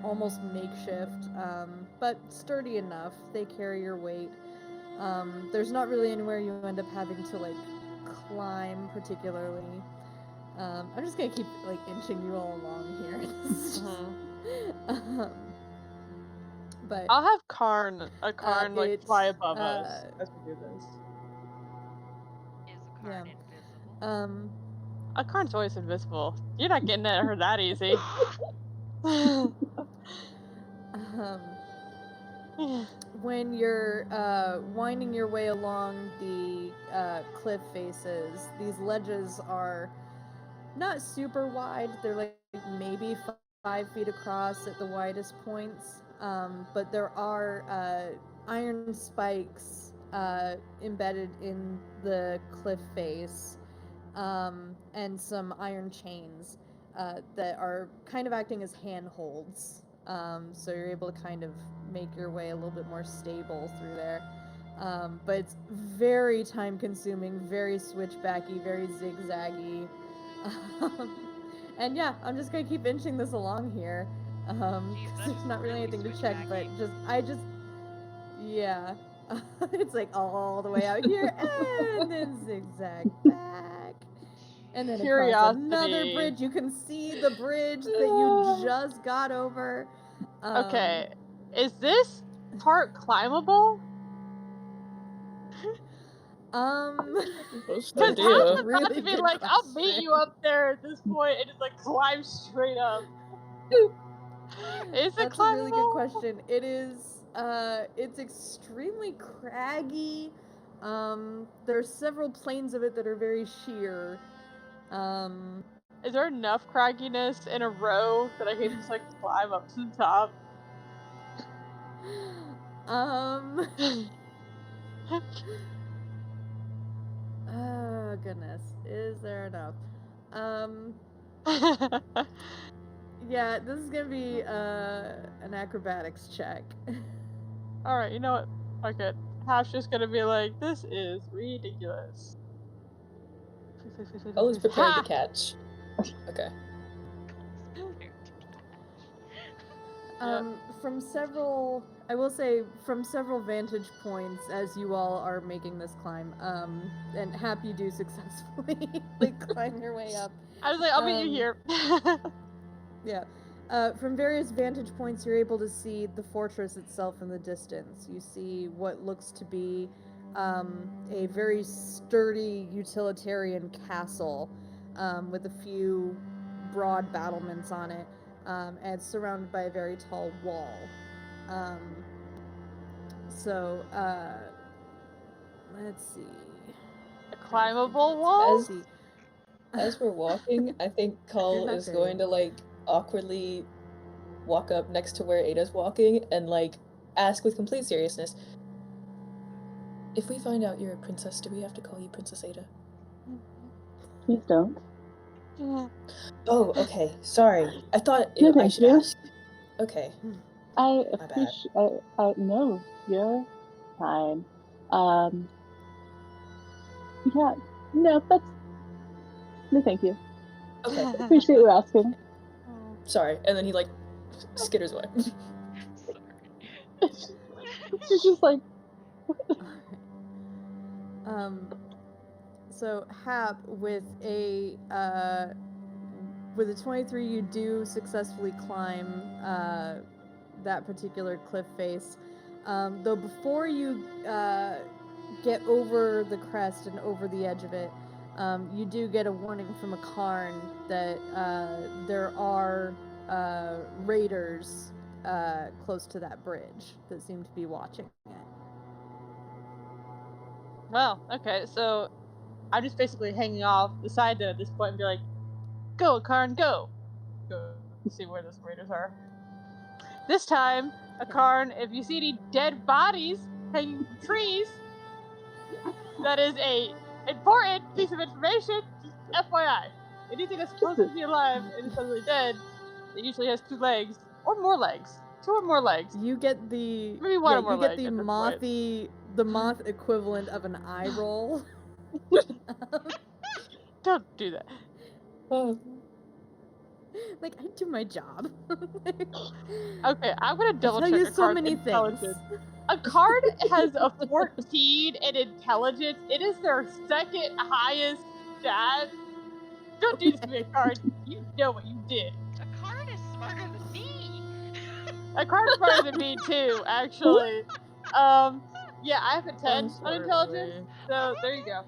almost makeshift, but sturdy enough. They carry your weight. There's not really anywhere you end up having to like climb particularly. I'm just gonna keep like inching you all along here. But I'll have a Karn like fly above us as we do this. Is a Karn invisible? A Karn's always invisible. You're not getting at her that easy. When you're winding your way along the cliff faces, these ledges are not super wide. They're like maybe 5 feet across at the widest points, but there are iron spikes embedded in the cliff face, and some iron chains that are kind of acting as handholds. So you're able to kind of make your way a little bit more stable through there. But it's very time consuming, very switchbacky, very zigzaggy. And yeah, I'm just gonna keep inching this along here. Jeez, 'Cause that there's is not really really anything to check, but switchbacking. yeah. It's like all the way out here, and then zigzag back. And then across another Curiosity. bridge. You can see the bridge that you just got over. Okay, is this part climbable? Most Because idea. Hap's about Really to be good like, I'll meet question. you up there at this point, and just like climb straight up. Is it That's climbable? a really good question. It is. It's extremely craggy. There's several planes of it that are very sheer. Is there enough cragginess in a row that I can just like climb up to the top? Oh goodness, is there enough? Yeah, this is gonna be an acrobatics check. Alright, you know what? Fuck it. Hap's just gonna be like, this is ridiculous. Cole is prepared Ha! to catch. Okay. From several, I will say, from several vantage points as you all are making this climb, and Happ, you do successfully like climb your way up. I was like, I'll meet you here. Yeah. From various vantage points, you're able to see the fortress itself in the distance. You see what looks to be a very sturdy utilitarian castle with a few broad battlements on it, and it's surrounded by a very tall wall. Let's see. A climbable wall? As we're walking, I think Cole is going to like awkwardly walk up next to where Ada's walking and like ask with complete seriousness, if we find out you're a princess, do we have to call you Princess Ada? Please don't. Oh, okay. Sorry. I thought No, I thank should you. ask. Okay. I My bad. appreciate. No, you're fine. Yeah. No, that's. No, thank you. Okay. Appreciate you asking. Sorry. And then he like skitters away. She's just like. So Happ, with a 23, you do successfully climb that particular cliff face. Though before you get over the crest and over the edge of it, you do get a warning from a Karn that there are raiders close to that bridge that seem to be watching it. Well, okay, so I'm just basically hanging off the side then at this point and be like, go, Karn, go! Go see where those raiders are. This time, Karn, if you see any dead bodies hanging from trees, that is a important piece of information, just FYI. Anything that's supposed to be alive and is suddenly dead, it usually has 2 legs, or more legs. 2 or more legs. You get the Maybe 1 or more you get legs the at this mothy the moth equivalent of an eye roll. Don't do that. Like, I do my job. Okay, I'm gonna double check I tell you a so card's many intelligence. things. A card has a 14 in intelligence. It is their second highest stat. Don't do this to me, a card. You know what you did. A card is smarter than me. A card is smarter than me too, actually. Yeah, I have a 10 on intelligence, so there you go.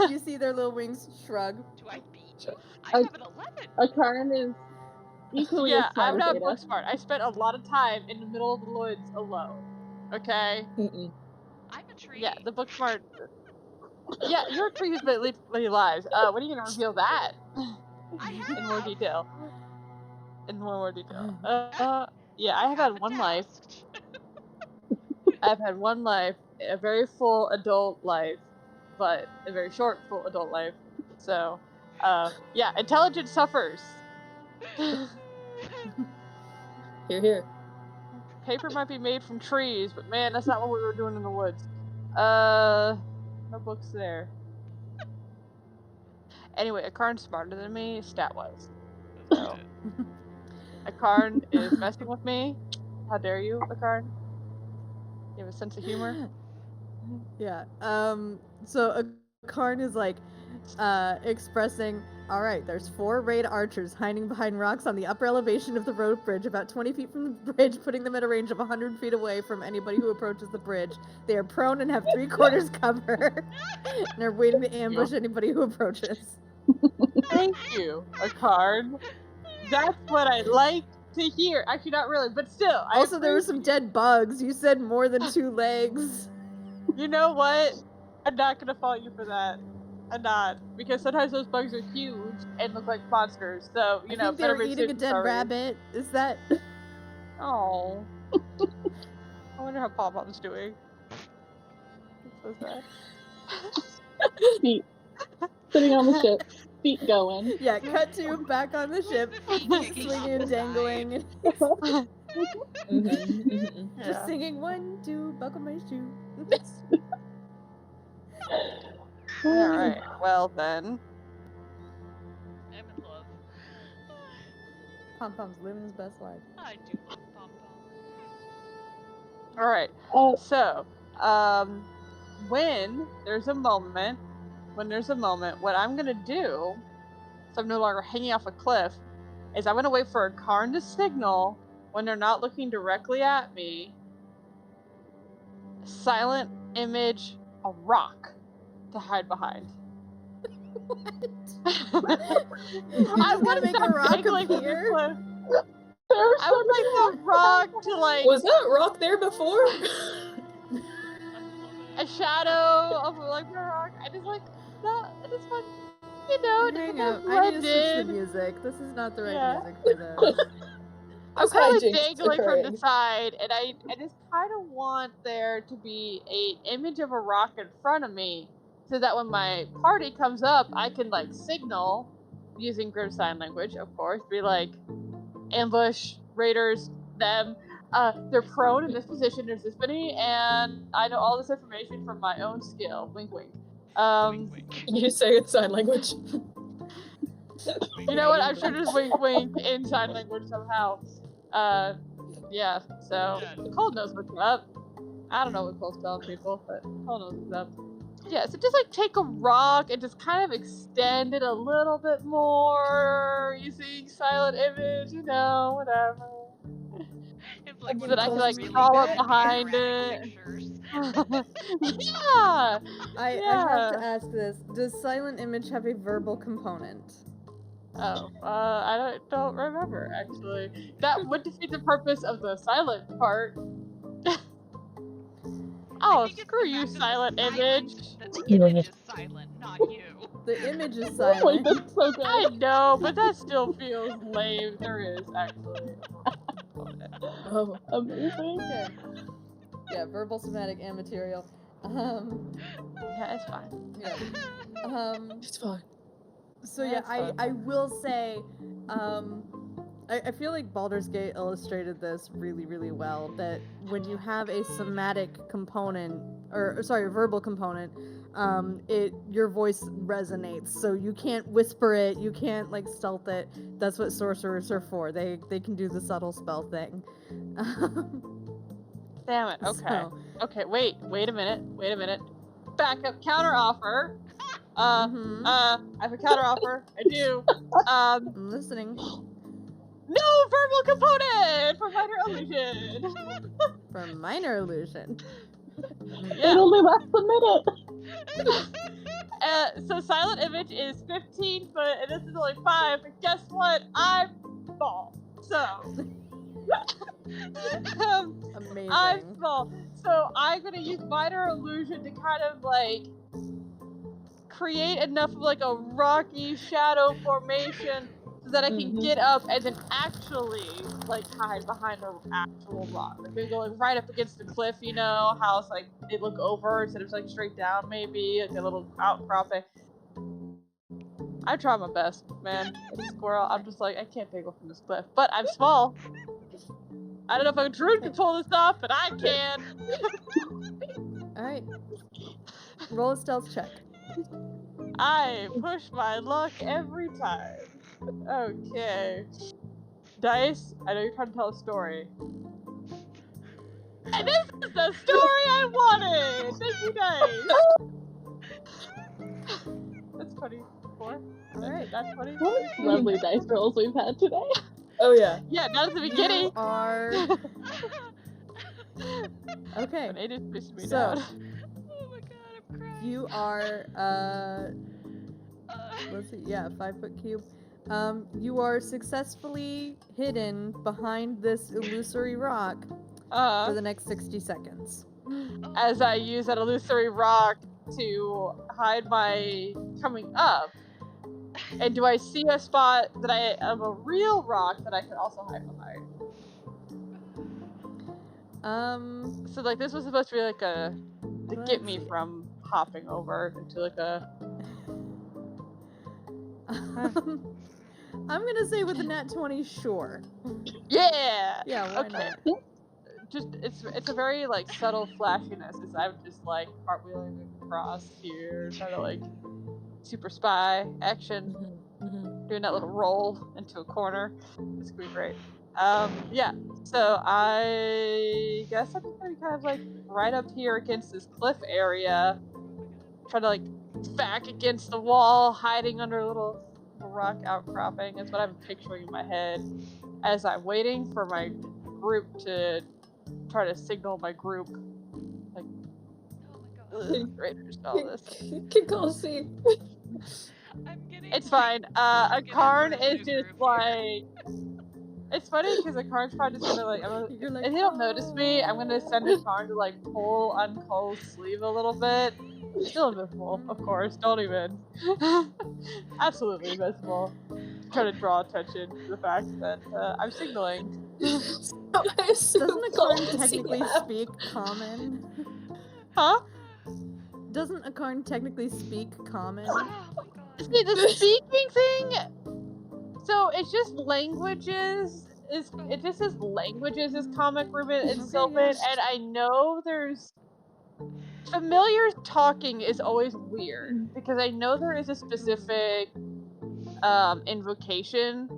You see their little wings shrug. Do I beat you? I have an 11. A Karn is equally as smart I'm as not Ada. book smart. I spent a lot of time in the middle of the woods alone. Okay? I'm a tree. Yeah, the book smart. Yeah, your tree has been many lives. When are you gonna reveal that? In more detail. Yeah, I have had 1 life. I've had 1 life, a very full adult life, but a very short full adult life. So, yeah, intelligence suffers. Here. Paper might be made from trees, but man, that's not what we were doing in the woods. No books there. Anyway, a Karn's smarter than me, stat-wise. So, Akarn is messing with me. How dare you, Akarn? You have a sense of humor? Yeah. So Karn is like expressing, all right, there's 4 raid archers hiding behind rocks on the upper elevation of the road bridge, about 20 feet from the bridge, putting them at a range of 100 feet away from anybody who approaches the bridge. They are prone and have 3/4 cover, and are waiting to ambush anybody who approaches. Thank you, Akarn. That's what I like to hear. Actually, not really, but still. Also, there were some dead bugs. You said more than 2 legs. You know what? I'm not gonna fault you for that. I'm not, because sometimes those bugs are huge and look like monsters. So I think they were eating a dead rabbit. Is that? Oh. I wonder how Pop Pop's doing. What's that? Feet. Sitting on the ship. Feet going. Yeah, cut to back on the ship, swinging and dangling. Just singing 1, 2, buckle my shoe. Alright, well then. I'm in love. Pom Pom's living his best life. I do love Pom Pom. Alright, so, when there's a moment, what I'm gonna do, so I'm no longer hanging off a cliff, is I'm gonna wait for Akarn to signal when they're not looking directly at me. Silent image a rock to hide behind. I want to make a rock appear. I would like the rock to like. Was that rock there before? A shadow of like a rock. I just like that. I just want, you know, Hang up. I need to switch the music. This is not the right music for this. I'm kind of dangling from the side, and I just kind of want there to be an image of a rock in front of me, so that when my party comes up, I can like signal using Grim Sign Language, of course, be like, ambush, raiders, them. They're prone in this position. There's this many, and I know all this information from my own skill. Wink, wink. Wink, wink. You say it's sign language. You know what? I'm sure there's wink, wink in sign language somehow. Yeah. So Cole knows what's up. I don't know what Cole's telling people, but Cole knows what's up. Yeah. So just like take a rock and just kind of extend it a little bit more using silent image. You know, whatever. It's like So that I can like crawl up behind it. Yeah. I have to ask this. Does silent image have a verbal component? Oh, I don't remember actually. That would defeat the purpose of the silent part. Oh, screw you, silent image. The image is silent, not you. The image is Oh, silent. that's so good. I know, but that still feels lame. There is actually. Oh, Amazing. Okay. Yeah, verbal, somatic, and material. Yeah, it's fine. Yeah. it's fine. So yeah, I will say, I feel like Baldur's Gate illustrated this really, really well, that when you have a somatic component, or sorry, a verbal component, your voice resonates, so you can't whisper it, you can't like stealth it. That's what sorcerers are for. They can do the subtle spell thing. Damn it, okay. So, Okay, wait a minute. Backup counter offer. I have a counter offer. I do. I'm listening. No verbal component for minor illusion. For minor illusion. Yeah. It only lasts a minute. So silent image is 15 foot, and this is only 5. But guess what? I'm small. So Amazing. I'm small. So I'm gonna use minor illusion to kind of like create enough of like a rocky shadow formation so that I can get up and then actually like hide behind an actual rock. Like maybe going right up against the cliff, you know, how it's like they look over instead of like straight down, maybe like a little outcropping. I try my best, man. As a squirrel, I'm just like I can't take off from this cliff, but I'm small. I don't know if a druid can pull this off, but I can. All right. Roll a stealth check. I push my luck every time. Okay. Dice, I know you're trying to tell a story. And this is the story I wanted! Thank you, Dice! That's 24. Alright. That's 20. What lovely dice rolls we've had today. Oh yeah. Yeah, not at the beginning. You are okay. An 8 is pushing me So down. Oh my god, I'm crying. you are let's see, yeah, 5-foot cube. You are successfully hidden behind this illusory rock for the next 60 seconds. As I use that illusory rock to hide my coming up. And do I see a spot that I of a real rock that I can also hide behind? So like this was supposed to be like a to get me from hopping over into like a. I'm gonna say with a nat 20, sure. Yeah. Yeah, why Okay. not? Just it's a very like subtle flashiness as I'm just like cartwheeling across here, trying to like super spy action, doing that little roll into a corner. It's gonna be great. Yeah. So I guess I'm gonna be kind of like right up here against this cliff area, trying to like back against the wall, hiding under a little rock outcropping. That's what I'm picturing in my head as I'm waiting for my group to try to signal my group. Like, Oh my god. Raiders, all this. Kikosi. I'm getting. It's fine. A Karn is just like. It's funny because a Karn's probably just gonna like. You're like, if they don't notice me, I'm gonna send a Karn to like pull on Cole's sleeve a little bit. Still invisible, of course. Don't even. Absolutely invisible. Try to draw attention to the fact that I'm signaling. Doesn't a Karn technically speak common? Huh? Doesn't a Karn technically speak common? Oh my god. See, the speaking thing. So it's just languages. It just says languages is comic ribbon and Sylvan, and I know there's familiar talking is always weird because I know there is a specific invocation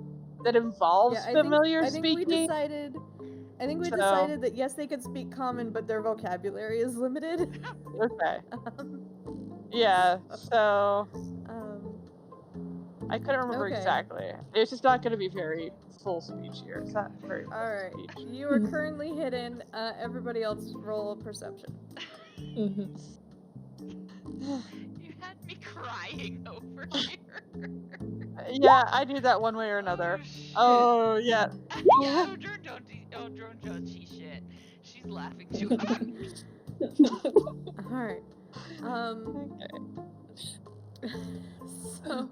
that involves familiar speaking. I think we decided that yes, they could speak common, but their vocabulary is limited. Okay. Yeah. So I couldn't remember exactly. It's just not going to be very full speech here. It's not very full speech. You are currently hidden. Everybody else roll perception. You had me crying over here. Yeah, I do that one way or another. Oh, yeah. Oh, Drone don't see shit. She's laughing too hard. Alright. So,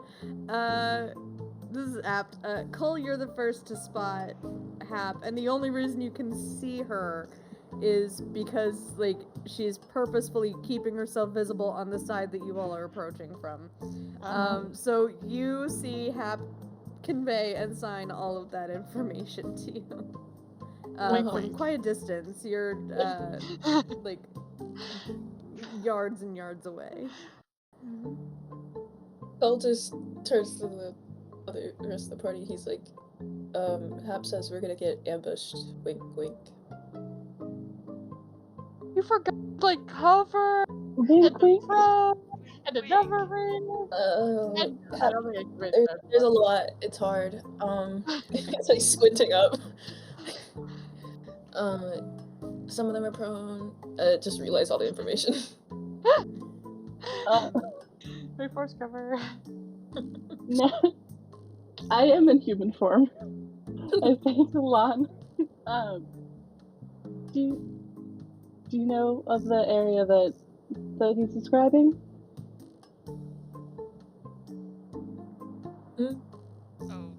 this is apt. Cole, you're the first to spot Happ, and the only reason you can see her is because, like, she's purposefully keeping herself visible on the side that you all are approaching from. So you see Happ convey and sign all of that information to you. From quite a distance. You're, like, yards and yards away. Cole just turns to the rest of the party. He's like, Happ says we're gonna get ambushed. Wink, wink. You forgot, like, cover, Wink, wink. and another ring. There's a lot. It's hard. It's like squinting up. Some of them are prone. Just realize all the information. Force cover. No, I am in human form. I say to Lon, do you know of the area that he's describing? Oh,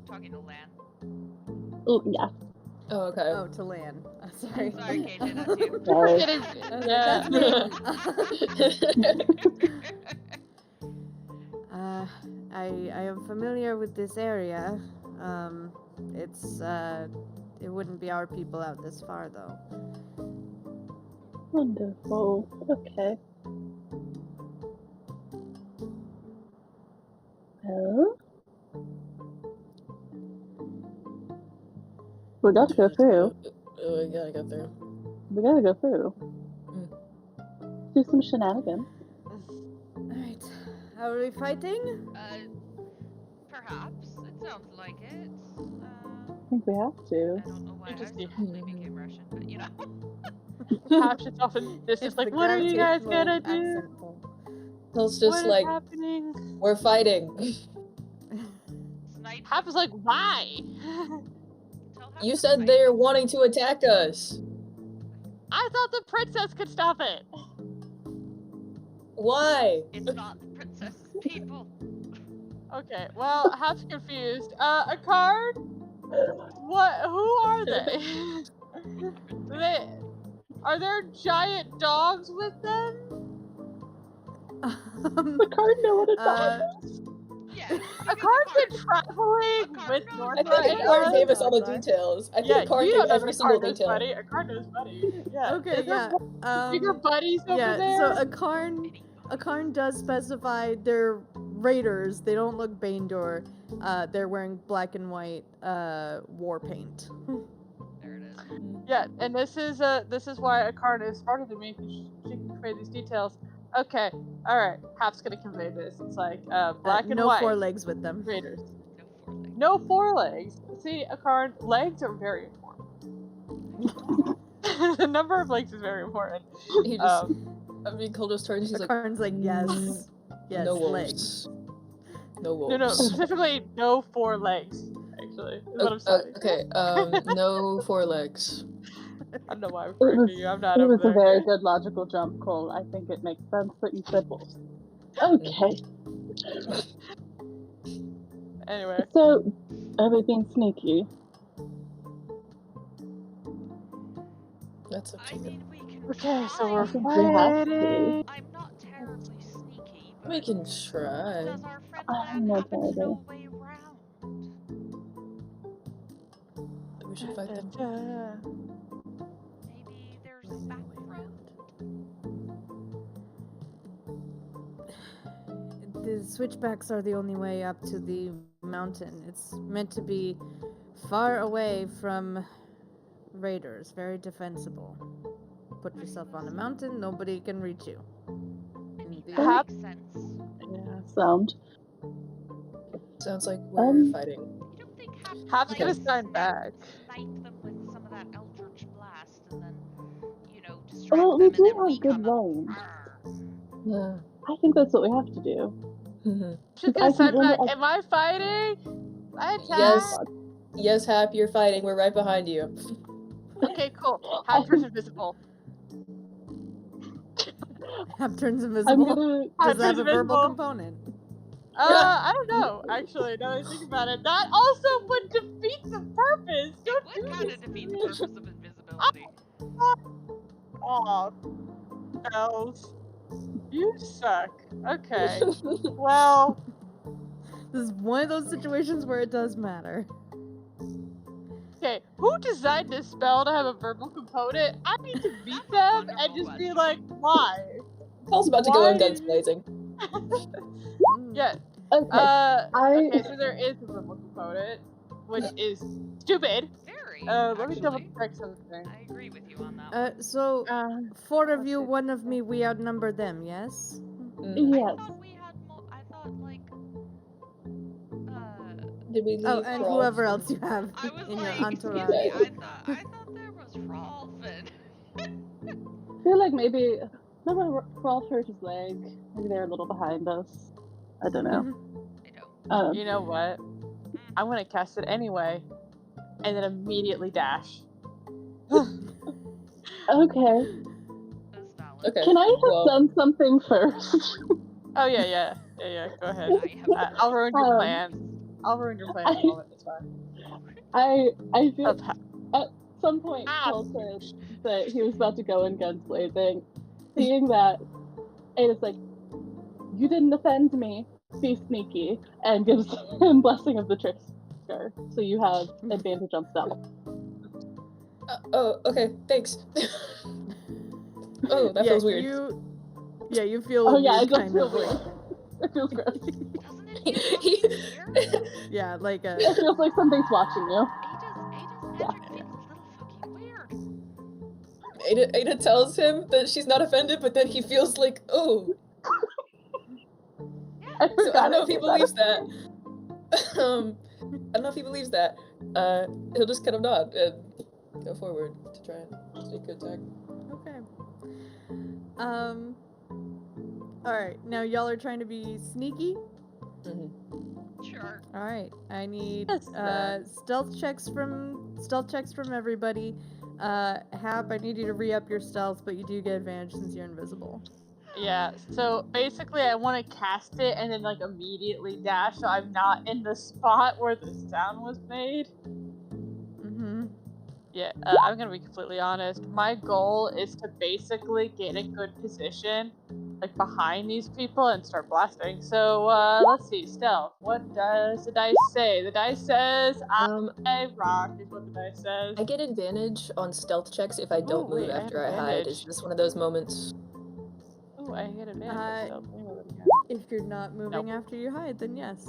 talking to Lan. Oh, yeah. Oh, okay. Oh, to Lan. Sorry. Sorry, KJ, that's you. Sorry. That's me. I am familiar with this area. It wouldn't be our people out this far, though. Wonderful. Okay. Well, We gotta go through. We gotta go through. We gotta go through. Do some shenanigans. Alright. How are we fighting? Perhaps. It sounds like it. I think we have to. I don't know why I Interesting. suddenly became Russian, but you know. Happ's just often this is like, the what are you guys gravitational gonna do? accent thing. Hill's What just is like, happening? we're fighting. Snipe. Hap is like, why? Tell Happ You to said fight. they're wanting to attack us. I thought the princess could stop it. Why? It's not the princess's people. Okay, well, Hap's confused. A card? What? Who are they? Are there giant dogs with them? The card know what it's Yeah. A card's been traveling card with knows. North I think Right. Akar gave us all the Right. details. I Yeah, think Akar you gave don't know every what a single card knows, detail. buddy. A card knows, buddy. Yeah. Okay, Is there yeah. bigger buddies over Yeah, there? so Akarn does specify they're raiders. They don't look Baindor. They're wearing black and white war paint. There it is. Yeah, and this is why a card is smarter than me, because she can convey these details. Okay, alright, Hap's gonna convey this. It's like, black and no white. 4 legs with them. Raiders. No forelegs. No forelegs. See, a card, legs are very important. The number of legs is very important. He just, I mean, Cole just turns. He's like, Akarn's like, yes. Yes, no legs. wolves. No wolves. No, specifically no 4 legs, actually, is what I'm saying. Okay, no 4 legs. I don't know why I'm referring to you, I'm not It over was a there. very good logical jump, Cole. I think it makes sense that you said wolves. Okay. Anyway. So, are we being sneaky? That's up to I you. mean, we can Okay, so try. we're I think we have to. fighting. I'm not terribly sneaky, but We can try. does our friend I'm Lan not happen to know terrible. a way around? We should fight them. Maybe there's a back road? The switchbacks are the only way up to the mountain. It's meant to be far away from raiders, very defensible. Put yourself on a mountain, nobody can reach you. That Hap- makes sense. Yeah, sound. Sounds like we're fighting. You don't think Hap's like, gonna stand back. snipe them with some of that eldritch blast and then, you know, distract Well, them we and do then we have good come up. range. Arr. Yeah. I think that's what we have to do. She's I gonna can stand only- back. Am I fighting? I attack. Yes. Yes, Hap, you're fighting. We're right behind you. Okay, cool. Hap turns invisible. Hap turns I'm invisible. gonna. Does Hap that have turns a verbal invisible. component? I don't know, actually, now that I think about it. That also would defeat the purpose! Don't do What kind this of to defeat me. the purpose of invisibility? Aw. Elves. You suck. Okay. Well, This is one of those situations where it does matter. okay, who designed this spell to have a verbal component? I need to beat them and just be like, why? Paul's about to go in Why guns did- blazing. Yeah, Okay. okay, so there is a verbal component, which is stupid. Very. Let me double actually. check something. I agree with you on that one. So, Uh, 4 of let's you, see. 1 of me, we outnumber them, yes? Mm. Yes. I thought we had I thought, like, Did we leave? Oh, and Rolf? whoever else you have I was in like, your excuse entourage. me, I thought there was Rolf and... I feel like maybe. Remember, Rolf hurt his leg. Maybe they're a little behind us. I don't know. I don't. You know what? I'm gonna cast it anyway, and then immediately dash. Okay. That's valid. Okay. Can I have well, done something first? Oh yeah. Go ahead. I have I'll ruin your Um, plan. I'll ruin your plan in a moment. It's fine. I feel Of at some point Paul said that he was about to go in guns blazing. Seeing that, Ada's like, "You didn't offend me. Be sneaky," and gives him blessing of the trickster. So you have advantage on stealth. oh, okay. Thanks. Oh, that feels weird. You feel Oh yeah, weird, it does kind feel of. weird. It feels gross. Doesn't it feel weird? Yeah, like a... It feels like something's watching you. magic feels a little fucking weird. Ada tells him that she's not offended, but then he feels like, oh. I So forgot. I don't know if he believes that. I don't know if he believes that. He'll just kind of nod and go forward to try and sneak attack. Okay. Alright, now y'all are trying to be sneaky? Sure. Alright, I need Yes, ma'am. stealth checks from everybody. Happ, I need you to re-up your stealth, but you do get advantage since you're invisible. Yeah, so basically I want to cast it and then like immediately dash so I'm not in the spot where the sound was made. Mm-hmm. Yeah, I'm gonna be completely honest. My goal is to basically get a good position, like behind these people and start blasting. So let's see, stealth. What does the dice say? The dice says I rock is what the dice says. I get advantage on stealth checks if I don't Ooh, move wait, I have after I hide. advantage. Is this one of those moments? Ooh, I get advantage on stealth. Let me roll it again. If you're not moving after you hide, then yes.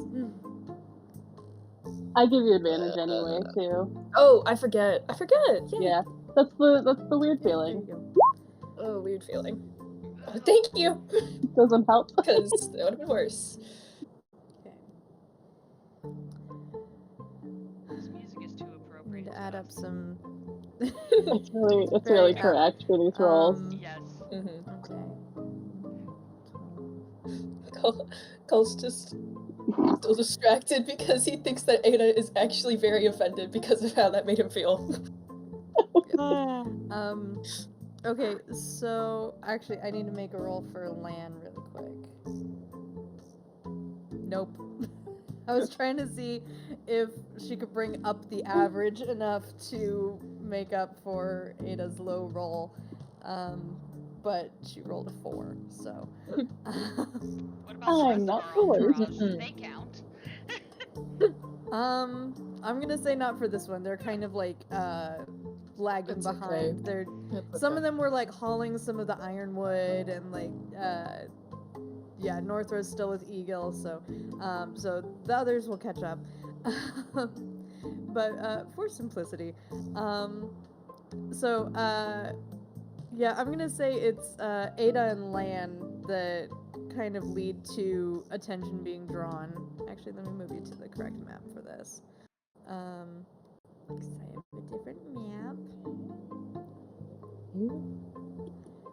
I give you advantage anyway too. Oh, I forget. Yay. Yeah, that's the weird There feeling. you go. Oh, weird feeling. Oh, thank you. Doesn't help. Because that would have been worse. Okay. This music is too I appropriate. need to add up some. It's really Very correct for these rolls. Yes. Okay. Cole's just still distracted because he thinks that Ada is actually very offended because of how that made him feel. Okay, so actually I need to make a roll for Lan really quick. Nope. I was trying to see if she could bring up the average enough to make up for Ada's low roll. But she rolled a 4, so. What about the rest not of our sure. entourage? They count. I'm gonna say not for this one. They're kind of like lagging That's behind. okay. They're That's some okay. of them were like hauling some of the ironwood and like yeah, Northrow's still with Eagle, so the others will catch up. But for simplicity, yeah, I'm gonna say it's Ada and Lan that kind of lead to attention being drawn. Actually, let me move you to the correct map for this. Because I have a different map.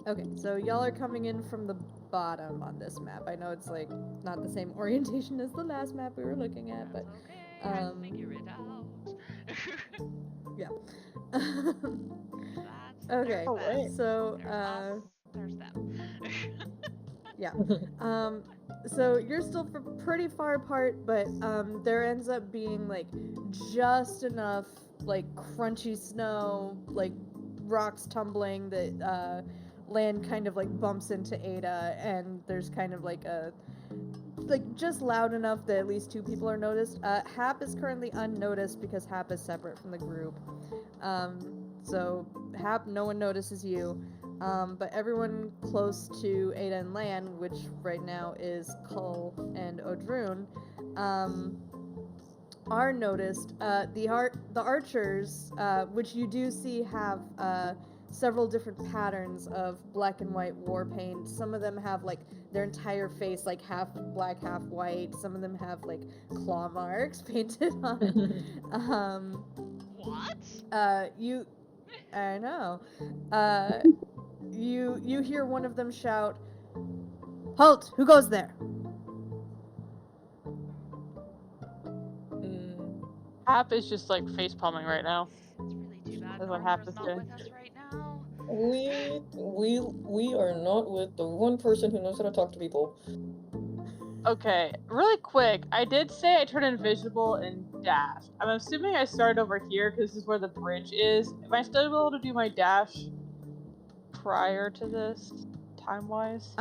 Okay, so y'all are coming in from the bottom on this map. I know it's like not the same orientation as the last map we were looking at, but That's okay. I'll figure it out. yeah. There's Okay, them. so There's us. There's them. yeah. So you're still pretty far apart, but there ends up being like just enough like crunchy snow, like rocks tumbling that Lan kind of like bumps into Ada, and there's kind of like a just loud enough that at least 2 people are noticed. Happ is currently unnoticed because Happ is separate from the group. So Happ, no one notices you. But everyone close to Ada and Lan, which right now is Cull and Odrune, are noticed. The archers, which you do see have several different patterns of black and white war paint. Some of them have like their entire face like half black, half white. Some of them have like claw marks painted on it. What? I know. You hear one of them shout, "Halt! Who goes there?" Happ is just like face palming right now. It's really too bad That's what Happ Northra's is not doing. with us right now. We are not with the one person who knows how to talk to people. Okay, really quick, I did say I turned invisible and dashed. I'm assuming I started over here because this is where the bridge is. Am I still able to do my dash prior to this, time-wise?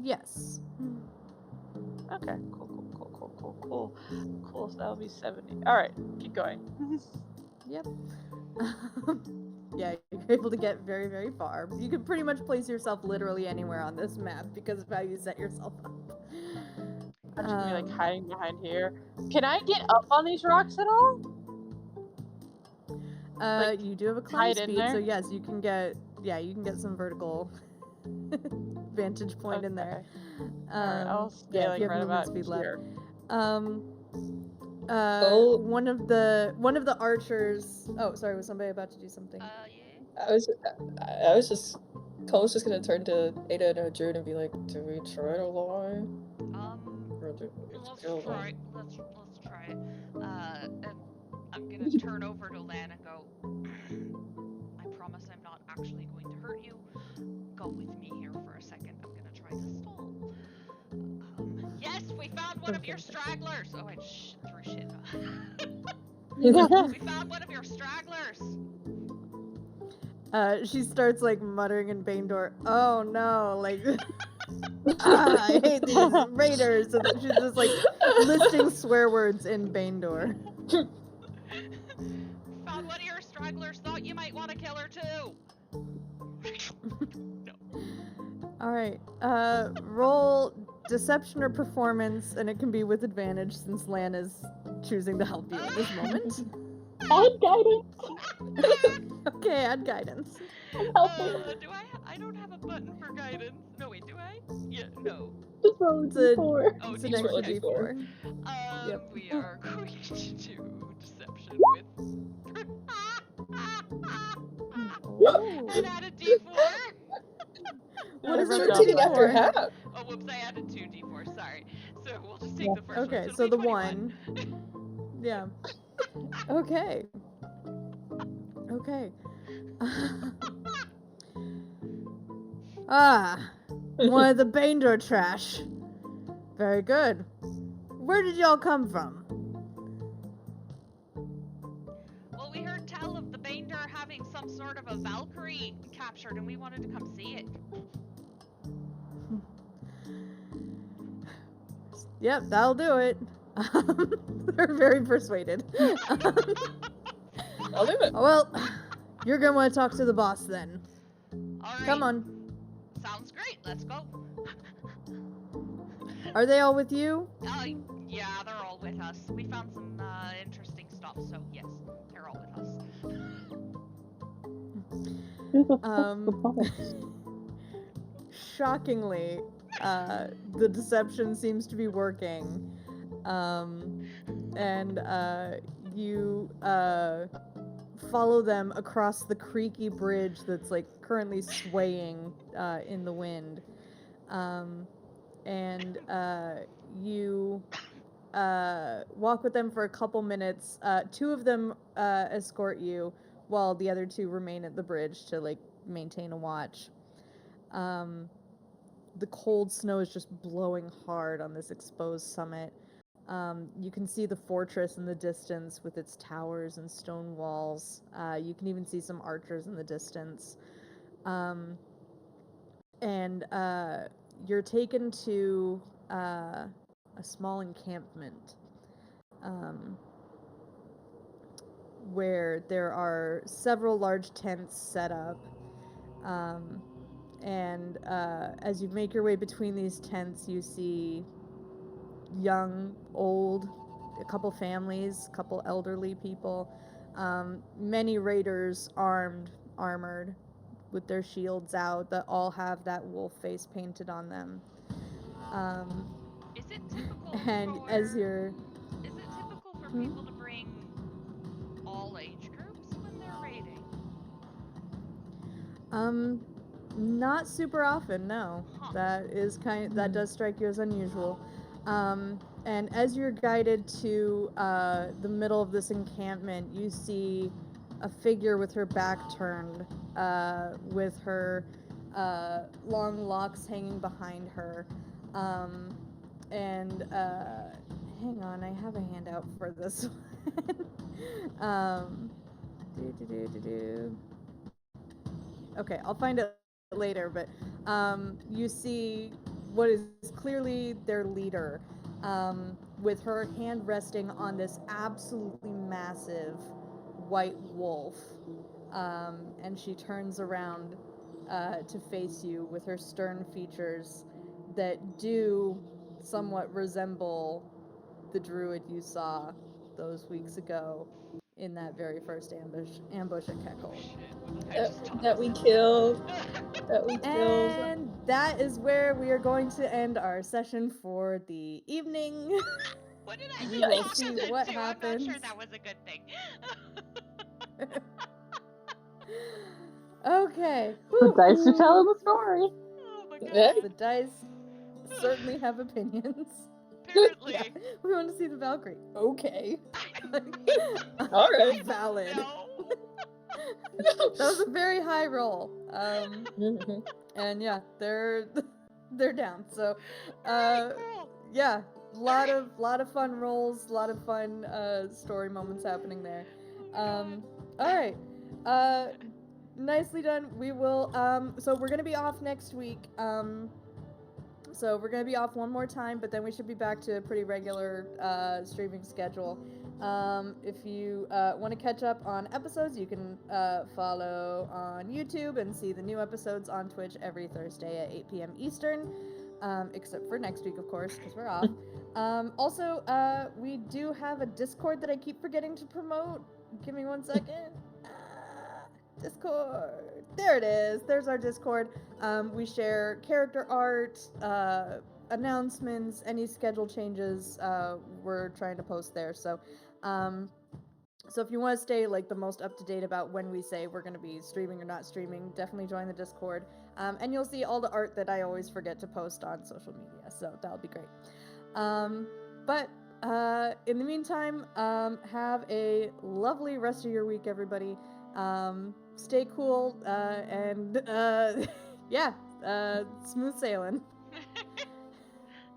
Yes. Okay, cool, so that'll be 70. Alright, keep going. Yep. Yeah, you're able to get very, very far. You can pretty much place yourself literally anywhere on this map because of how you set yourself up. I'm just gonna be like hiding behind here. Can I get up on these rocks at all? Like, You do have a climb hide in speed, so there? yes, you can get some vertical vantage point in there. Alright, I'll stay yeah, like if you have right movement about speed here. left. One of the archers. Oh, sorry, was somebody about to do something? Yeah. I was just Cole's just gonna turn to Ada and June and be like, "Do we try to lie? Or do we Let's kill them?" try. Let's try it. And I'm gonna turn over to Lan and go. I promise I'm not actually going to hurt you. Go with me here for a second. I'm gonna try to stall. Yes, we found one of your stragglers. Oh, I threw shit. We found one of your stragglers. She starts like muttering in Baindor, "Oh no, like I hate these raiders." So that she's just like listing swear words in Baindor. Found one of your stragglers. Thought you might want to kill her too. No. All right. Roll deception or performance, and it can be with advantage since Lan is choosing to help you at this moment. Add guidance. Okay, add guidance. Do I? I don't have a button for guidance. No, wait, do I? Yeah, no. Just roll a d4. Oh, It's an just roll extra a d4. Yep. We are going to do deception with. And add a d4. What is We're it taking after d4? Happ. Oh, whoops! I added 2 d4. Sorry. So we'll just take the first one. Okay, So so it'll the be 1. Yeah. Okay. Okay. One of the Baindor trash. Very good. Where did y'all come from? Well, we heard tell of the Baindor having some sort of a Valkyrie captured, and we wanted to come see it. Yep, that'll do it. They're very persuaded. I'll do it. Well, you're gonna want to talk to the boss then. All right. Come on. Sounds great. Let's go. Are they all with you? Yeah, they're all with us. We found some interesting stuff, so yes, they're all with us. Who the fuck's the boss? Shockingly, the deception seems to be working. And you follow them across the creaky bridge that's like currently swaying in the wind. And you walk with them for a couple minutes. 2 of them escort you, while the other 2 remain at the bridge to like maintain a watch. The cold snow is just blowing hard on this exposed summit. You can see the fortress in the distance with its towers and stone walls. You can even see some archers in the distance. And you're taken to a small encampment where there are several large tents set up. And as you make your way between these tents, you see young, old, a couple families, a couple elderly people, many raiders armored, with their shields out, that all have that wolf face painted on them. Is it typical And for... as you're... Is it typical for people to bring all age groups when they're raiding? Not super often, no. Huh. That does strike you as unusual. And as you're guided to the middle of this encampment, you see a figure with her back turned, with her long locks hanging behind her. And hang on, I have a handout for this one. Okay, I'll find it later, but you see what is clearly their leader, with her hand resting on this absolutely massive white wolf, and she turns around to face you with her stern features that do somewhat resemble the druid you saw those weeks ago in that very first ambush at Keckle. Shit, I just taught That us we something. killed. That we killed. And that is where we are going to end our session for the evening. What did I We just will talk see us into? what I'm not sure happens. that was a good thing. Okay. The dice are Woo-hoo. telling the story. Oh my Yeah. god. The dice certainly have opinions. Apparently. Yeah, we want to see the Valkyrie. Okay. All right. I don't Valid. know. That was a very high roll. Mhm. And yeah, they're down. So, Alright, cool. yeah, lot of fun rolls, a lot of fun story moments happening there. Oh All right. Nicely done. We will so we're going to be off next week. So we're going to be off one more time, but then we should be back to a pretty regular streaming schedule. If you want to catch up on episodes, you can follow on YouTube and see the new episodes on Twitch every Thursday at 8 p.m. Eastern, except for next week, of course, because we're off. Also, we do have a Discord that I keep forgetting to promote. Give me 1 second. Discord. There it is. There's our Discord. We share character art, announcements, any schedule changes. We're trying to post there. So if you want to stay like the most up to date about when we say we're going to be streaming or not streaming, definitely join the Discord. And you'll see all the art that I always forget to post on social media. So that'll be great. But in the meantime, have a lovely rest of your week, everybody. Stay cool, and yeah, smooth sailing.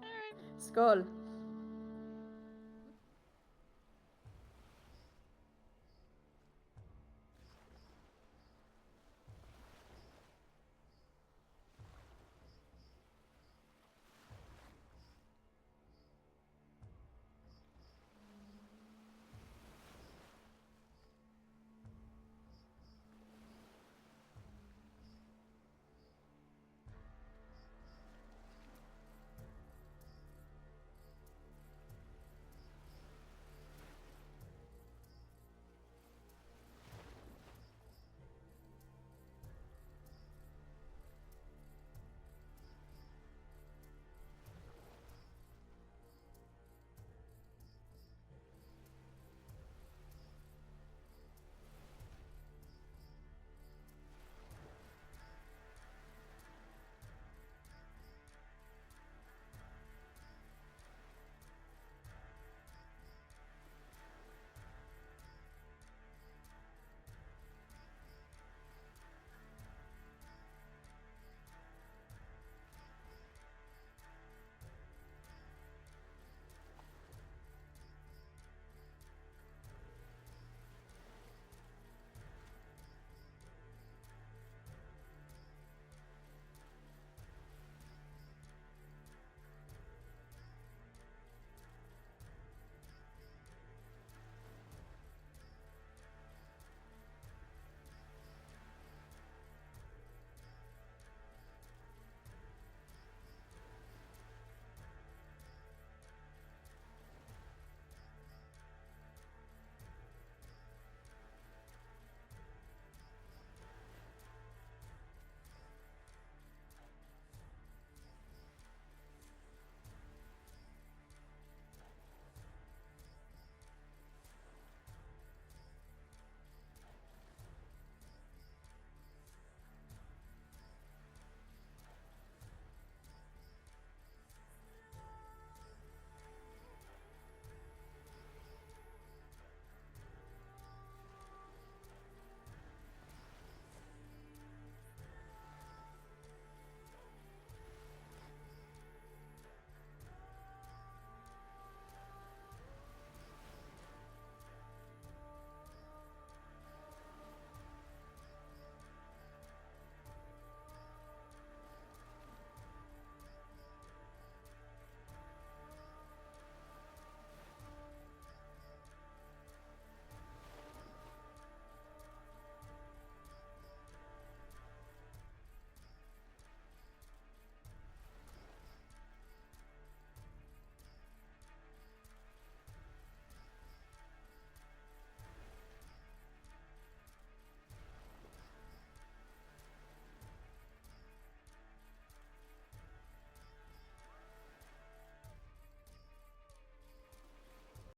Alright. Skål.